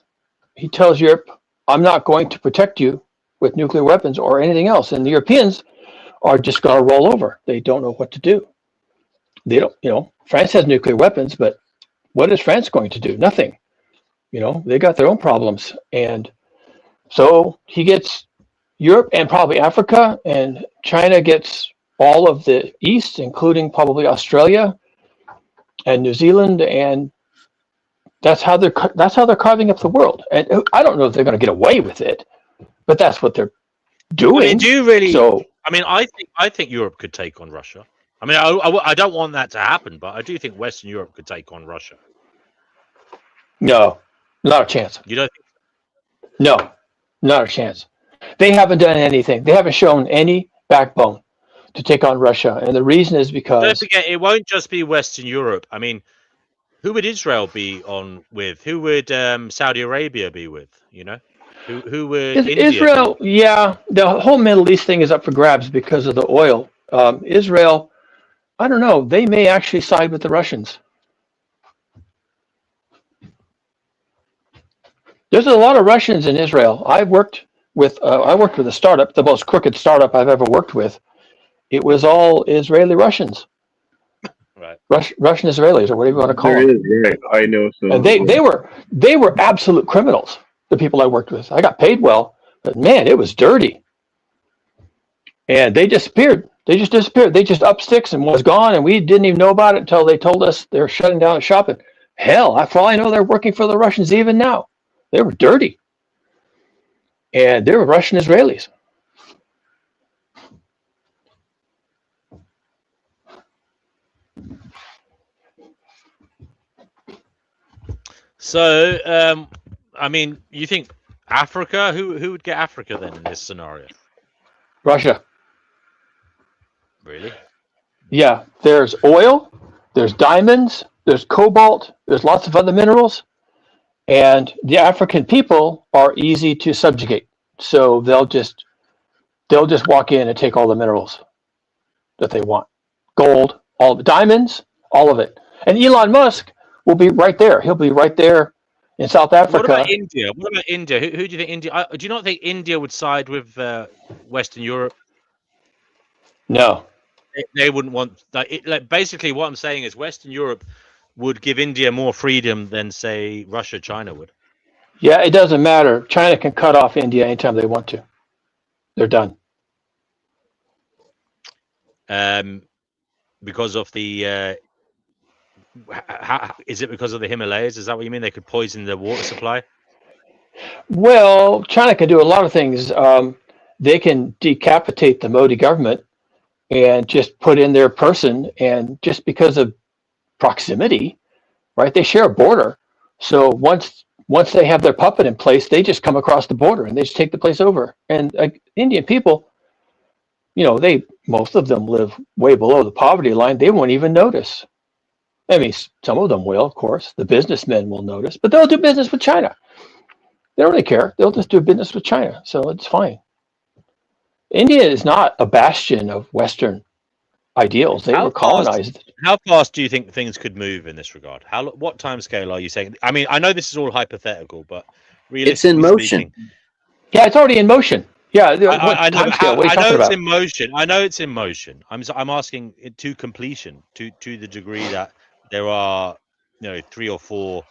Europe, I'm not going to protect you with nuclear weapons or anything else. And the Europeans are just going to roll over. They don't know what to do. They don't, France has nuclear weapons, but what is France going to do? Nothing. They got their own problems. And so he gets Europe and probably Africa, and China gets all of the East, including probably Australia and New Zealand, and that's how they're carving up the world. And I don't know if they're going to get away with it, but that's what they're doing. I mean, do you really? So, I mean, I think Europe could take on Russia. I mean, I don't want that to happen, but I do think Western Europe could take on Russia. No, not a chance. You don't think? No, not a chance. They haven't done anything. They haven't shown any backbone to take on Russia, and the reason is because Don't forget, it won't just be Western Europe. I mean, who would Israel be on with? Who would Saudi Arabia be with? Who would India Israel? Be? Yeah, the whole Middle East thing is up for grabs because of the oil. Israel, I don't know. They may actually side with the Russians. There's a lot of Russians in Israel. I worked with a startup, the most crooked startup I've ever worked with. It was all Israeli Russians. Right. Russian Israelis, or whatever you want to call There them. is, right? I know some. And they were absolute criminals. The people I worked with, I got paid well, but man, it was dirty. And they disappeared. They just disappeared. They just up sticks and was gone, and we didn't even know about it until they told us they're shutting down the shop. And hell, for all I know, they're working for the Russians even now. They were dirty, and they were Russian Israelis. So, I mean, you think Africa? Who would get Africa then in this scenario? Russia. Really? Yeah, there's oil, there's diamonds, there's cobalt, there's lots of other minerals, and the African people are easy to subjugate. So they'll just walk in and take all the minerals that they want. Gold, all the diamonds, all of it. And Elon Musk will be right there. He'll be right there in South Africa. What about India? What about India? Who do you think India? Do you not think India would side with Western Europe? No. They wouldn't want. Basically, what I'm saying is Western Europe would give India more freedom than, say, Russia, China would. Yeah, it doesn't matter. China can cut off India anytime they want to. They're done. Because of the. Is it because of the Himalayas? Is that what you mean? They could poison the water supply? Well, China can do a lot of things. They can decapitate the Modi government and just put in their person, and just because of proximity, right? They share a border, so once they have their puppet in place, they just come across the border and they just take the place over. And Indian people, most of them live way below the poverty line. They won't even notice. I mean, some of them will, of course. The businessmen will notice, but they'll do business with China. They don't really care. They'll just do business with China, so it's fine. India is not a bastion of Western ideals. They were colonized. How fast do you think things could move in this regard? What time scale are you saying? I mean, I know this is all hypothetical, but It's in realistically motion. speaking, Yeah, it's already in motion. Yeah, I know. timescale? What are you I know talking it's about? in motion. I know it's in motion. I'm asking it to completion, to the degree that there are, 3 or 4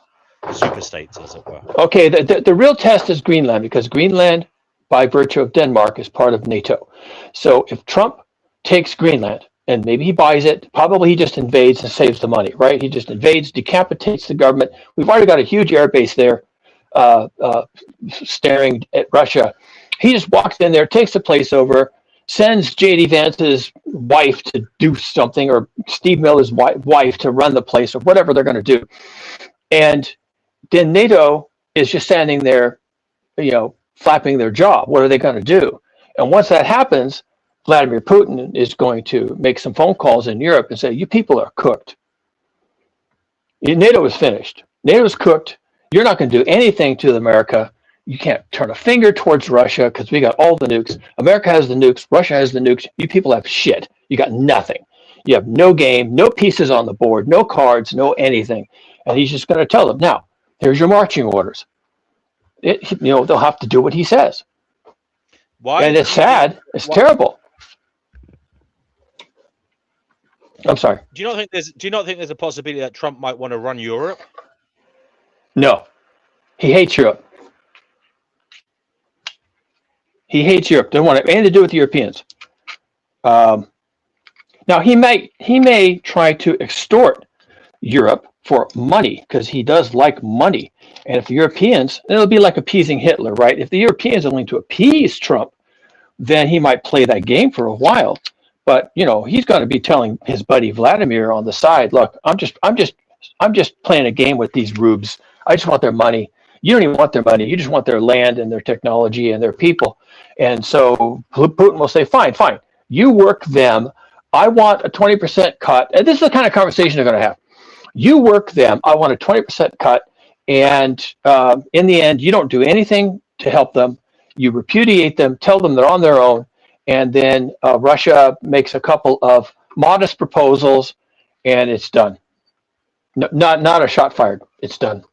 super states, as it were. Okay, the real test is Greenland, because Greenland, by virtue of Denmark, is part of NATO. So if Trump takes Greenland, and maybe he buys it, probably he just invades and saves the money, right? He just invades, decapitates the government. We've already got a huge air base there, staring at Russia. He just walks in there, takes the place over, sends J.D. Vance's wife to do something, or Steve Miller's wife to run the place, or whatever they're going to do. And then NATO is just standing there, flapping their jaw. What are they going to do? And once that happens, Vladimir Putin is going to make some phone calls in Europe and say, you people are cooked. NATO is finished. NATO is cooked. You're not going to do anything to America. You can't turn a finger towards Russia because we got all the nukes. America has the nukes. Russia has the nukes. You people have shit. You got nothing. You have no game, no pieces on the board, no cards, no anything. And he's just going to tell them, now, here's your marching orders. They'll have to do what he says. Why? And it's sad. It's terrible. I'm sorry. Do you not think there's a possibility that Trump might want to run Europe? No. He hates Europe. He hates Europe. They don't want anything to do with the Europeans. Now he may try to extort Europe for money, because he does like money. And if the Europeans, it'll be like appeasing Hitler, right? If the Europeans are willing to appease Trump, then he might play that game for a while. But he's going to be telling his buddy Vladimir on the side, look, I'm just playing a game with these rubes. I just want their money. You don't even want their money. You just want their land and their technology and their people. And so Putin will say, fine. You work them. I want a 20% cut. And this is the kind of conversation they're going to have. You work them. I want a 20% cut. And in the end, you don't do anything to help them. You repudiate them, tell them they're on their own. And then Russia makes a couple of modest proposals, and it's done. No, not a shot fired. It's done.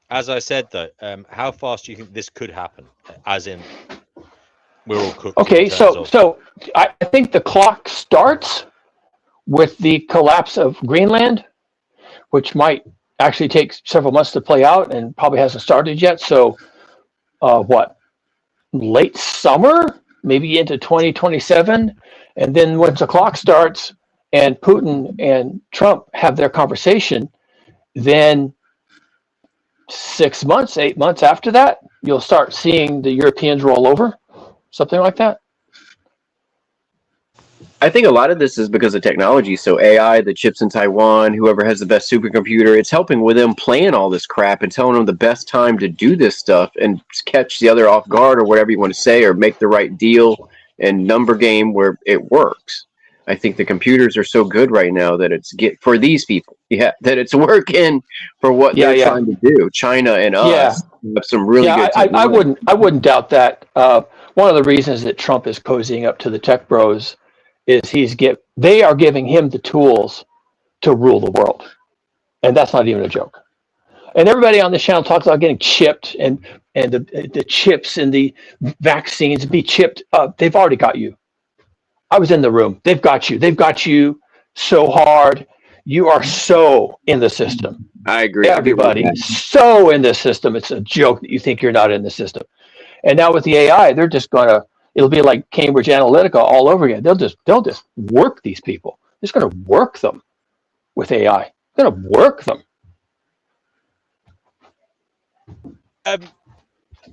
As I said, though, how fast do you think this could happen? As in, we're all cooked. Okay, so I think the clock starts with the collapse of Greenland, which might actually take several months to play out and probably hasn't started yet. So late summer, maybe into 2027. And then once the clock starts and Putin and Trump have their conversation, then 6 months, 8 months after that, you'll start seeing the Europeans roll over, something like that. I think a lot of this is because of technology. So AI, the chips in Taiwan, whoever has the best supercomputer, it's helping with them playing all this crap and telling them the best time to do this stuff and catch the other off guard, or whatever you want to say, or make the right deal and number game where it works. I think the computers are so good right now that it's for these people. Yeah, that it's working for what they're trying to do. China and us have some really good technology. I wouldn't doubt that. One of the reasons that Trump is cozying up to the tech bros is they are giving him the tools to rule the world. And that's not even a joke. And everybody on this channel talks about getting chipped and the chips and the vaccines be chipped. They've already got you. I was in the room. They've got you. They've got you so hard. You are so in the system. I agree. Everybody so in the system. It's a joke that you think you're not in the system. And now with the AI, they're just it'll be like Cambridge Analytica all over again. They'll just work these people. They're just going to work them with AI. They're going to work them.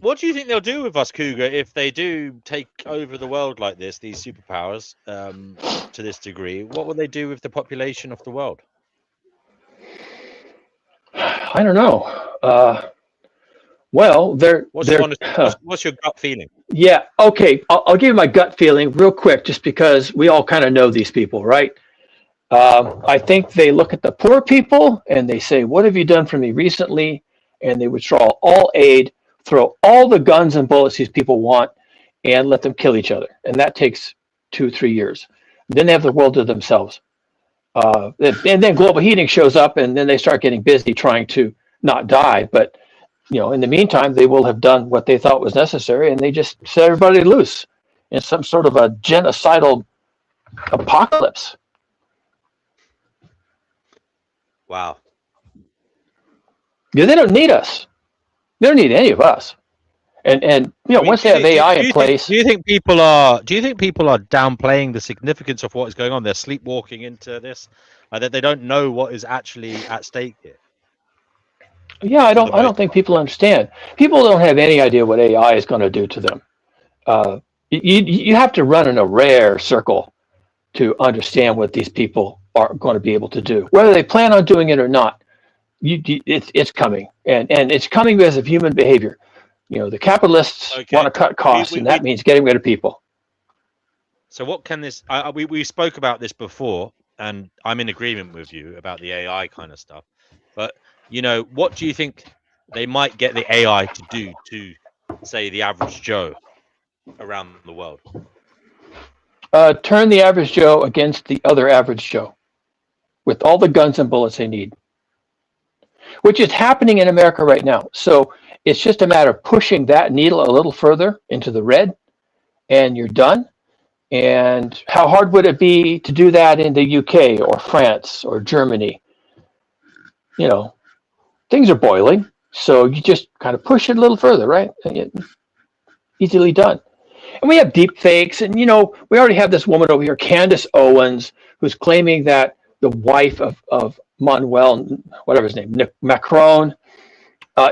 What do you think they'll do with us, Cougar, if they do take over the world like this, these superpowers, to this degree? What will they do with the population of the world? I don't know. Well, What's your gut feeling? Yeah, okay. I'll give you my gut feeling real quick, just because we all kind of know these people, right? I think they look at the poor people and they say, "What have you done for me recently?" And they withdraw all aid, throw all the guns and bullets these people want, and let them kill each other. And that takes 2-3 years. Then they have the world to themselves. And then global heating shows up, and then they start getting busy trying to not die. But in the meantime, they will have done what they thought was necessary, and they just set everybody loose in some sort of a genocidal apocalypse. Wow. Yeah, they don't need us. They don't need any of us. And once they have AI in place, do you think people are downplaying the significance of what is going on? They're sleepwalking into this, that they don't know what is actually at stake here. Yeah, I don't think people understand. People don't have any idea what AI is going to do to them. You have to run in a rare circle to understand what these people are going to be able to do. Whether they plan on doing it or not, it's coming, and it's coming because of human behavior. The capitalists want to cut costs, and that means getting rid of people. So what can this? We spoke about this before, and I'm in agreement with you about the AI kind of stuff. But what do you think they might get the AI to do to, say, the average Joe around the world? Turn the average Joe against the other average Joe with all the guns and bullets they need, which is happening in America right now. So it's just a matter of pushing that needle a little further into the red, and you're done. And how hard would it be to do that in the UK or France or Germany? Things are boiling, so you just kind of push it a little further, right? Easily done. And we have deep fakes, and we already have this woman over here, Candace Owens, who's claiming that the wife of Manuel, whatever his name, Macron,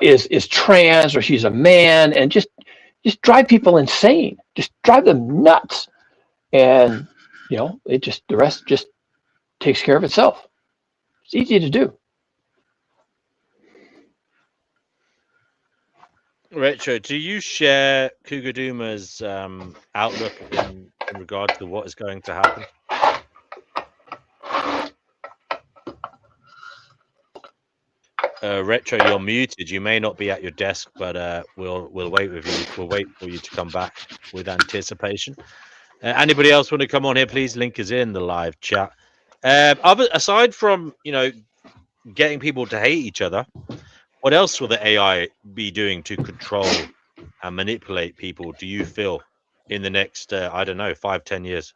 is trans, or she's a man, and just drive people insane, just drive them nuts, and the rest just takes care of itself. It's easy to do. Retro, do you share Cougar Duma's outlook in regard to what is going to happen? Retro, you're muted. You may not be at your desk, but we'll wait with you. We'll wait for you to come back with anticipation. Anybody else want to come on here? Please link us in the live chat. Aside from getting people to hate each other, what else will the AI be doing to control and manipulate people, do you feel, in the next 5-10 years?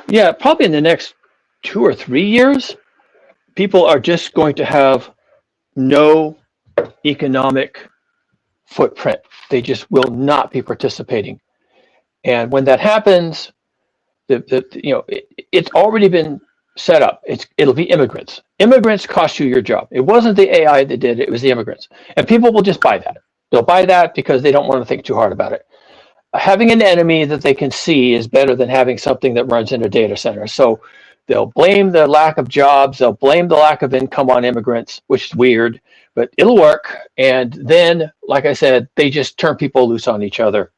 Yeah, probably in the next 2 or 3 years, people are just going to have no economic footprint. They just will not be participating. And when that happens, it's already been set up. It'll be immigrants. Immigrants cost you your job. It wasn't the AI that did it. It was the immigrants. And people will just buy that. They'll buy that because they don't want to think too hard about it. Having an enemy that they can see is better than having something that runs in a data center. So they'll blame the lack of jobs. They'll blame the lack of income on immigrants, which is weird, but it'll work. And then, like I said, they just turn people loose on each other.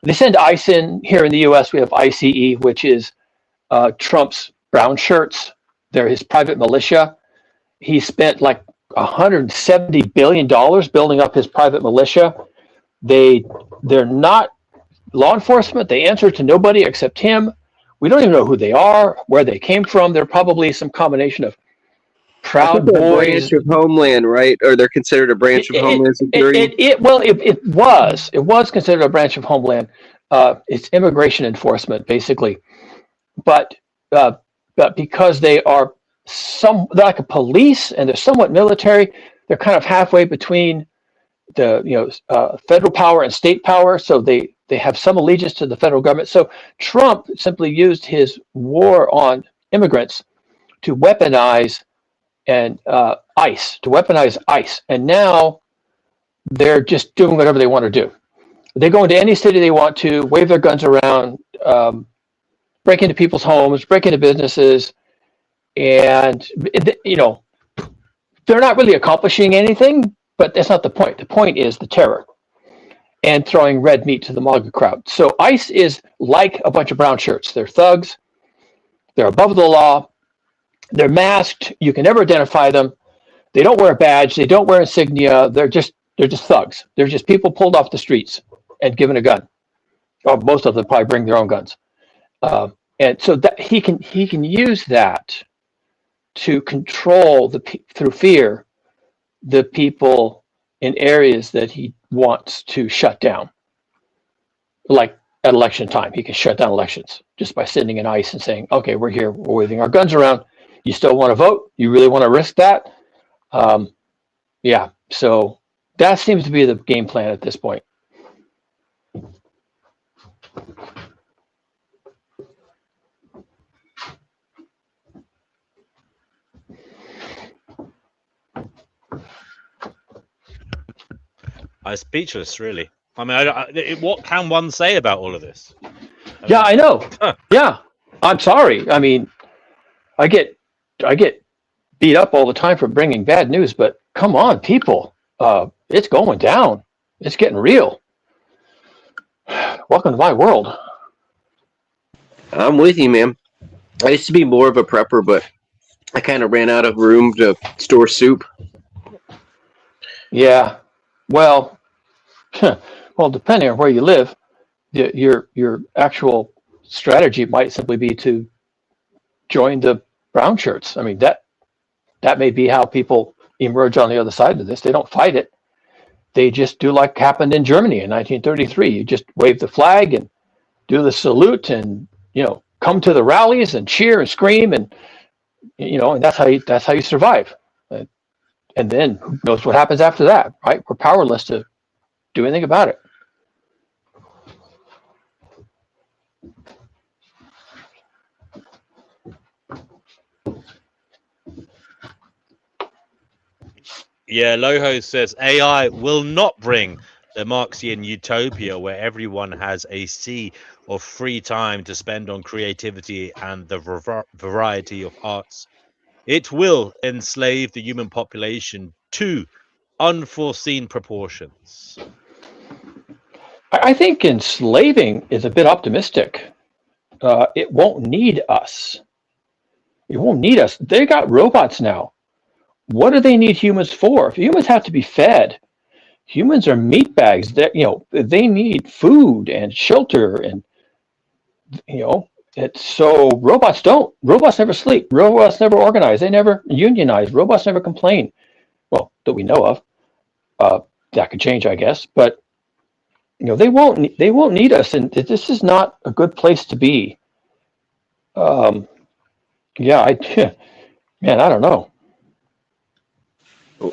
They send ICE in. Here in the U.S., we have ICE, which is Trump's brown shirts. They're his private militia. He spent like $170 billion building up his private militia. They're not law enforcement. They answer to nobody except him. We don't even know who they are, where they came from. They're probably some combination of Proud Boys. Branch of Homeland, right? Or they're considered a branch of Homeland Security? It was considered a branch of Homeland. It's immigration enforcement, basically. But because they're like a police and they're somewhat military, they're kind of halfway between the federal power and state power. So they have some allegiance to the federal government. So Trump simply used his war on immigrants to weaponize ICE. And now they're just doing whatever they want to do. They go into any city they want to, wave their guns around, break into people's homes, break into businesses, and they're not really accomplishing anything. But that's not the point. The point is the terror and throwing red meat to the MAGA crowd. So ICE is like a bunch of brown shirts. They're thugs. They're above the law. They're masked. You can never identify them. They don't wear a badge. They don't wear insignia. They're just thugs. They're just people pulled off the streets and given a gun. Or most of them probably bring their own guns. And so that he can use that to control through fear the people in areas that he wants to shut down. Like at election time, he can shut down elections just by sitting in ICE and saying, "Okay, we're here. We're waving our guns around. You still want to vote? You really want to risk that?" Yeah. So that seems to be the game plan at this point. I'm speechless, really. I mean, what can one say about all of this? Yeah, I know. Yeah, I'm sorry. I mean, I get beat up all the time for bringing bad news, but come on, people, it's going down. It's getting real. Welcome to my world. I'm with you, man. I used to be more of a prepper, but I kind of ran out of room to store soup. Yeah. Well, depending on where you live, your actual strategy might simply be to join the brown shirts. I mean, that may be how people emerge on the other side of this. They don't fight it. They just do like happened in Germany in 1933. You just wave the flag and do the salute, and come to the rallies and cheer and scream, and and that's how you survive. And then who knows what happens after that, right? We're powerless to do anything about it. Yeah, Loho says AI will not bring the Marxian utopia where everyone has a sea of free time to spend on creativity and the variety of arts. It will enslave the human population to unforeseen proportions. I think enslaving is a bit optimistic. It won't need us. It won't need us. They got robots now. What do they need humans for? If humans have to be fed, humans are meat bags. That they need food and shelter, and so robots don't. Robots never sleep. Robots never organize. They never unionize. Robots never complain. Well, that we know of. That could change, I guess. But they won't need us, and this is not a good place to be. Yeah, man, I don't know.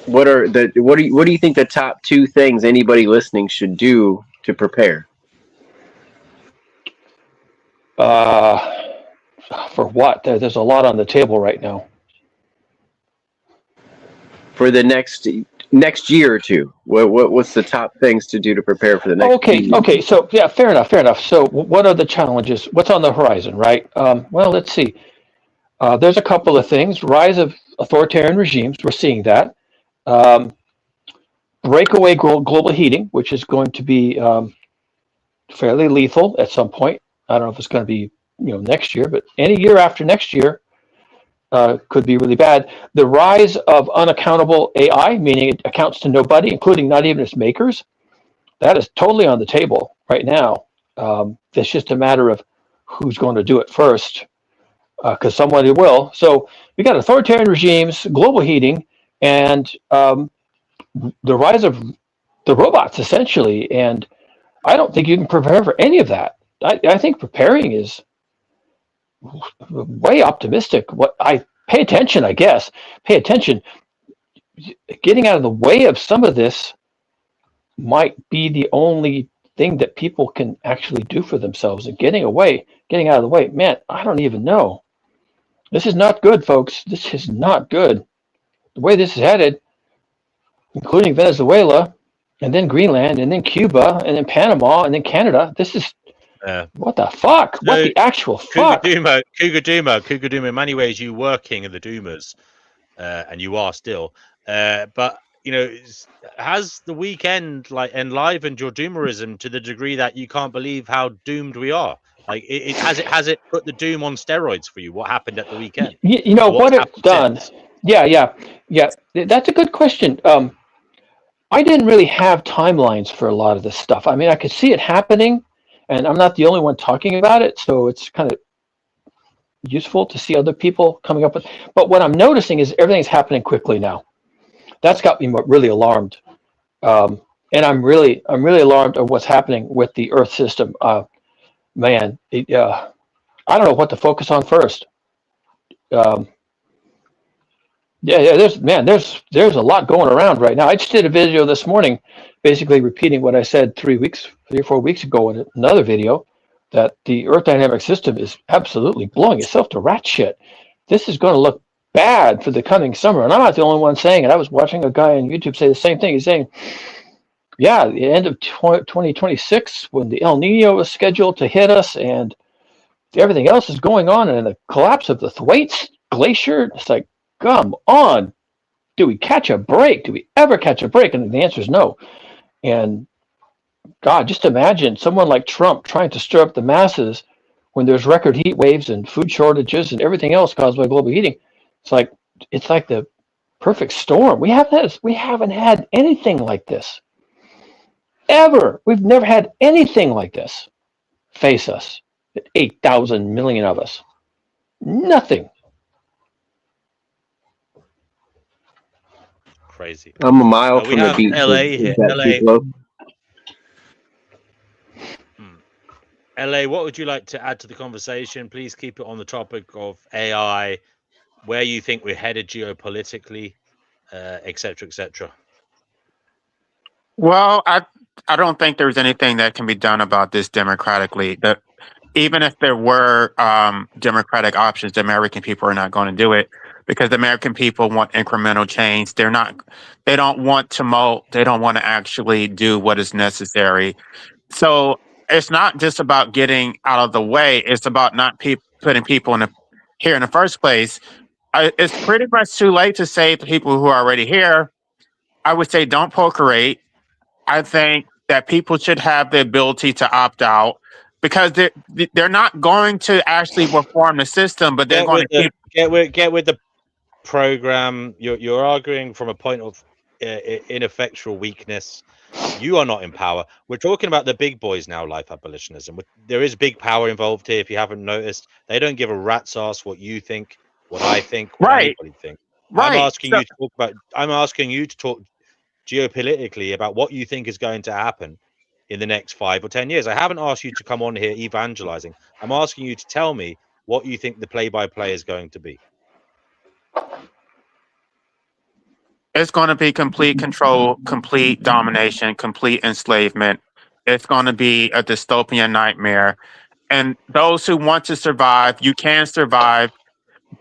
What do you think the top 2 things anybody listening should do to prepare? For what? There's a lot on the table right now. For the next year or two, what's the top things to do to prepare for the next? Okay. So yeah, fair enough. So what are the challenges? What's on the horizon, right? Well, let's see. There's a couple of things. Rise of authoritarian regimes. We're seeing that. Breakaway global heating, which is going to be fairly lethal at some point. I don't know if it's going to be next year, but any year after next year could be really bad. The rise of unaccountable AI, meaning it accounts to nobody, including not even its makers. That is totally on the table right now. It's just a matter of who's going to do it first, because somebody will. So we got authoritarian regimes, global heating, and the rise of the robots, essentially. And I don't think you can prepare for any of that. I think preparing is way optimistic. Pay attention, I guess. Pay attention. Getting out of the way of some of this might be the only thing that people can actually do for themselves. And getting out of the way, man, I don't even know. This is not good, folks. This is not good. The way this is headed, including Venezuela, and then Greenland, and then Cuba, and then Panama, and then Canada. This is what the fuck? What So, the actual fuck? Cougar Duma. In many ways, you were king of the Dumas, and you are still. But has the weekend like enlivened your Doomerism to the degree that you can't believe how doomed we are? Like, has it put the doom on steroids for you? What happened at the weekend? You know Or what's what it's happened done? since? Yeah. That's a good question. I didn't really have timelines for a lot of this stuff. I mean, I could see it happening, and I'm not the only one talking about it, so it's kind of useful to see other people coming up with. But what I'm noticing is everything's happening quickly now. That's got me really alarmed, and I'm really alarmed of what's happening with the Earth system. Man, I don't know what to focus on first. Um, yeah. There's a lot going around right now. I just did a video this morning, basically repeating what I said 3 or 4 weeks ago in another video, that the Earth dynamic system is absolutely blowing itself to rat shit. This is going to look bad for the coming summer, and I'm not the only one saying it. I was watching a guy on YouTube say the same thing. He's saying, yeah, the end of 2026, when the El Nino is scheduled to hit us, and everything else is going on, and the collapse of the Thwaites Glacier. It's like, come on, do we catch a break? Do we ever catch a break? And the answer is no. And God, just imagine someone like Trump trying to stir up the masses when there's record heat waves and food shortages and everything else caused by global heating. It's like the perfect storm. We haven't had anything like this ever. We've never had anything like this face us. 8,000 million of us. Nothing. Crazy. I'm a mile We from the have beach. LA Is here. that too close? LA, what would you like to add to the conversation? Please keep it on the topic of AI, where you think we're headed geopolitically, et cetera, et cetera. Well, I don't think there's anything that can be done about this democratically. Even if there were democratic options, the American people are not going to do it because the American people want incremental change. They don't want tumult. They don't want to actually do what is necessary. So it's not just about getting out of the way. It's about not putting people here in the first place. It's pretty much too late to save the people who are already here. I would say don't procreate. I think that people should have the ability to opt out because they're not going to actually reform the system, but they're going to keep. Get with the program. You're arguing from a point of ineffectual weakness. You are not in power. We're talking about the big boys now, life abolitionism. There is big power involved here. If you haven't noticed, they don't give a rat's ass what you think, what I think, what anybody thinks. Right. I'm asking you to talk geopolitically about what you think is going to happen in the next 5 or 10 years. I haven't asked you to come on here evangelizing. I'm asking you to tell me what you think the play-by-play is going to be. It's going to be complete control, complete domination, complete enslavement. It's going to be a dystopian nightmare. And those who want to survive, you can survive,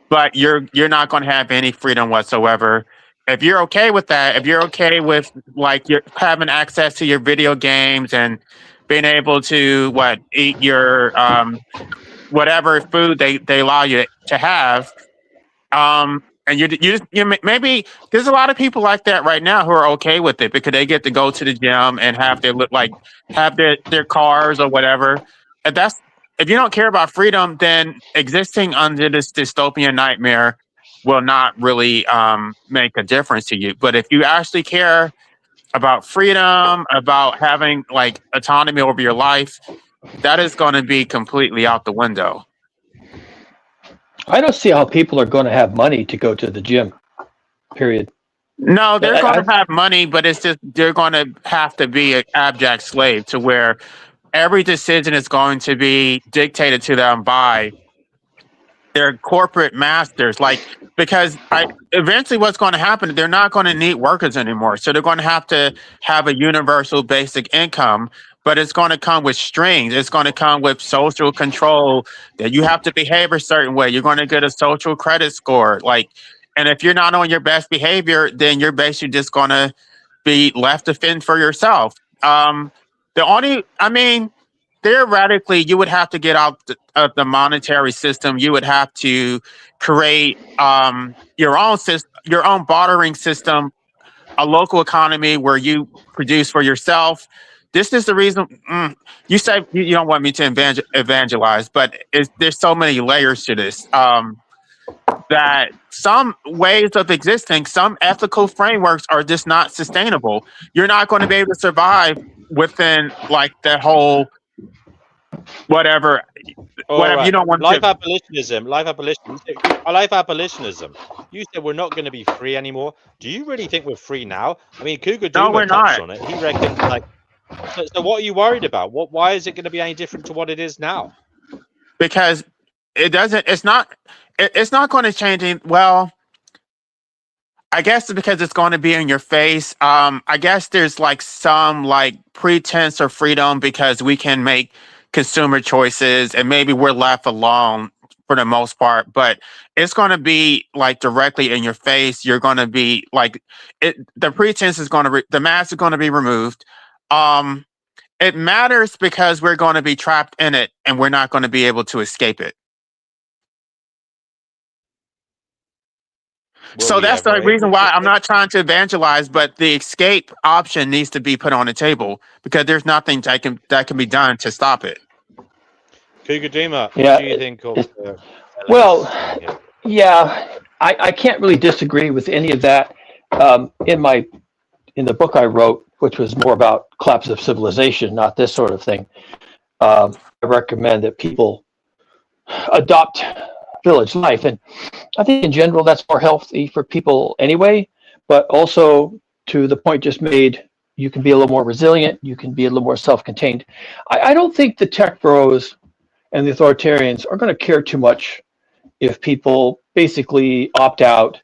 but you're not going to have any freedom whatsoever. If you're okay with that, if you're okay with like you're having access to your video games and being able to eat your whatever food they allow you to have, and you maybe there's a lot of people like that right now who are okay with it because they get to go to the gym and have their cars or whatever. And if you don't care about freedom, then existing under this dystopian nightmare will not really make a difference to you. But if you actually care about freedom, about having like autonomy over your life, that is going to be completely out the window. I don't see how people are going to have money to go to the gym. Period. No, they're going to have money, but it's just they're going to have to be an abject slave to where every decision is going to be dictated to them by their corporate masters. Because eventually what's going to happen, they're not going to need workers anymore. So they're going to have a universal basic income, but it's going to come with strings. It's going to come with social control that you have to behave a certain way. You're going to get a social credit score. And if you're not on your best behavior, then you're basically just going to be left to fend for yourself. Theoretically, you would have to get out of the monetary system. You would have to create your own system, your own bartering system, a local economy where you produce for yourself. This is the reason you say you don't want me to evangelize, but there's so many layers to this. That some ways of existing, some ethical frameworks are just not sustainable. You're not going to be able to survive within like the whole whatever All you right. don't want Life to. abolitionism. Life abolitionism. Life abolitionism. You said we're not going to be free anymore. Do you really think we're free now? I mean, Cougar No, Duma we're touched not. on it. He reckons like. So what are you worried about? Why is it going to be any different to what it is now? Because it doesn't. It's not. It's not going to change. Well, I guess it's because it's going to be in your face. I guess there's like some like pretense of freedom because we can make consumer choices and maybe we're left alone for the most part, but it's going to be like directly in your face. You're going to be like the pretense is going to the mask is going to be removed. It matters because we're going to be trapped in it and we're not going to be able to escape it. So that's the reason why I'm not trying to evangelize, but the escape option needs to be put on the table because there's nothing that can be done to stop it. Cougar Duma, Yeah, what do you think of well, yeah, I can't really disagree with any of that. In the book I wrote, which was more about collapse of civilization, not this sort of thing, I recommend that people adopt village life. And I think in general, that's more healthy for people anyway, but also to the point just made, you can be a little more resilient. You can be a little more self-contained. I don't think the tech bros and the authoritarians are going to care too much if people basically opt out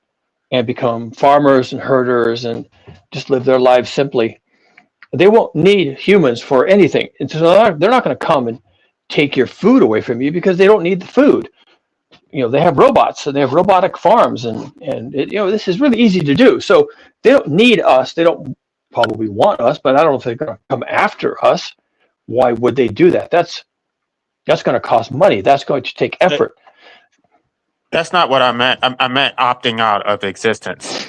and become farmers and herders and just live their lives simply. They won't need humans for anything. And so they're not going to come and take your food away from you because they don't need the food. They have robots and they have robotic farms and this is really easy to do. So they don't need us. They don't probably want us, but I don't know if they're going to come after us. Why would they do that? That's going to cost money. That's going to take effort. That's not what I meant. I meant opting out of existence.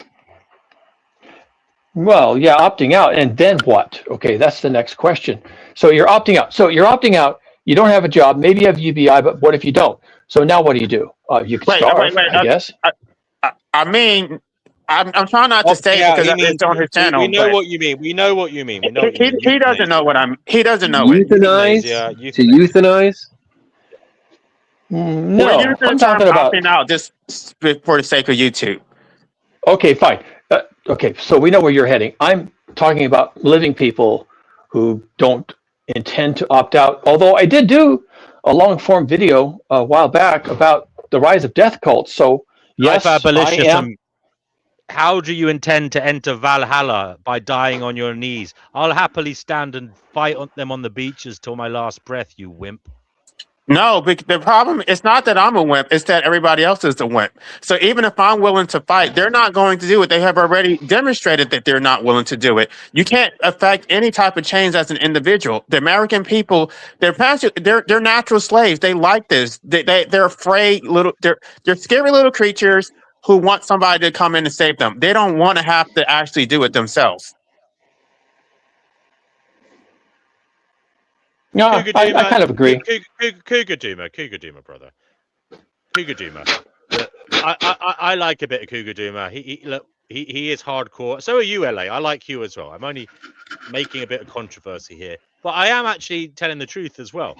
Well, yeah, opting out, and then what? Okay, that's the next question. So you're opting out. You don't have a job. Maybe you have UBI, but what if you don't? So now what do? You can starve, I guess. I'm trying not to say it because it's on his channel. We know what you mean. We know what you mean. He doesn't know what he doesn't know it. To euthanize? No, we're using the I'm term talking about opting out just for the sake of YouTube. Okay, fine. Okay, so we know where you're heading. I'm talking about living people who don't intend to opt out. Although I did do a long form video a while back about the rise of death cults. So yes, Life I abolitionism. am. How do you intend to enter Valhalla? By dying on your knees? I'll happily stand and fight them on the beaches till my last breath, you wimp. No, the problem is not that I'm a wimp, it's that everybody else is a wimp. So even if I'm willing to fight, they're not going to do it. They have already demonstrated that they're not willing to do it. You can't affect any type of change as an individual. The American people, they're natural slaves. They like this. They're afraid they're scary little creatures who want somebody to come in and save them. They don't want to have to actually do it themselves. No, I kind of agree. Cougar Duma, brother. Cougar Duma. I like a bit of Cougar Duma. He is hardcore. So are you, LA. I like you as well. I'm only making a bit of controversy here, but I am actually telling the truth as well.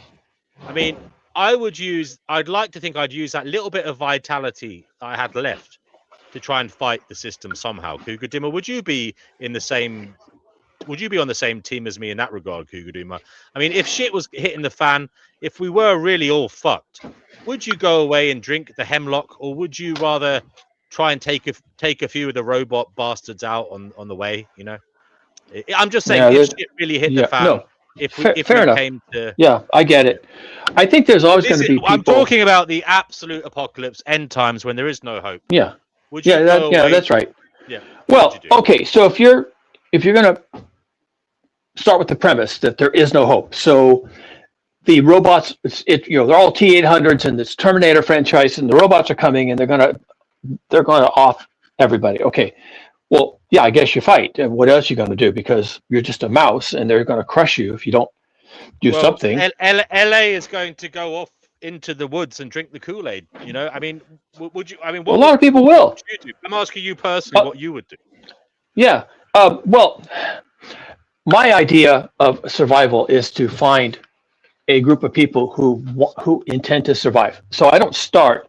I mean, I'd like to think I'd use that little bit of vitality I had left to try and fight the system somehow. Cougar Duma, would you be on the same team as me in that regard, Cougar Duma? I mean, if shit was hitting the fan, if we were really all fucked, would you go away and drink the hemlock, or would you rather try and take a few of the robot bastards out on the way? I'm just saying, if shit really hit the fan, no. if we enough. came to... Yeah, I get it. I think there's always going to be people... I'm talking about the absolute apocalypse, end times, when there is no hope. Yeah. Would you that's right. Yeah. Well, okay, so if you're if you're going to start with the premise that there is no hope, so the robots, they're all T-800s and this Terminator franchise, and the robots are coming, and they're going to off everybody. Okay, well, yeah, I guess you fight. And what else are you going to do? Because you're just a mouse, and they're going to crush you if you don't do something. LA is going to go off into the woods and drink the Kool-Aid. I mean, would you? I mean, A lot of people will. What would you do? I'm asking you personally what you would do. Yeah. Well, my idea of survival is to find a group of people who intend to survive. So I don't start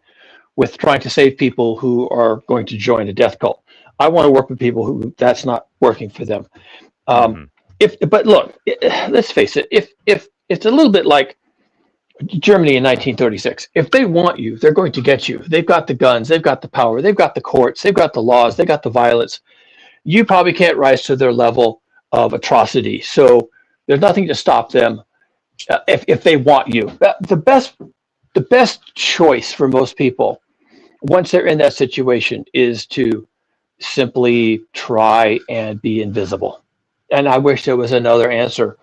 with trying to save people who are going to join a death cult. I want to work with people who that's not working for them. But look, let's face it. If it's a little bit like Germany in 1936. If they want you, they're going to get you. They've got the guns, they've got the power, they've got the courts, they've got the laws, they've got the violence. You probably can't rise to their level of atrocity. So there's nothing to stop them if they want you. The best choice for most people, once they're in that situation, is to simply try and be invisible. And I wish there was another answer,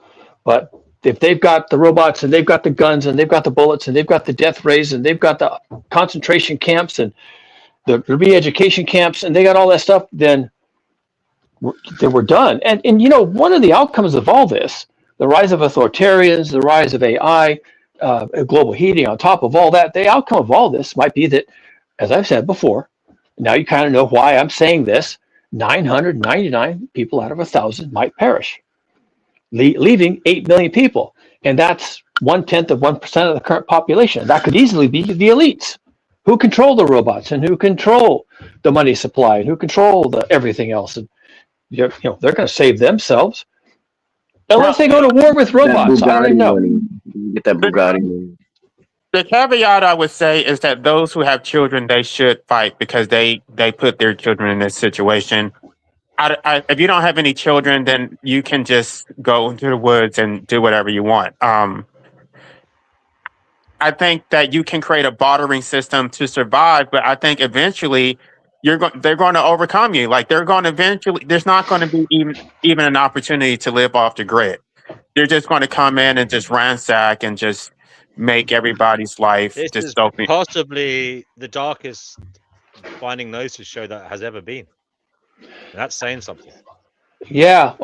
but if they've got the robots and they've got the guns and they've got the bullets and they've got the death rays and they've got the concentration camps and the re-education camps and they got all that stuff, then we're done. And one of the outcomes of all this, the rise of authoritarians, the rise of AI, global heating, on top of all that, the outcome of all this might be that, as I've said before, now you kind of know why I'm saying this, 999 people out of 1,000 might perish, leaving 8 million people. And that's 1/10 of 1% of the current population. That could easily be the elites who control the robots and who control the money supply and who control everything else. And they're going to save themselves unless they go to war with robots. I don't even know. Get that Bugatti money. The caveat I would say is that those who have children, they should fight because they put their children in this situation. If you don't have any children, then you can just go into the woods and do whatever you want. I think that you can create a bartering system to survive, but I think eventually they're going to overcome you. Like they're going to eventually. There's not going to be even an opportunity to live off the grid. They're just going to come in and just ransack and just make everybody's life dystopian. Possibly the darkest Finding Gnosis show that has ever been. And that's saying something. Yeah,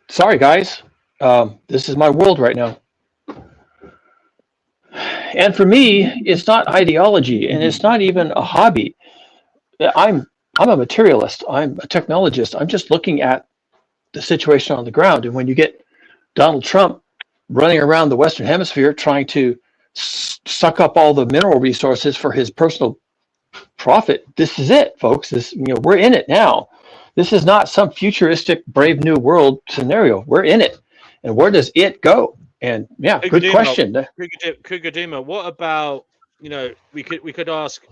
sorry guys. This is my world right now. And for me, it's not ideology and it's not even a hobby. I'm a materialist. I'm a technologist. I'm just looking at the situation on the ground. And when you get Donald Trump running around the Western Hemisphere trying to suck up all the mineral resources for his personal profit, this is it, folks. We're in it now. This is not some futuristic Brave New World scenario. We're in it. And where does it go? And yeah, good question. Kugadima, what about, we could ask,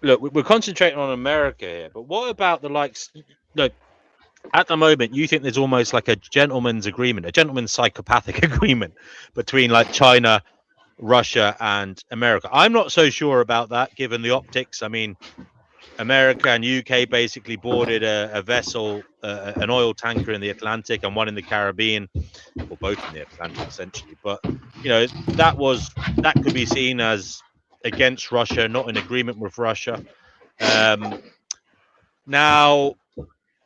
look, we're concentrating on America here, but what about the likes, look, at the moment, you think there's almost like a gentleman's agreement, a gentleman's psychopathic agreement between like China, Russia, and America. I'm not so sure about that, given the optics. I mean, America and UK basically boarded a vessel, an oil tanker in the Atlantic and one in the Caribbean, or both in the Atlantic, essentially. But that could be seen as against Russia, not in agreement with Russia. Now,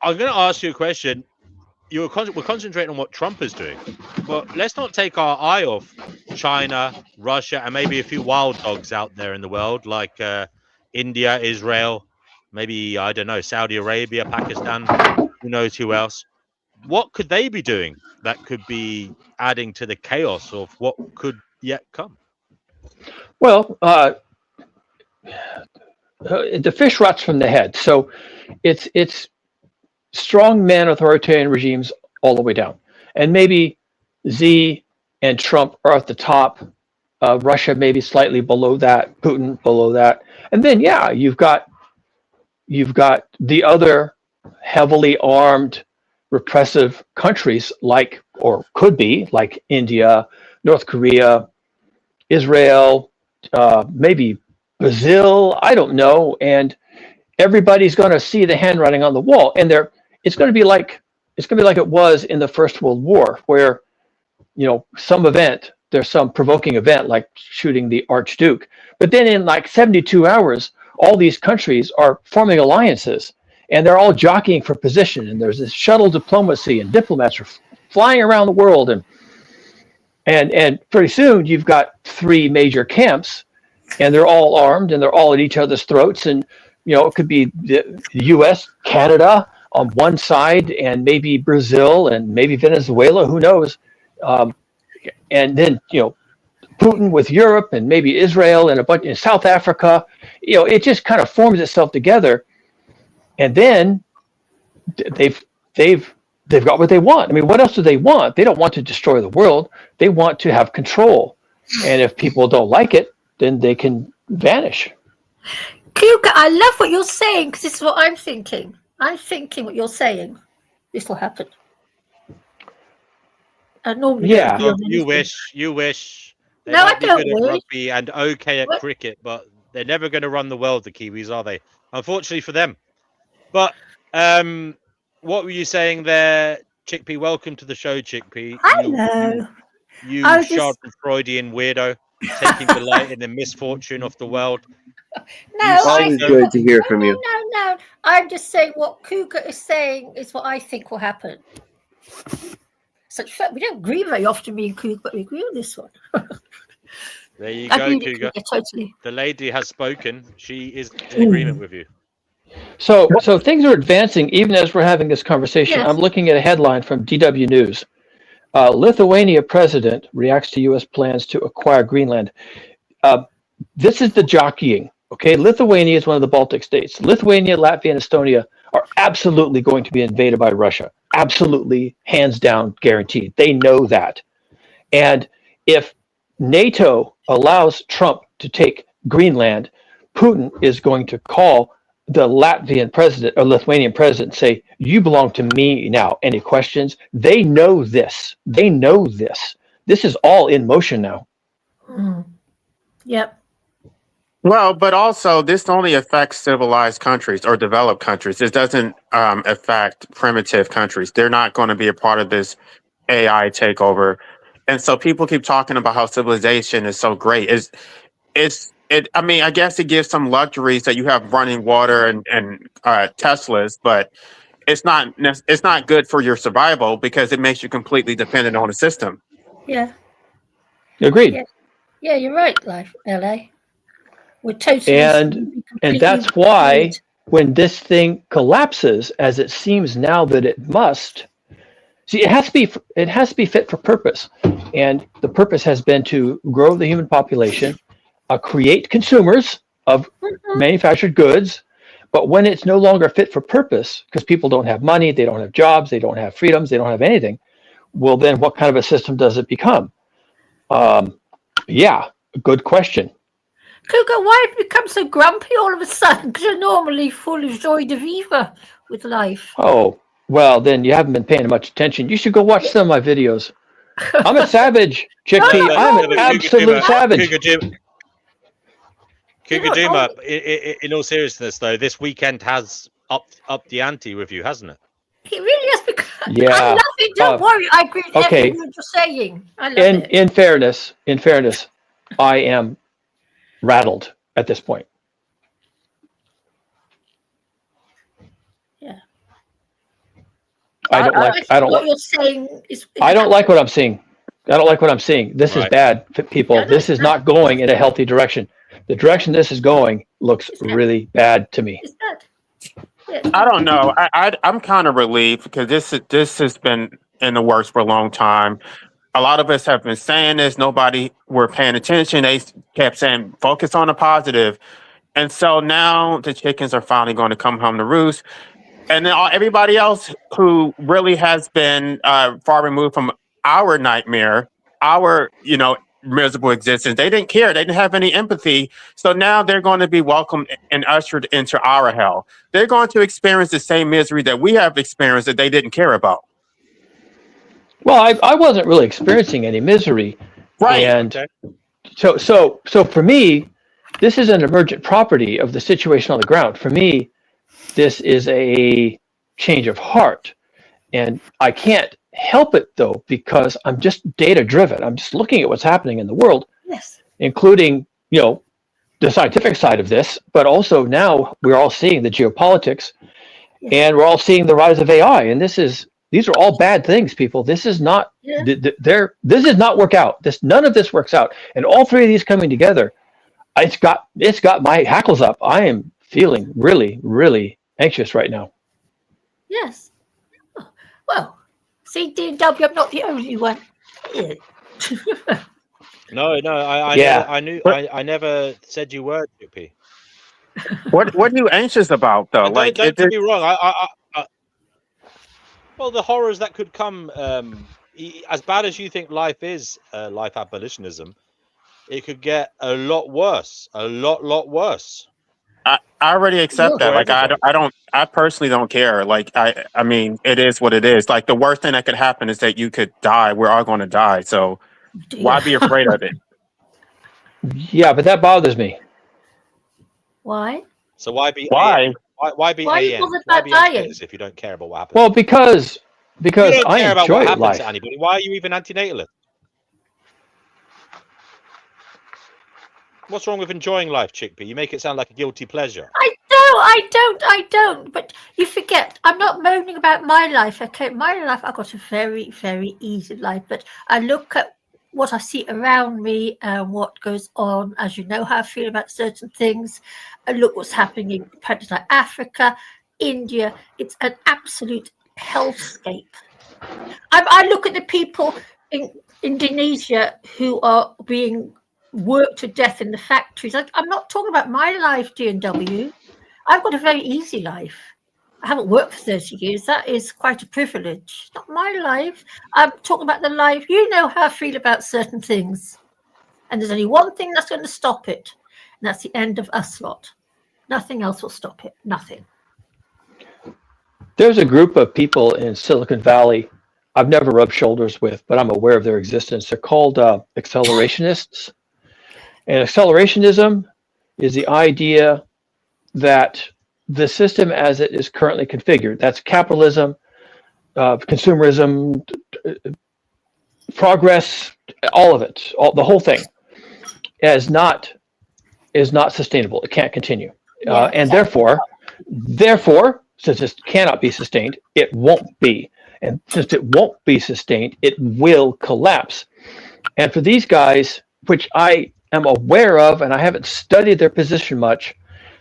I'm going to ask you a question. We're concentrating on what Trump is doing, but let's not take our eye off China, Russia, and maybe a few wild dogs out there in the world, like India, Israel, maybe, I don't know, Saudi Arabia, Pakistan, who knows who else. What could they be doing that could be adding to the chaos of what could yet come? Well, the fish rots from the head. So it's strongman authoritarian regimes all the way down. And maybe Xi and Trump are at the top. Russia maybe slightly below that, Putin below that. And then, yeah, you've got the other heavily armed repressive countries like, or could be like India, North Korea, Israel, maybe Brazil, I don't know. And everybody's going to see the handwriting on the wall. And it's going to be like it's going to be like it was in the First World War, where, there's some provoking event like shooting the Archduke. But then in like 72 hours, all these countries are forming alliances and they're all jockeying for position. And there's this shuttle diplomacy and diplomats are flying around the world. And pretty soon you've got three major camps and they're all armed and they're all at each other's throats. And, it could be the US, Canada on one side and maybe Brazil and maybe Venezuela, who knows? And then, Putin with Europe and maybe Israel and a bunch in South Africa, it just kind of forms itself together. And then they've got what they want. I mean, what else do they want? They don't want to destroy the world. They want to have control. And if people don't like it, then they can vanish. Cougar, I love what you're saying because this is what I'm thinking. I'm thinking what you're saying. This will happen. Normally You wish. They No, might I be don't good at wish. rugby and okay at cricket, but they're never going to run the world, the Kiwis, are they? Unfortunately for them. But what were you saying there, Chickpea? Welcome to the show, Chickpea. Hello. You I was just- Freudian weirdo, taking delight in the misfortune of the world. No, Always good to hear from you. No. I'm just saying what Cougar is saying is what I think will happen. Such fact, we don't agree very often, me and Cougar, but we agree on this one. There you I go, agree with Cougar. Cougar, totally. The lady has spoken. She is in agreement with you. So things are advancing even as we're having this conversation. Yes. I'm looking at a headline from DW News. Lithuania president reacts to U.S. plans to acquire Greenland. This is the jockeying. Okay, Lithuania is one of the Baltic states. Lithuania, Latvia, and Estonia are absolutely going to be invaded by Russia. Absolutely, hands down, guaranteed. They know that. And if NATO allows Trump to take Greenland, Putin is going to call the Latvian president or Lithuanian president and say, you belong to me now. Any questions? They know this. They know this. This is all in motion now. Yep. Well, but also this only affects civilized countries or developed countries. It doesn't affect primitive countries. They're not going to be a part of this AI takeover. And so people keep talking about how civilization is so great. I mean, I guess it gives some luxuries that you have running water and Teslas, but it's not good for your survival because it makes you completely dependent on the system. Yeah. Agreed. Yeah, you're right, LA. We're totally And that's why when this thing collapses, as it seems now that it must, see, it has to be fit for purpose. And the purpose has been to grow the human population, create consumers of manufactured goods. But when it's no longer fit for purpose, because people don't have money, they don't have jobs, they don't have freedoms, they don't have anything, well, then what kind of a system does it become? Yeah, good question. Cougar, why have you become so grumpy all of a sudden? Because you're normally full of joy de vivre with life. Oh, well, then you haven't been paying much attention. You should go watch some of my videos. I'm a savage, Chickpea. I'm an absolute savage. Kugajima, in all seriousness, though, this weekend has upped the ante with you, hasn't it? It really has become. Yeah. I love it. Don't worry. I agree with okay. everything you're saying. I love it. In fairness, I am rattled at this point. Yeah. I don't like what you're saying is. I don't like what I'm seeing. I don't like what I'm seeing. This is bad, people. This is not going in a healthy direction. The direction this is going looks really bad to me. It's bad. I don't know. I'm kind of relieved because this has been in the works for a long time. A lot of us have been saying this. Nobody were paying attention. They kept saying, focus on the positive. And so now the chickens are finally going to come home to roost. And then everybody else who really has been far removed from our nightmare, our, miserable existence, they didn't care. They didn't have any empathy. So now they're going to be welcomed and ushered into our hell. They're going to experience the same misery that we have experienced that they didn't care about. Well, I wasn't really experiencing any misery. Right. And so for me, this is an emergent property of the situation on the ground. For me, this is a change of heart. And I can't help it though, because I'm just data driven. I'm just looking at what's happening in the world, Yes. including, the scientific side of this, but also now we're all seeing the geopolitics, and we're all seeing the rise of AI. And these are all bad things, people. This is not, Yeah. this does not work out. None of this works out. And all three of these coming together, it's got my hackles up. I am feeling really, really anxious right now. Yes. Oh, well, see, DW, I'm not the only one. Yeah. No, I Yeah. I never said you were, Chippy. What are you anxious about though? And Like, don't get me wrong. Well, the horrors that could come, as bad as you think life is, life abolitionism, it could get a lot worse, a lot worse. I already accept that. For Like, everybody. I personally don't care. Like, I mean, it is what it is. Like, the worst thing that could happen is that you could die. We're all going to die. So why be afraid of it? Yeah, but that bothers me. Why? So why be Why? Why be Why are you AM? bothered Why about be dying? anti-natalist if you don't care about what happens? Well, because you don't I care about what enjoy happens life. to anybody. Why are you even anti-natalist? What's wrong with enjoying life, Chickpea? You make it sound like a guilty pleasure. I don't. But you forget, I'm not moaning about my life. Okay, my life, I've got a very, very easy life. But I look at what I see around me and what goes on. As you know how I feel about certain things. I look what's happening in countries like Africa, India. It's an absolute hellscape. I look at the people in Indonesia who are being worked to death in the factories. I'm not talking about my life, D&W. I've got a very easy life. I haven't worked for 30 years. That is quite a privilege. It's not my life. I'm talking about the life. You know how I feel about certain things. And there's only one thing that's going to stop it. And that's the end of us lot. Nothing else will stop it. Nothing. There's a group of people in Silicon Valley I've never rubbed shoulders with, but I'm aware of their existence. They're called accelerationists. And accelerationism is the idea that the system as it is currently configured, that's capitalism, consumerism, progress, all of it, the whole thing, is not sustainable. It can't continue. And therefore, since it cannot be sustained, it won't be. And since it won't be sustained, it will collapse. And for these guys, which I am aware of, and I haven't studied their position much,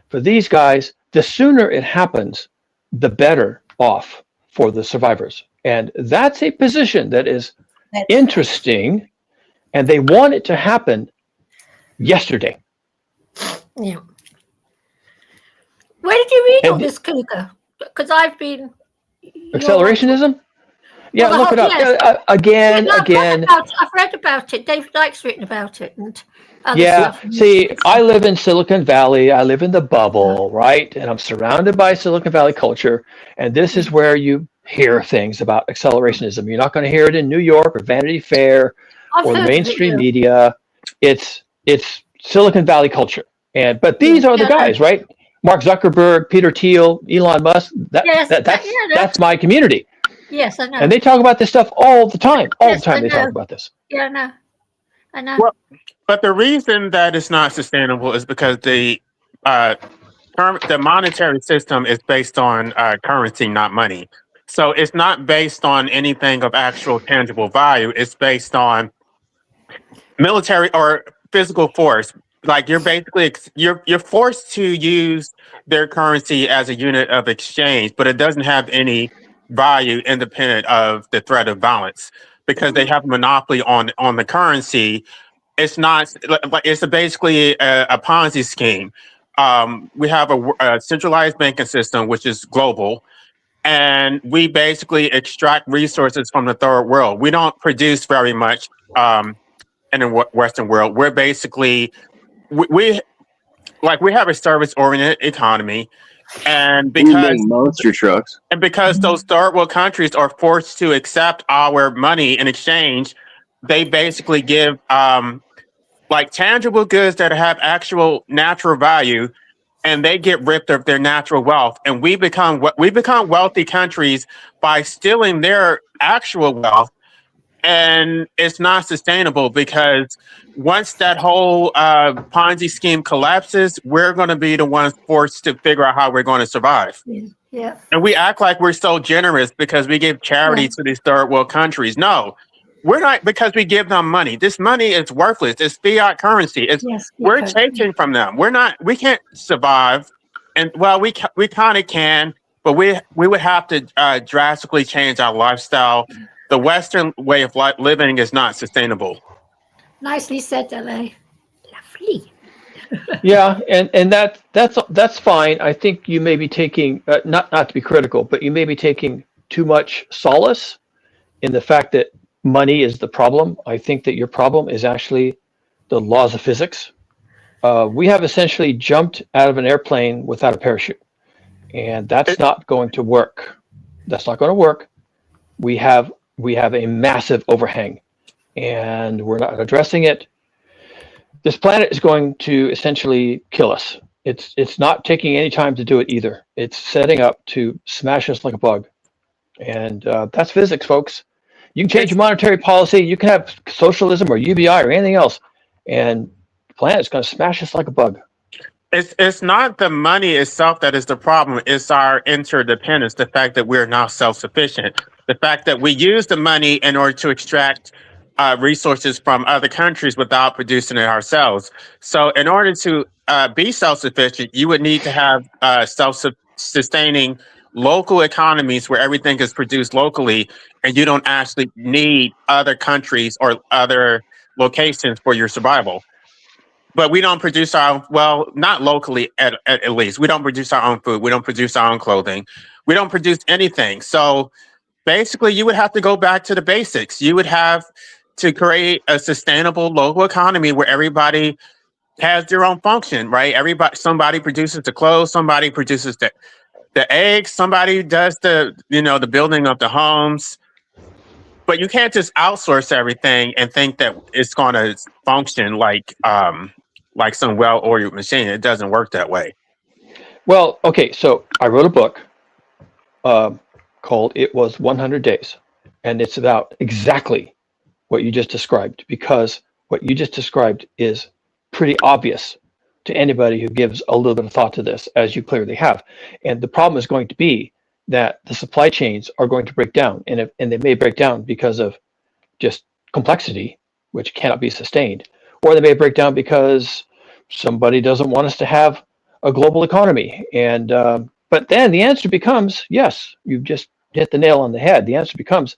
for these guys, the sooner it happens, the better off for the survivors. And that's a position that is interesting, and they want it to happen yesterday. Yeah. Where did you read all this, Kuka? Because I've been... Accelerationism? Yeah, well, look it up. Yes. Again. I've read about it. David Icke's written about it. And yeah, see, I live in Silicon Valley. I live in the bubble, right? And I'm surrounded by Silicon Valley culture. And this is where you hear things about accelerationism. You're not going to hear it in New York or Vanity Fair or the mainstream media. It's Silicon Valley culture. But these are the guys, right? Mark Zuckerberg, Peter Thiel, Elon Musk. That's my community. Yes, I know. And they talk about this stuff all the time. All the time they talk about this. Yeah, I know. Well, but the reason that it's not sustainable is because the monetary system is based on currency, not money. So it's not based on anything of actual tangible value. It's based on military or physical force. Like you're basically you're forced to use their currency as a unit of exchange, but it doesn't have any value independent of the threat of violence because they have a monopoly on the currency. It's not like it's basically a Ponzi scheme. We have a centralized banking system which is global, and we basically extract resources from the third world. We don't produce very much in the Western world. We're basically we have a service-oriented economy. And because monster trucks, and because those third world countries are forced to accept our money in exchange, they basically give like tangible goods that have actual natural value, and they get ripped of their natural wealth, and we become wealthy countries by stealing their actual wealth, and it's not sustainable because once that whole Ponzi scheme collapses, we're going to be the ones forced to figure out how we're going to survive. Yeah. And we act like we're so generous because we give charity Yeah. to these third world countries. No, we're not, because we give them money. This money is worthless. It's fiat currency. Yes. We're Because taking from them. We can't survive. And well, we kind of can, but we would have to drastically change our lifestyle. The Western way of living is not sustainable. nicely said, LA. Lovely. Yeah, and that's fine. I think you may be taking not to be critical, but you may be taking too much solace in the fact that money is the problem. I think that your problem is actually the laws of physics. We have essentially jumped out of an airplane without a parachute, and that's not going to work. That's not going to work. We have a massive overhang, and we're not addressing it. This planet is going to essentially kill us. It's not taking any time to do it either. It's setting up to smash us like a bug, and that's physics, folks. You can change your monetary policy. You can have socialism or UBI or anything else, and the planet's going to smash us like a bug. It's not the money itself that is the problem. It's our interdependence. The fact that we're now self-sufficient. The fact that we use the money in order to extract resources from other countries without producing it ourselves. So in order to be self-sufficient, you would need to have self-sustaining local economies where everything is produced locally, and you don't actually need other countries or other locations for your survival. But we don't produce not locally at least. We don't produce our own food. We don't produce our own clothing. We don't produce anything. So basically, you would have to go back to the basics. You would have to create a sustainable local economy where everybody has their own function, right? Somebody produces the clothes, somebody produces the eggs, somebody does the building of the homes. But you can't just outsource everything and think that it's going to function like some well-oiled machine. It doesn't work that way. Well, okay, so I wrote a book called "It Was 100 Days," and it's about exactly what you just described, because what you just described is pretty obvious to anybody who gives a little bit of thought to this, as you clearly have. And the problem is going to be that the supply chains are going to break down, and they may break down because of just complexity, which cannot be sustained, or they may break down because somebody doesn't want us to have a global economy. And but then the answer becomes, yes, you've just hit the nail on the head. The answer becomes,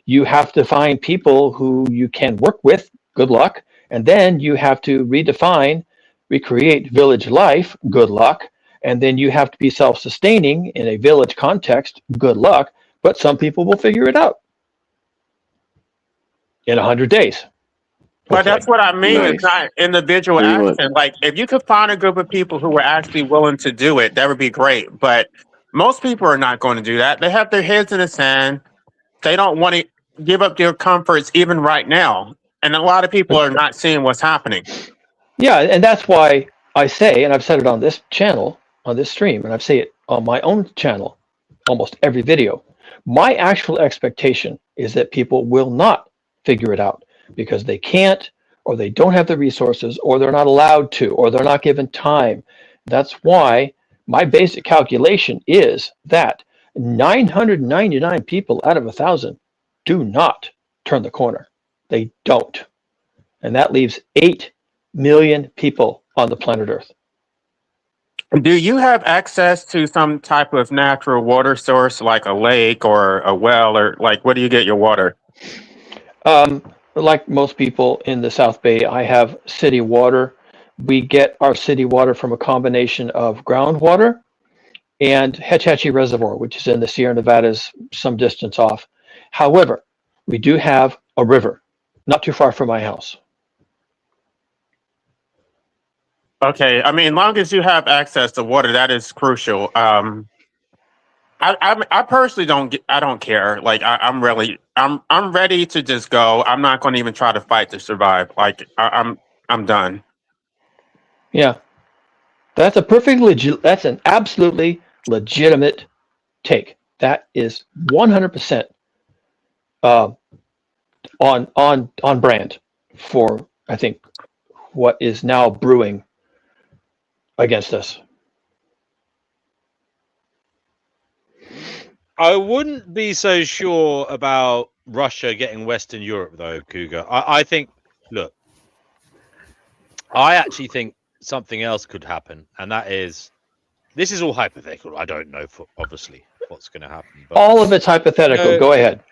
you have to find people who you can work with. Good luck. And then you have to recreate village life. Good luck. And then you have to be self-sustaining in a village context. Good luck. But some people will figure it out in 100 days. But that's what I mean. Nice. It's not individual Very much. action. Like, if you could find a group of people who were actually willing to do it, that would be great. But most people are not going to do that. They have their heads in the sand. They don't want to give up their comforts even right now. And a lot of people are not seeing what's happening. Yeah, and that's why I say, and I've said it on this channel, on this stream, and I've said it on my own channel, almost every video. My actual expectation is that people will not figure it out because they can't, or they don't have the resources, or they're not allowed to, or they're not given time. That's why my basic calculation is that 999 people out of 1,000 do not turn the corner. They don't. And that leaves 8 million people on the planet Earth. Do you have access to some type of natural water source, like a lake or a well, or like, where do you get your water? Like most people in the South Bay, I have city water. We get our city water from a combination of groundwater and Hetch Hetchy Reservoir, which is in the Sierra Nevadas, some distance off. However, we do have a river not too far from my house. Okay, I mean, as long as you have access to water, that is crucial. I personally don't care. Like, I'm ready to just go. I'm not going to even try to fight to survive. Like, I'm done. Yeah. That's a perfectly legit. That's an absolutely legitimate take. That is 100% on brand for, I think, what is now brewing against us. I wouldn't be so sure about Russia getting Western Europe, though, Cougar. I think, look, I actually think something else could happen, and that is, this is all hypothetical. I don't know, obviously, what's going to happen. But All of it's hypothetical. Go ahead.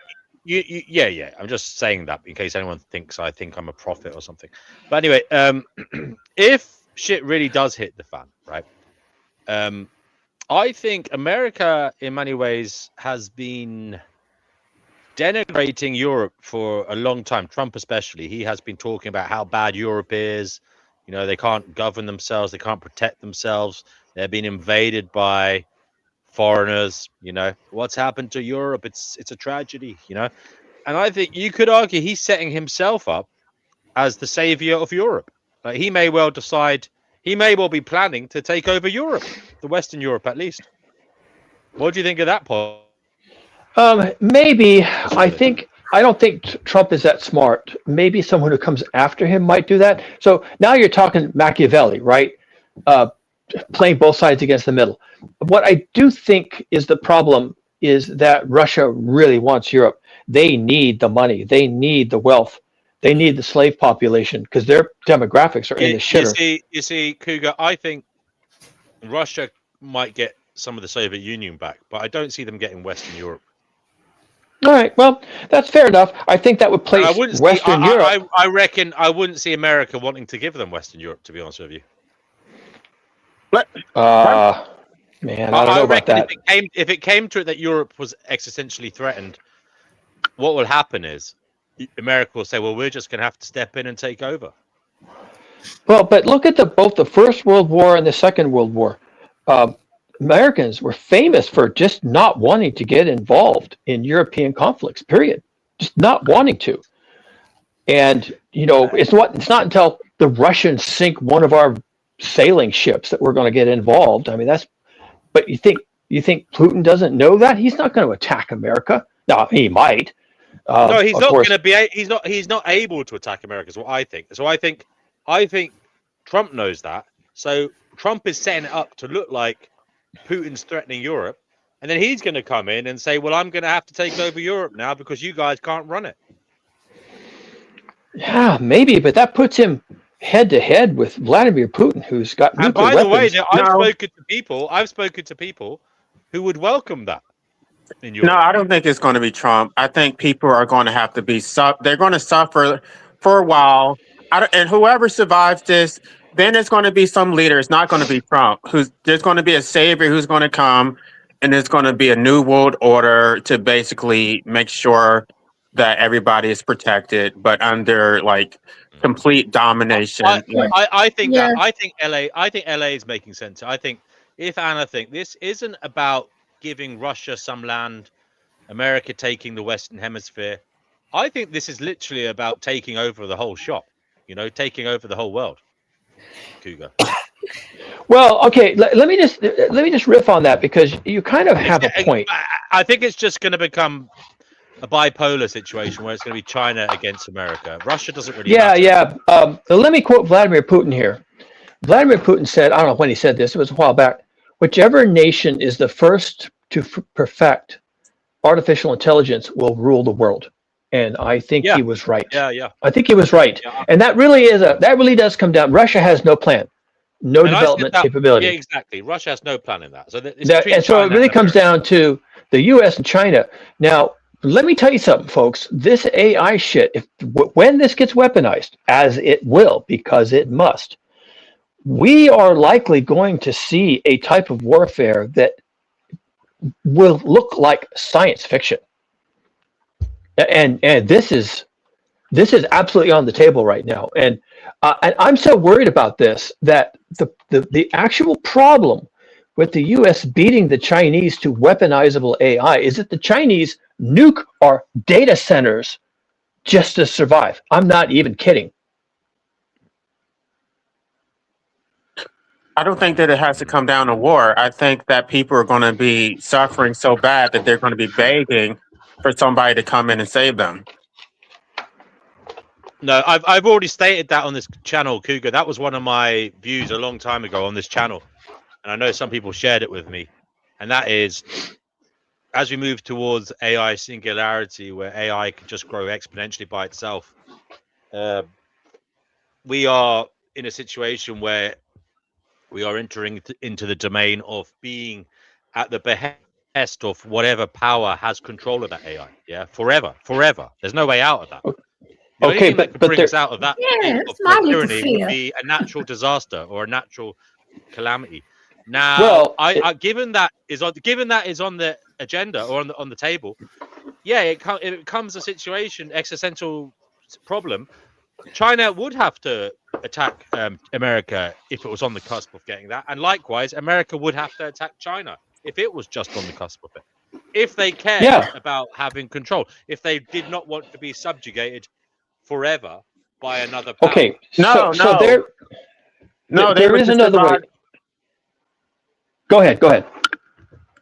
Yeah. I'm just saying that in case anyone thinks I think I'm a prophet or something. But anyway, if shit really does hit the fan, right? I think America, in many ways, has been denigrating Europe for a long time. Trump, especially, he has been talking about how bad Europe is. You know, they can't govern themselves, they can't protect themselves. They're being invaded by foreigners. You know, what's happened to Europe? It's a tragedy. You know, and I think you could argue he's setting himself up as the savior of Europe. Like, he may well decide, he may well be planning to take over Europe, the Western Europe at least. What do you think of that, Paul? Maybe. I don't think Trump is that smart. Maybe someone who comes after him might do that. So now you're talking Machiavelli, right? Playing both sides against the middle. What I do think is the problem is that Russia really wants Europe. They need the money. They need the wealth. They need the slave population because their demographics are in the shitter. You see, Cougar, I think Russia might get some of the Soviet Union back, but I don't see them getting Western Europe. All right, well, that's fair enough. I think that would place Western Europe. I reckon I wouldn't see America wanting to give them Western Europe, to be honest with you. Man, I don't know about that. If it came to it that Europe was existentially threatened, what will happen is America will say, well, we're just going to have to step in and take over. Well, but look at both the First World War and the Second World War. Americans were famous for just not wanting to get involved in European conflicts, period. Just not wanting to. And, you know, it's not until the Russians sink one of our sailing ships that we're going to get involved. I mean, but you think Putin doesn't know that? He's not going to attack America. No, he might. No, he's not going to be. He's not able to attack America. Is what I think. So I think Trump knows that. So Trump is setting it up to look like Putin's threatening Europe, and then he's going to come in and say, "Well, I'm going to have to take over Europe now because you guys can't run it." Yeah, maybe, but that puts him head to head with Vladimir Putin, who's got nuclear weapons. And by the way, I've spoken to people who would welcome that. No, I don't think it's going to be Trump. I think people are going to have to be they're going to suffer for a while, and whoever survives this, then there's going to be some leader. It's not going to be Trump. There's going to be a savior who's going to come, and there's going to be a new world order to basically make sure that everybody is protected, but under like complete domination. I think LA is making sense. I think if Anna this isn't about giving Russia some land, America taking the Western Hemisphere. I think this is literally about taking over the whole shop. You know, taking over the whole world. Cougar. Well, okay. Let me just riff on that because you kind of have a point. I think it's just going to become a bipolar situation where it's going to be China against America. Russia doesn't really. Yeah. Let me quote Vladimir Putin here. Vladimir Putin said, I don't know when he said this. It was a while back. Whichever nation is the first to perfect artificial intelligence will rule the world. And I think he was right. Yeah. I think he was right. Yeah. And that really does come down. Russia has no plan, no development capability. Yeah, exactly. Russia has no plan in that. So it really comes down to the U.S. and China. Now, let me tell you something, folks. This AI shit, when this gets weaponized, as it will, because it must, we are likely going to see a type of warfare that will look like science fiction. And this is absolutely on the table right now. And I'm so worried about this that the actual problem with the U.S. beating the Chinese to weaponizable AI is that the Chinese nuke our data centers just to survive. I'm not even kidding. I don't think that it has to come down to war. I think that people are going to be suffering so bad that they're going to be begging for somebody to come in and save them. No, I've already stated that on this channel, Cougar. That was one of my views a long time ago on this channel, and I know some people shared it with me. And that is, as we move towards AI singularity, where AI can just grow exponentially by itself, we are in a situation where we are entering into the domain of being at the behest of whatever power has control of that AI. Yeah, forever. There's no way out of that. The only thing that could bring us out of that Yeah, state it's of my little tyranny would fear. be a natural disaster or a natural calamity. Now, given that is on the agenda or on the table, yeah, it becomes a situation, existential problem. China would have to attack America if it was on the cusp of getting that, and likewise, America would have to attack China if it was just on the cusp of it. If they cared about having control, if they did not want to be subjugated forever by another power. Okay, so there is another way. Go ahead.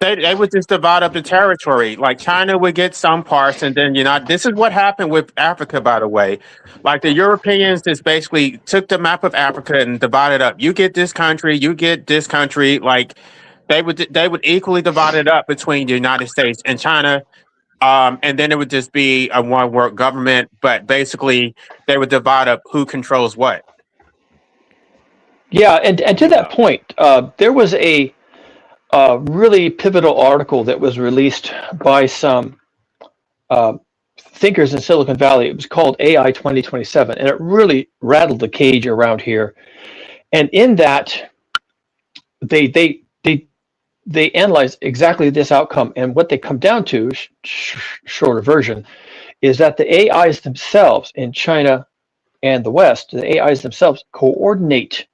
They would just divide up the territory. Like China would get some parts, and then this is what happened with Africa, by the way. Like the Europeans just basically took the map of Africa and divided up. You get this country, you get this country. Like they would equally divide it up between the United States and China. And then it would just be a one world government, but basically they would divide up who controls what. Yeah, and to that point, there was a really pivotal article that was released by some thinkers in Silicon Valley. It was called AI 2027, and it really rattled the cage around here. And in that, they analyze exactly this outcome, and what they come down to, shorter version, is that the AIs themselves in China and the West, the AIs themselves coordinate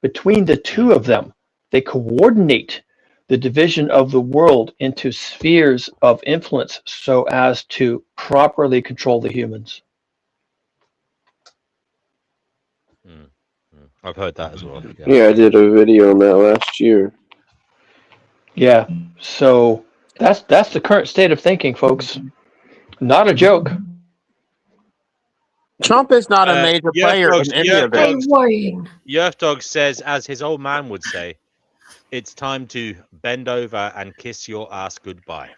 between the two of them. They coordinate the division of the world into spheres of influence so as to properly control the humans. I've heard that as well. Yeah, I did a video on that last year. Yeah, so that's the current state of thinking, folks. Not a joke. Trump is not a major player in any of it. Yerf Dog says, as his old man would say, it's time to bend over and kiss your ass goodbye.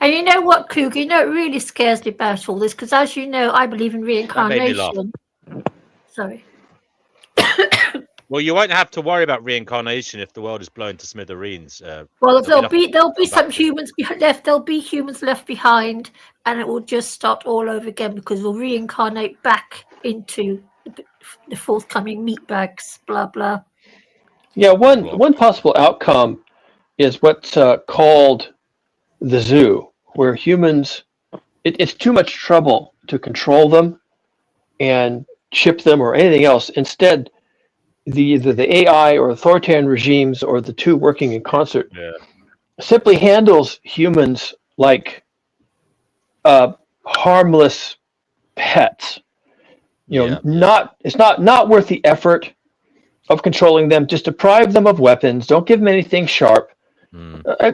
And you know what, Cougar? You know, it really scares me about all this because, as you know, I believe in reincarnation. Sorry. Well, you won't have to worry about reincarnation if the world is blown to smithereens. Well, there'll be some humans left. There'll be humans left behind, and it will just start all over again because we'll reincarnate back into the forthcoming meatbags. Blah blah. Yeah, one possible outcome is what's called the zoo, where humans, it's too much trouble to control them and chip them or anything else. Instead, either the AI or authoritarian regimes or the two working in concert simply handles humans like harmless pets. It's not worth the effort of controlling them. Just deprive them of weapons. Don't give them anything sharp.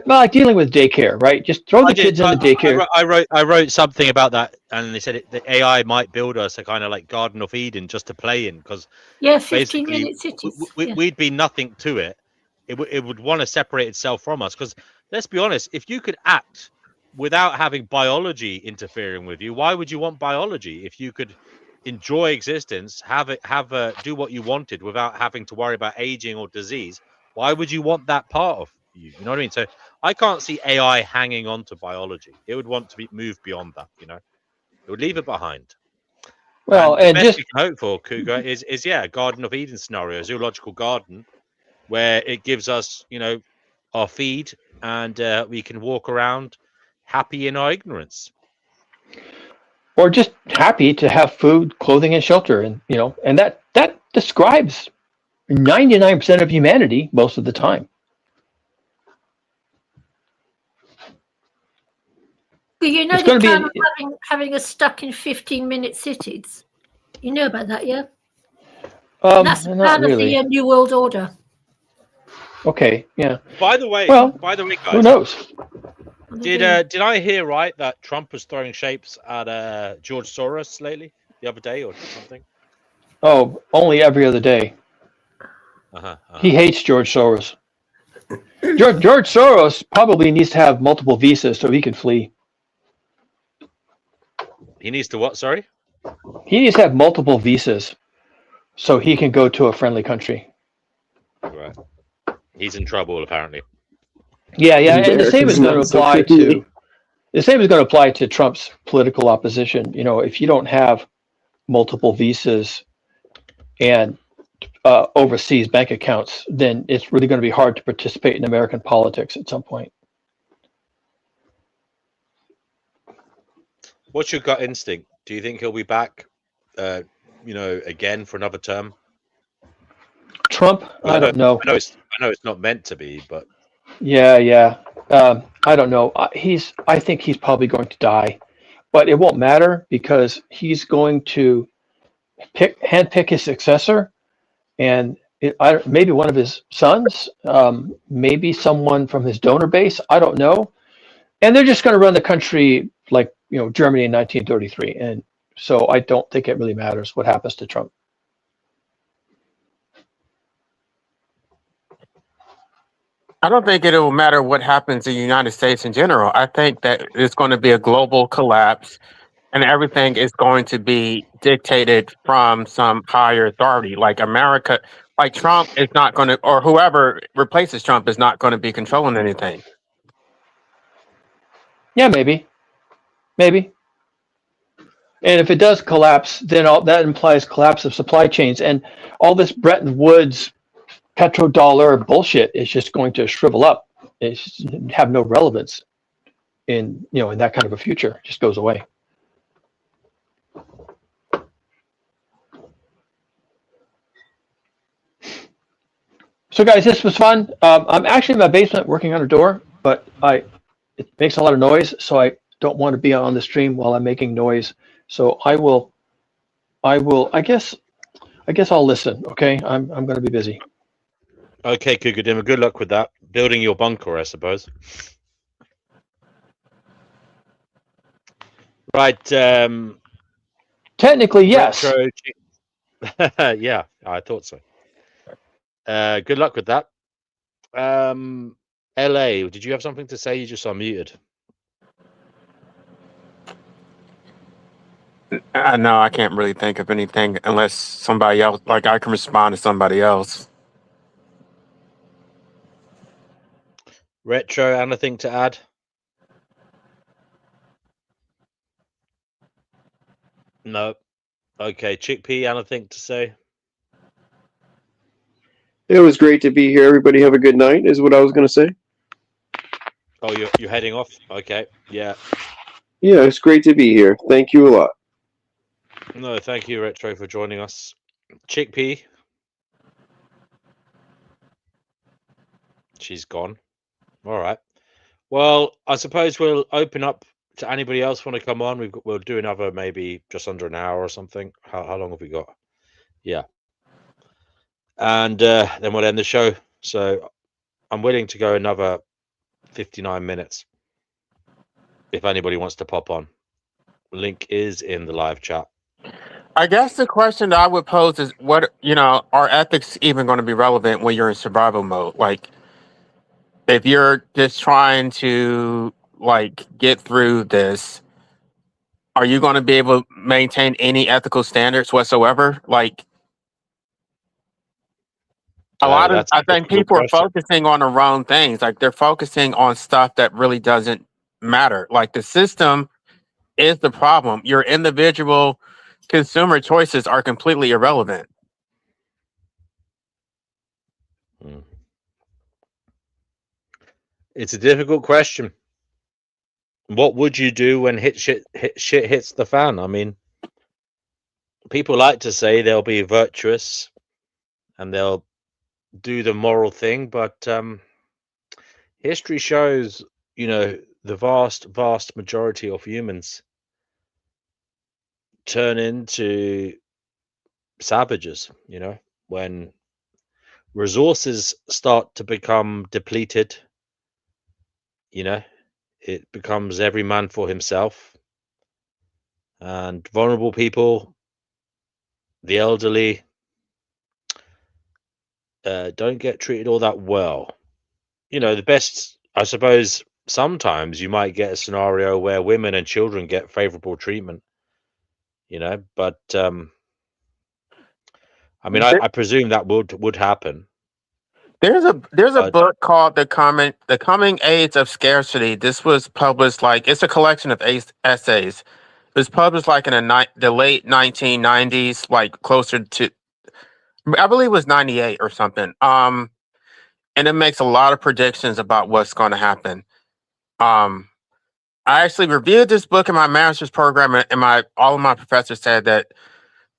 Like dealing with daycare, right? Just throw the kids into daycare. I wrote something about that, and they said the AI might build us a kind of like Garden of Eden just to play in, because 15-minute cities. We'd be nothing to it. It would want to separate itself from us. Because let's be honest, if you could act without having biology interfering with you, why would you want biology? If you could enjoy existence, do what you wanted without having to worry about aging or disease, why would you want that part of you? You know what I mean? So I can't see AI hanging on to biology. It would want to move beyond that. It would leave it behind. Well, and the best we can hope for, Cougar, is a Garden of Eden scenario, a zoological garden, where it gives us, our feed, and we can walk around happy in our ignorance. Or just happy to have food, clothing, and shelter, and that describes 99% of humanity most of the time. But you know the plan of having us stuck in 15-minute cities. You know about that, yeah? That's the plan of the New World Order. Okay, yeah. By the way, Well, guys, who knows? did I hear right that Trump was throwing shapes at George Soros lately, the other day or something? Oh, only every other day. He hates George Soros. George Soros probably needs to have multiple visas so he can flee. He needs to what? Sorry. He needs to have multiple visas so he can go to a friendly country. Right. He's in trouble apparently. Yeah, and the same is going to apply to Trump's political opposition. You know, if you don't have multiple visas and overseas bank accounts, then it's really going to be hard to participate in American politics at some point. What's your gut instinct? Do you think he'll be back, again for another term? Trump? I don't know. I know it's not meant to be, but Yeah. I don't know. I think he's probably going to die, but it won't matter because he's going to handpick his successor, and maybe one of his sons, maybe someone from his donor base. I don't know, and they're just going to run the country like Germany in 1933, and so I don't think it really matters what happens to Trump. I don't think it'll matter what happens in the United States in general. I think that it's going to be a global collapse and everything is going to be dictated from some higher authority. Like America, like Trump is not going to, or whoever replaces Trump is not going to be controlling anything. Yeah, maybe. And if it does collapse, then that implies collapse of supply chains, and all this Bretton Woods petrodollar bullshit is just going to shrivel up. It's have no relevance in that kind of a future. It just goes away. So guys, this was fun. I'm actually in my basement working on a door, but it makes a lot of noise, so I don't want to be on the stream while I'm making noise. So I guess I'll listen. Okay, I'm going to be busy. Okay, Cougar Dimmer, good luck with that. Building your bunker, I suppose. Right. Technically, yes. Yeah, I thought so. Good luck with that. LA, did you have something to say? You just unmuted. No, I can't really think of anything unless somebody else, like I can respond to somebody else. Retro, anything to add? No. Okay, Chickpea, anything to say? It was great to be here. Everybody have a good night, is what I was going to say. Oh, you're heading off? Okay, yeah. Yeah, it's great to be here. Thank you a lot. No, thank you, Retro, for joining us. Chickpea. She's gone. All right. Well, I suppose we'll open up to anybody else want to come on. We'll do another maybe just under an hour or something. How long have we got? Yeah. And then we'll end the show. So I'm willing to go another 59 minutes if anybody wants to pop on. Link is in the live chat. I guess the question that I would pose is are ethics even going to be relevant when you're in survival mode? Like, if you're just trying to get through this, are you going to be able to maintain any ethical standards whatsoever? Like, I think people are focusing on the wrong things. Like, they're focusing on stuff that really doesn't matter. Like, the system is the problem. Your individual consumer choices are completely irrelevant. It's a difficult question. What would you do when shit hits the fan? I mean, people like to say they'll be virtuous and they'll do the moral thing, but history shows, the vast majority of humans turn into savages, when resources start to become depleted, it becomes every man for himself, and vulnerable people, the elderly, don't get treated all that well. The best, I suppose, sometimes you might get a scenario where women and children get favorable treatment, but I mean, I presume that would happen. There's a But book called The Coming Age of Scarcity. This was published it's a collection of essays. It was published in the late 1990s, closer to, I believe it was 98 or something. And it makes a lot of predictions about what's going to happen. I actually reviewed this book in my master's program, and all of my professors said that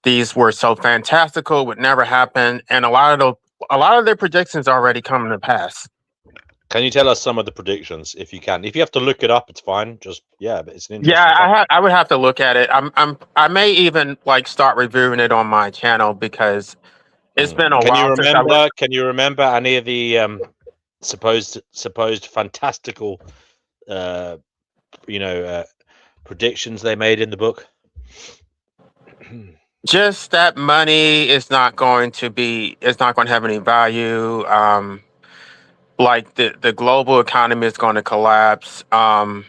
these were so fantastical, would never happen, and a lot of their predictions already come to pass. can you tell us some of the predictions, if you can? If you have to look it up, it's fine. But it's an interesting Yeah, topic. I would have to look at it. I may even start reviewing it on my channel because it's been a Can you while since I remember? Can you remember any of the supposed fantastical, predictions they made in the book? just that money is not going to have any value. The global economy is going to collapse. I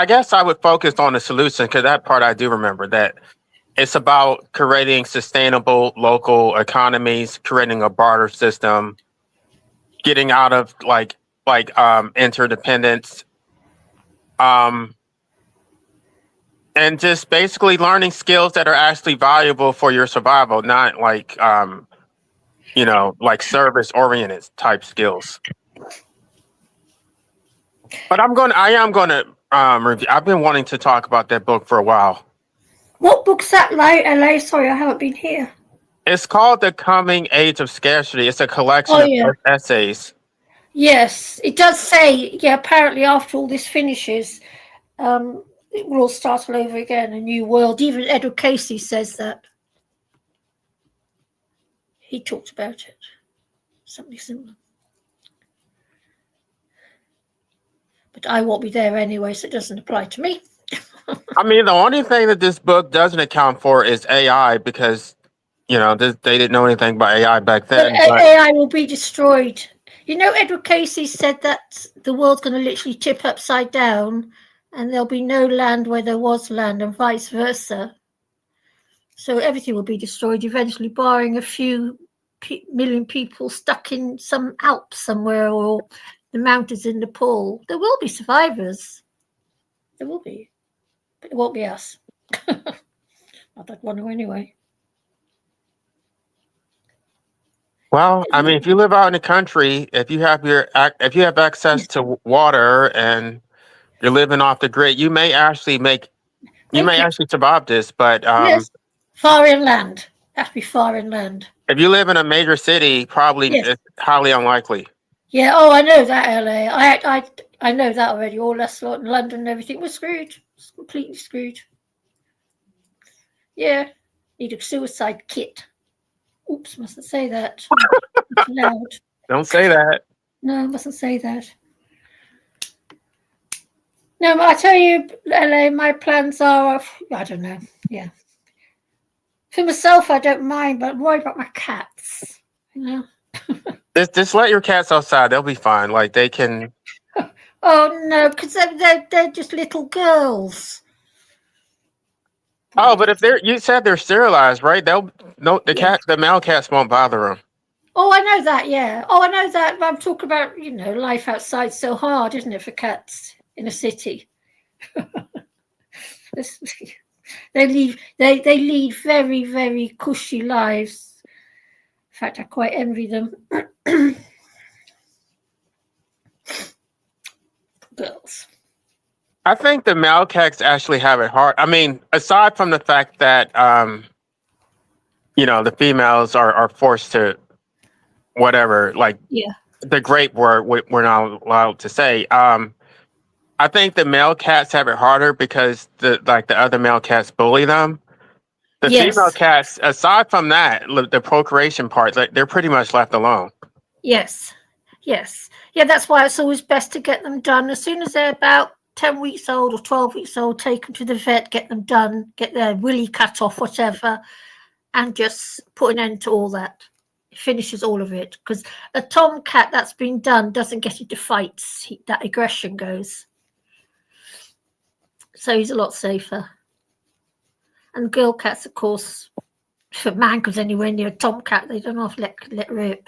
guess I would focus on the solution, because that part I do remember, that it's about creating sustainable local economies, creating a barter system, getting out of interdependence, and just basically learning skills that are actually valuable for your survival, not service oriented type skills. But I am going to review. I've been wanting to talk about that book for a while. What book's that, LA? Sorry, I haven't been here. It's called The Coming Age of Scarcity. It's a collection of essays. Yes, it does say, apparently after all this finishes, it will all start all over again, a new world. Even Edward Casey says that. He talked about it. Something similar. But I won't be there anyway, so it doesn't apply to me. I mean, the only thing that this book doesn't account for is AI, because, they didn't know anything about AI back then. But AI will be destroyed. Edward Casey said that the world's going to literally tip upside down, and there'll be no land where there was land, and vice versa. So everything will be destroyed eventually, barring a few million people stuck in some Alps somewhere, or the mountains in Nepal. There will be survivors. There will be. But it won't be us. Not that one anyway. Well, I mean, if you live out in the country, if you have access to water and you're living off the grid, you may actually survive this. But yes, far inland. Has to be far inland. if you live in a major city, probably it's highly unlikely. Yeah. Oh, I know that, LA. I know that already. All us lot in London and everything was screwed. It's completely screwed. Yeah. Need a suicide kit. Oops, mustn't say that. It's loud. Don't say that. No, mustn't say that. No, but I tell you, LA, my plans are, I don't know. Yeah. For myself, I don't mind, but I'm worried about my cats. Just let your cats outside. They'll be fine. They can. Oh no, because they're just little girls. Oh, but you said they're sterilized, right? The male cats won't bother them. Oh, I know that. Yeah. Oh, I know that. But I'm talking about life outside. So hard, isn't it, for cats in a city? They lead very, very cushy lives. In fact, I quite envy them. Girls. I think the male cats actually have it hard. I mean, aside from the fact that the females are forced to whatever, the great word we're not allowed to say. I think the male cats have it harder because the other male cats bully them. The Yes. female cats, aside from that, the procreation part, they're pretty much left alone. Yes. Yes. Yeah, that's why it's always best to get them done as soon as they're about 10 weeks old or 12 weeks old. Take them to the vet, get them done, get their willy cut off, whatever, and just put an end to all that. It finishes all of it, because a tomcat that's been done doesn't get into fights. That aggression goes. So he's a lot safer. And girl cats, of course, if a man goes anywhere near a tomcat, they don't have to let rip.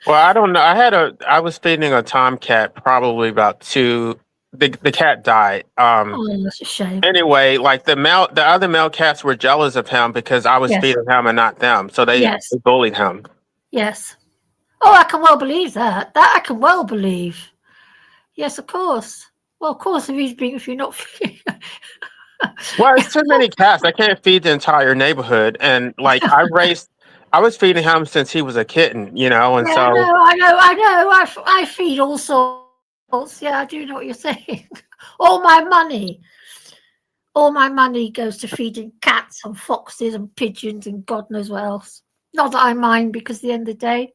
Well, I don't know. I was feeding a tomcat probably about two. The cat died. Oh, that's a shame. Anyway, like the other male cats were jealous of him because I was Yes. feeding him and not them, so they Yes. bullied him. Yes. Oh, I can well believe that. That I can well believe. Yes, of course. Well, of course, if you're not. Well, it's too many cats. I can't feed the entire neighborhood, and like I was feeding him since he was a kitten, and Yeah, so I know. I feed all sorts. Yeah, I do know what you're saying. All my money goes to feeding cats and foxes and pigeons and God knows what else. Not that I mind, because at the end of the day,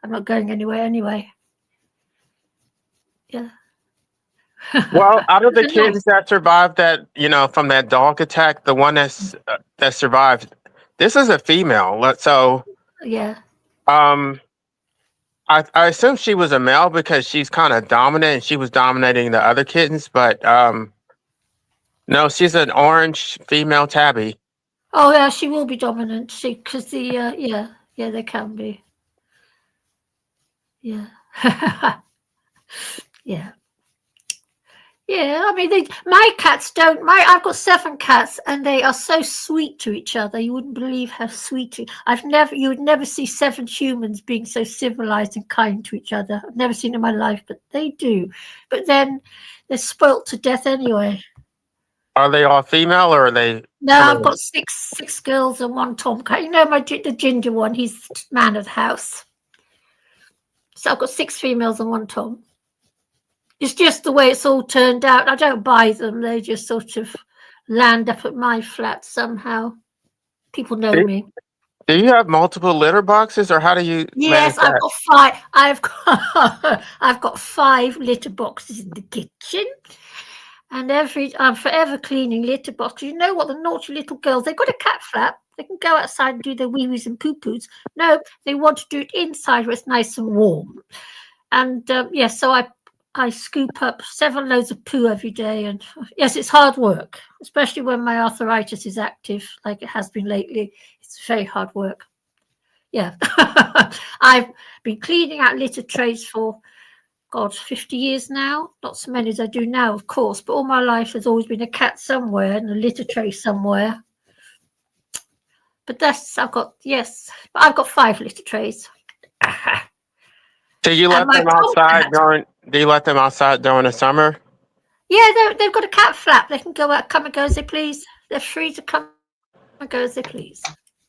I'm not going anywhere anyway. Yeah. well, out of the Nice. kittens that survived that, from that dog attack, the one that survived, this is a female. So, Yeah. I assume she was a male because she's kind of dominant and she was dominating the other kittens, but no, she's an orange female tabby. Oh yeah, she will be dominant. Because yeah, they can be. Yeah. Yeah. Yeah, I mean, my cats don't. I've got 7 cats, and they are so sweet to each other. You wouldn't believe how sweet. You would never see 7 humans being so civilized and kind to each other. I've never seen it in my life, but they do. But then they're spoilt to death anyway. Are they all female or are they? No, I've got six girls and 1 tomcat. The ginger one. He's the man of the house. So I've got 6 females and 1 tom. It's just the way it's all turned out. I don't buy them. They just sort of land up at my flat somehow. People know me. Do you have multiple litter boxes, or how do you? Yes, I've got 5. I've got 5 litter boxes in the kitchen, and I'm forever cleaning litter boxes. You know what? The naughty little girls, they've got a cat flap. They can go outside and do their wee-wees and poo-poos. No, they want to do it inside where it's nice and warm. And so I scoop up 7 loads of poo every day, and yes, it's hard work, especially when my arthritis is active, like it has been lately. It's very hard work. Yeah, I've been cleaning out litter trays for 50 years now. Not so many as I do now, of course, but all my life there's always been a cat somewhere and a litter tray somewhere. But I've got 5 litter trays. Do you let them outside during the summer? Yeah, they've got a cat flap. They can go out, come and go as they please. They're free to come and go as they please.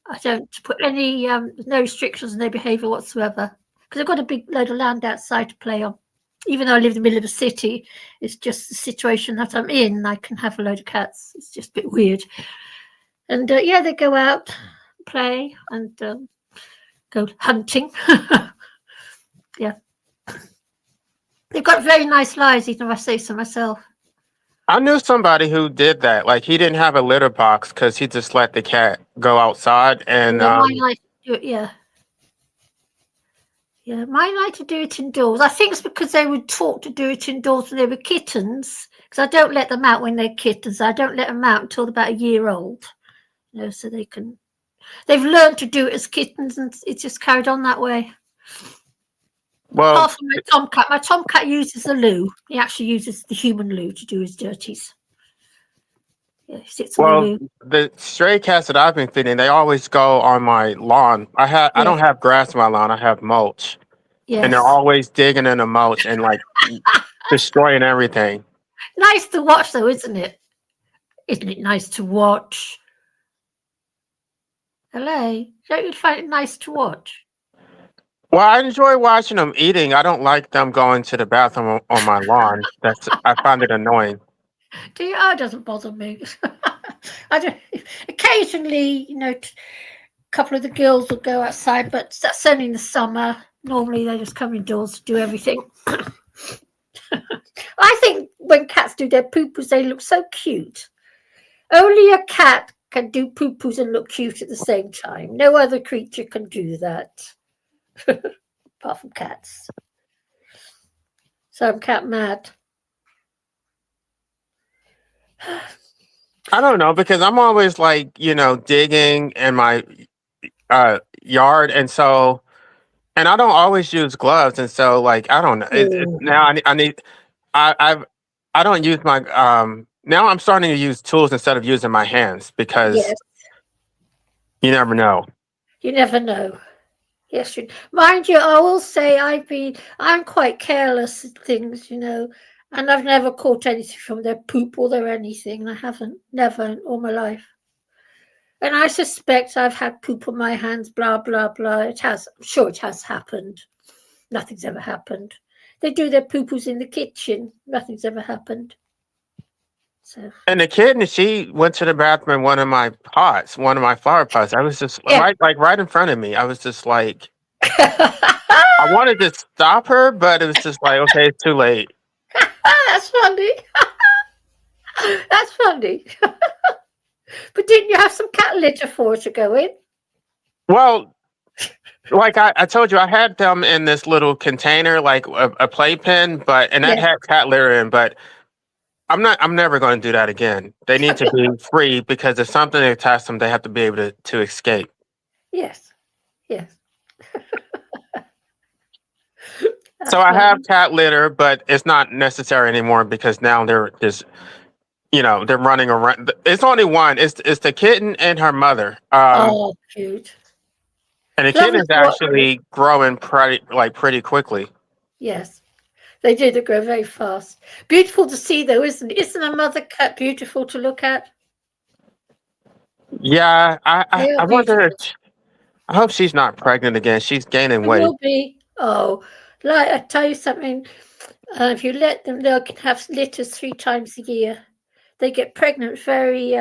I don't put any no restrictions on their behaviour whatsoever, because they've got a big load of land outside to play on. Even though I live in the middle of a city, it's just the situation that I'm in. I can have a load of cats. It's just a bit weird. And they go out, play, and go hunting. Yeah. They've got very nice lives, even if I say so myself. I knew somebody who did that. Like, he didn't have a litter box because he just let the cat go outside. And Mine like to do it, yeah. Yeah, mine like to do it indoors. I think it's because they were taught to do it indoors when they were kittens. Because I don't let them out when they're kittens. I don't let them out until they're about a year old. So they can. They've learned to do it as kittens, and it's just carried on that way. Well, apart from my tomcat uses the loo. He actually uses the human loo to do his dirties. Yeah, he sits on the loo. the stray cats that I've been feeding, they always go on my lawn. I don't have grass on my lawn. I have mulch, and they're Yes. always digging in the mulch and like destroying everything. Nice to watch, though, isn't it? Isn't it nice to watch? Hello, don't you find it nice to watch? Well, I enjoy watching them eating. I don't like them going to the bathroom on my lawn. I find it annoying. Do you? Oh, it doesn't bother me. I don't. Occasionally, a couple of the girls will go outside, but that's only in the summer. Normally, they just come indoors to do everything. I think when cats do their poo-poos, they look so cute. Only a cat can do poo-poos and look cute at the same time. No other creature can do that, apart from cats. So I'm cat mad. I don't know because I'm always like, digging in my yard, and I don't always use gloves, and so like I don't know. Oh, Now I don't use my now I'm starting to use tools instead of using my hands because yes. you never know. You never know. Yes, mind you, I will say I'm quite careless at things, and I've never caught anything from their poop or their anything. I haven't, never in all my life. And I suspect I've had poop on my hands, blah, blah, blah. I'm sure it has happened. Nothing's ever happened. They do their poo-poos in the kitchen. Nothing's ever happened. So. And the kitten, she went to the bathroom in one of my flower pots. I was just Yeah. right in front of me. I was just like, I wanted to stop her, but it was just like, okay, it's too late. That's funny. That's funny. But didn't you have some cat litter for her to go in? Well, like I told you, I had them in this little container, like a playpen, and that had cat litter in, but I'm never going to do that again. They need to be free because if something attacks them, they have to be able to escape. Yes. Yes. So I have cat litter, but it's not necessary anymore because now they're just, they're running around. It's only one. It's the kitten and her mother. Oh, cute. And the Lovely kitten is to watch. actually growing pretty quickly. Yes. They do. They grow very fast. Beautiful to see, though, isn't it? Isn't a mother cat beautiful to look at? Yeah, They I are wonder. beautiful. I hope she's not pregnant again. She's gaining It weight. will be. Oh, like I tell you something. If you let them, they can have litters 3 times a year. They get pregnant very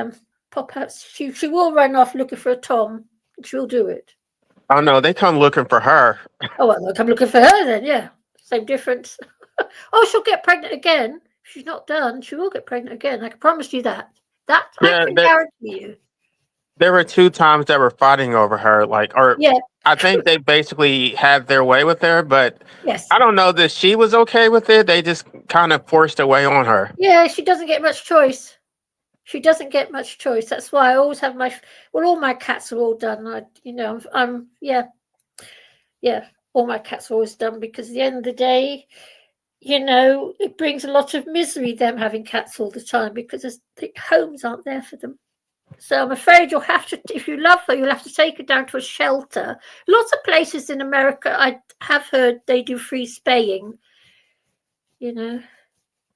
pop out. She will run off looking for a tom. She'll do it. Oh no, they come looking for her. Oh well, they'll come looking for her then. Yeah, same difference. Oh, she'll get pregnant again. If she's not done, she will get pregnant again. I can promise you that. That I can guarantee you. There were 2 times that were fighting over her, Yeah. I think they basically had their way with her, but Yes. I don't know that she was okay with it. They just kind of forced their way on her. Yeah, she doesn't get much choice. She doesn't get much choice. That's why I always have all my cats are all done. All my cats are always done because at the end of the day, it brings a lot of misery them having cats all the time because the homes aren't there for them. So I'm afraid you'll have to, if you love her, you'll have to take her down to a shelter. Lots of places in America, I have heard they do free spaying, and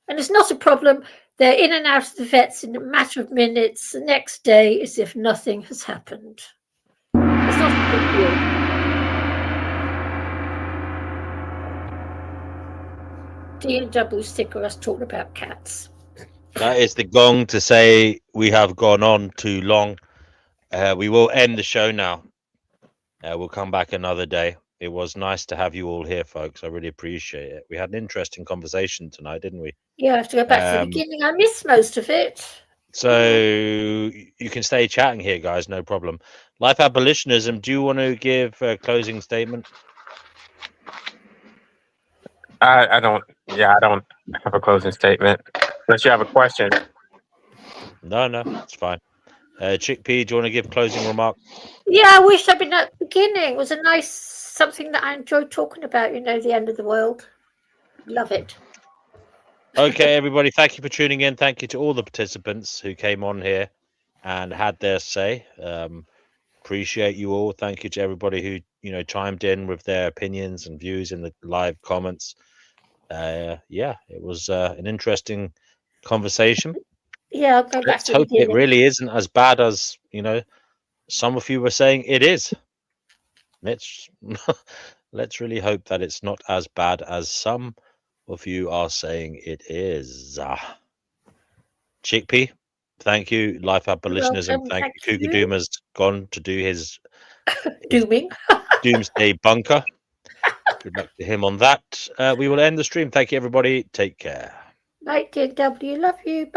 it's not a problem. They're in and out of the vets in a matter of minutes. The next day, as if nothing has happened. It's not a big deal. D&W sticker us talking about cats. That is the gong to say we have gone on too long. We will end the show now. We'll come back another day. It was nice to have you all here, folks. I really appreciate it. We had an interesting conversation tonight, didn't we? Yeah, I have to go back to the beginning. I missed most of it. So you can stay chatting here, guys. No problem. Life abolitionism. Do you want to give a closing statement? I don't have a closing statement unless you have a question. No, it's fine. Chickpea, do you want to give closing remark? Yeah, I wish I'd been at the beginning. It was a nice something that I enjoyed talking about. The end of the world. Love it. Okay, everybody. Thank you for tuning in. Thank you to all the participants who came on here and had their say. Appreciate you all. Thank you to everybody who chimed in with their opinions and views in the live comments. It was an interesting conversation. Yeah, I'll go back Let's to the hope it beginning. really isn't as bad as some of you were saying it is. Let's really hope that it's not as bad as some of you are saying it is. Chickpea, thank you. Life abolitionism, welcome. thank Thank you. Cougar you. Doom has gone to do his Dooming. doomsday bunker. Good luck to him on that. We will end the stream. Thank you, everybody. Take care. Night, dear W. Love you. Bye.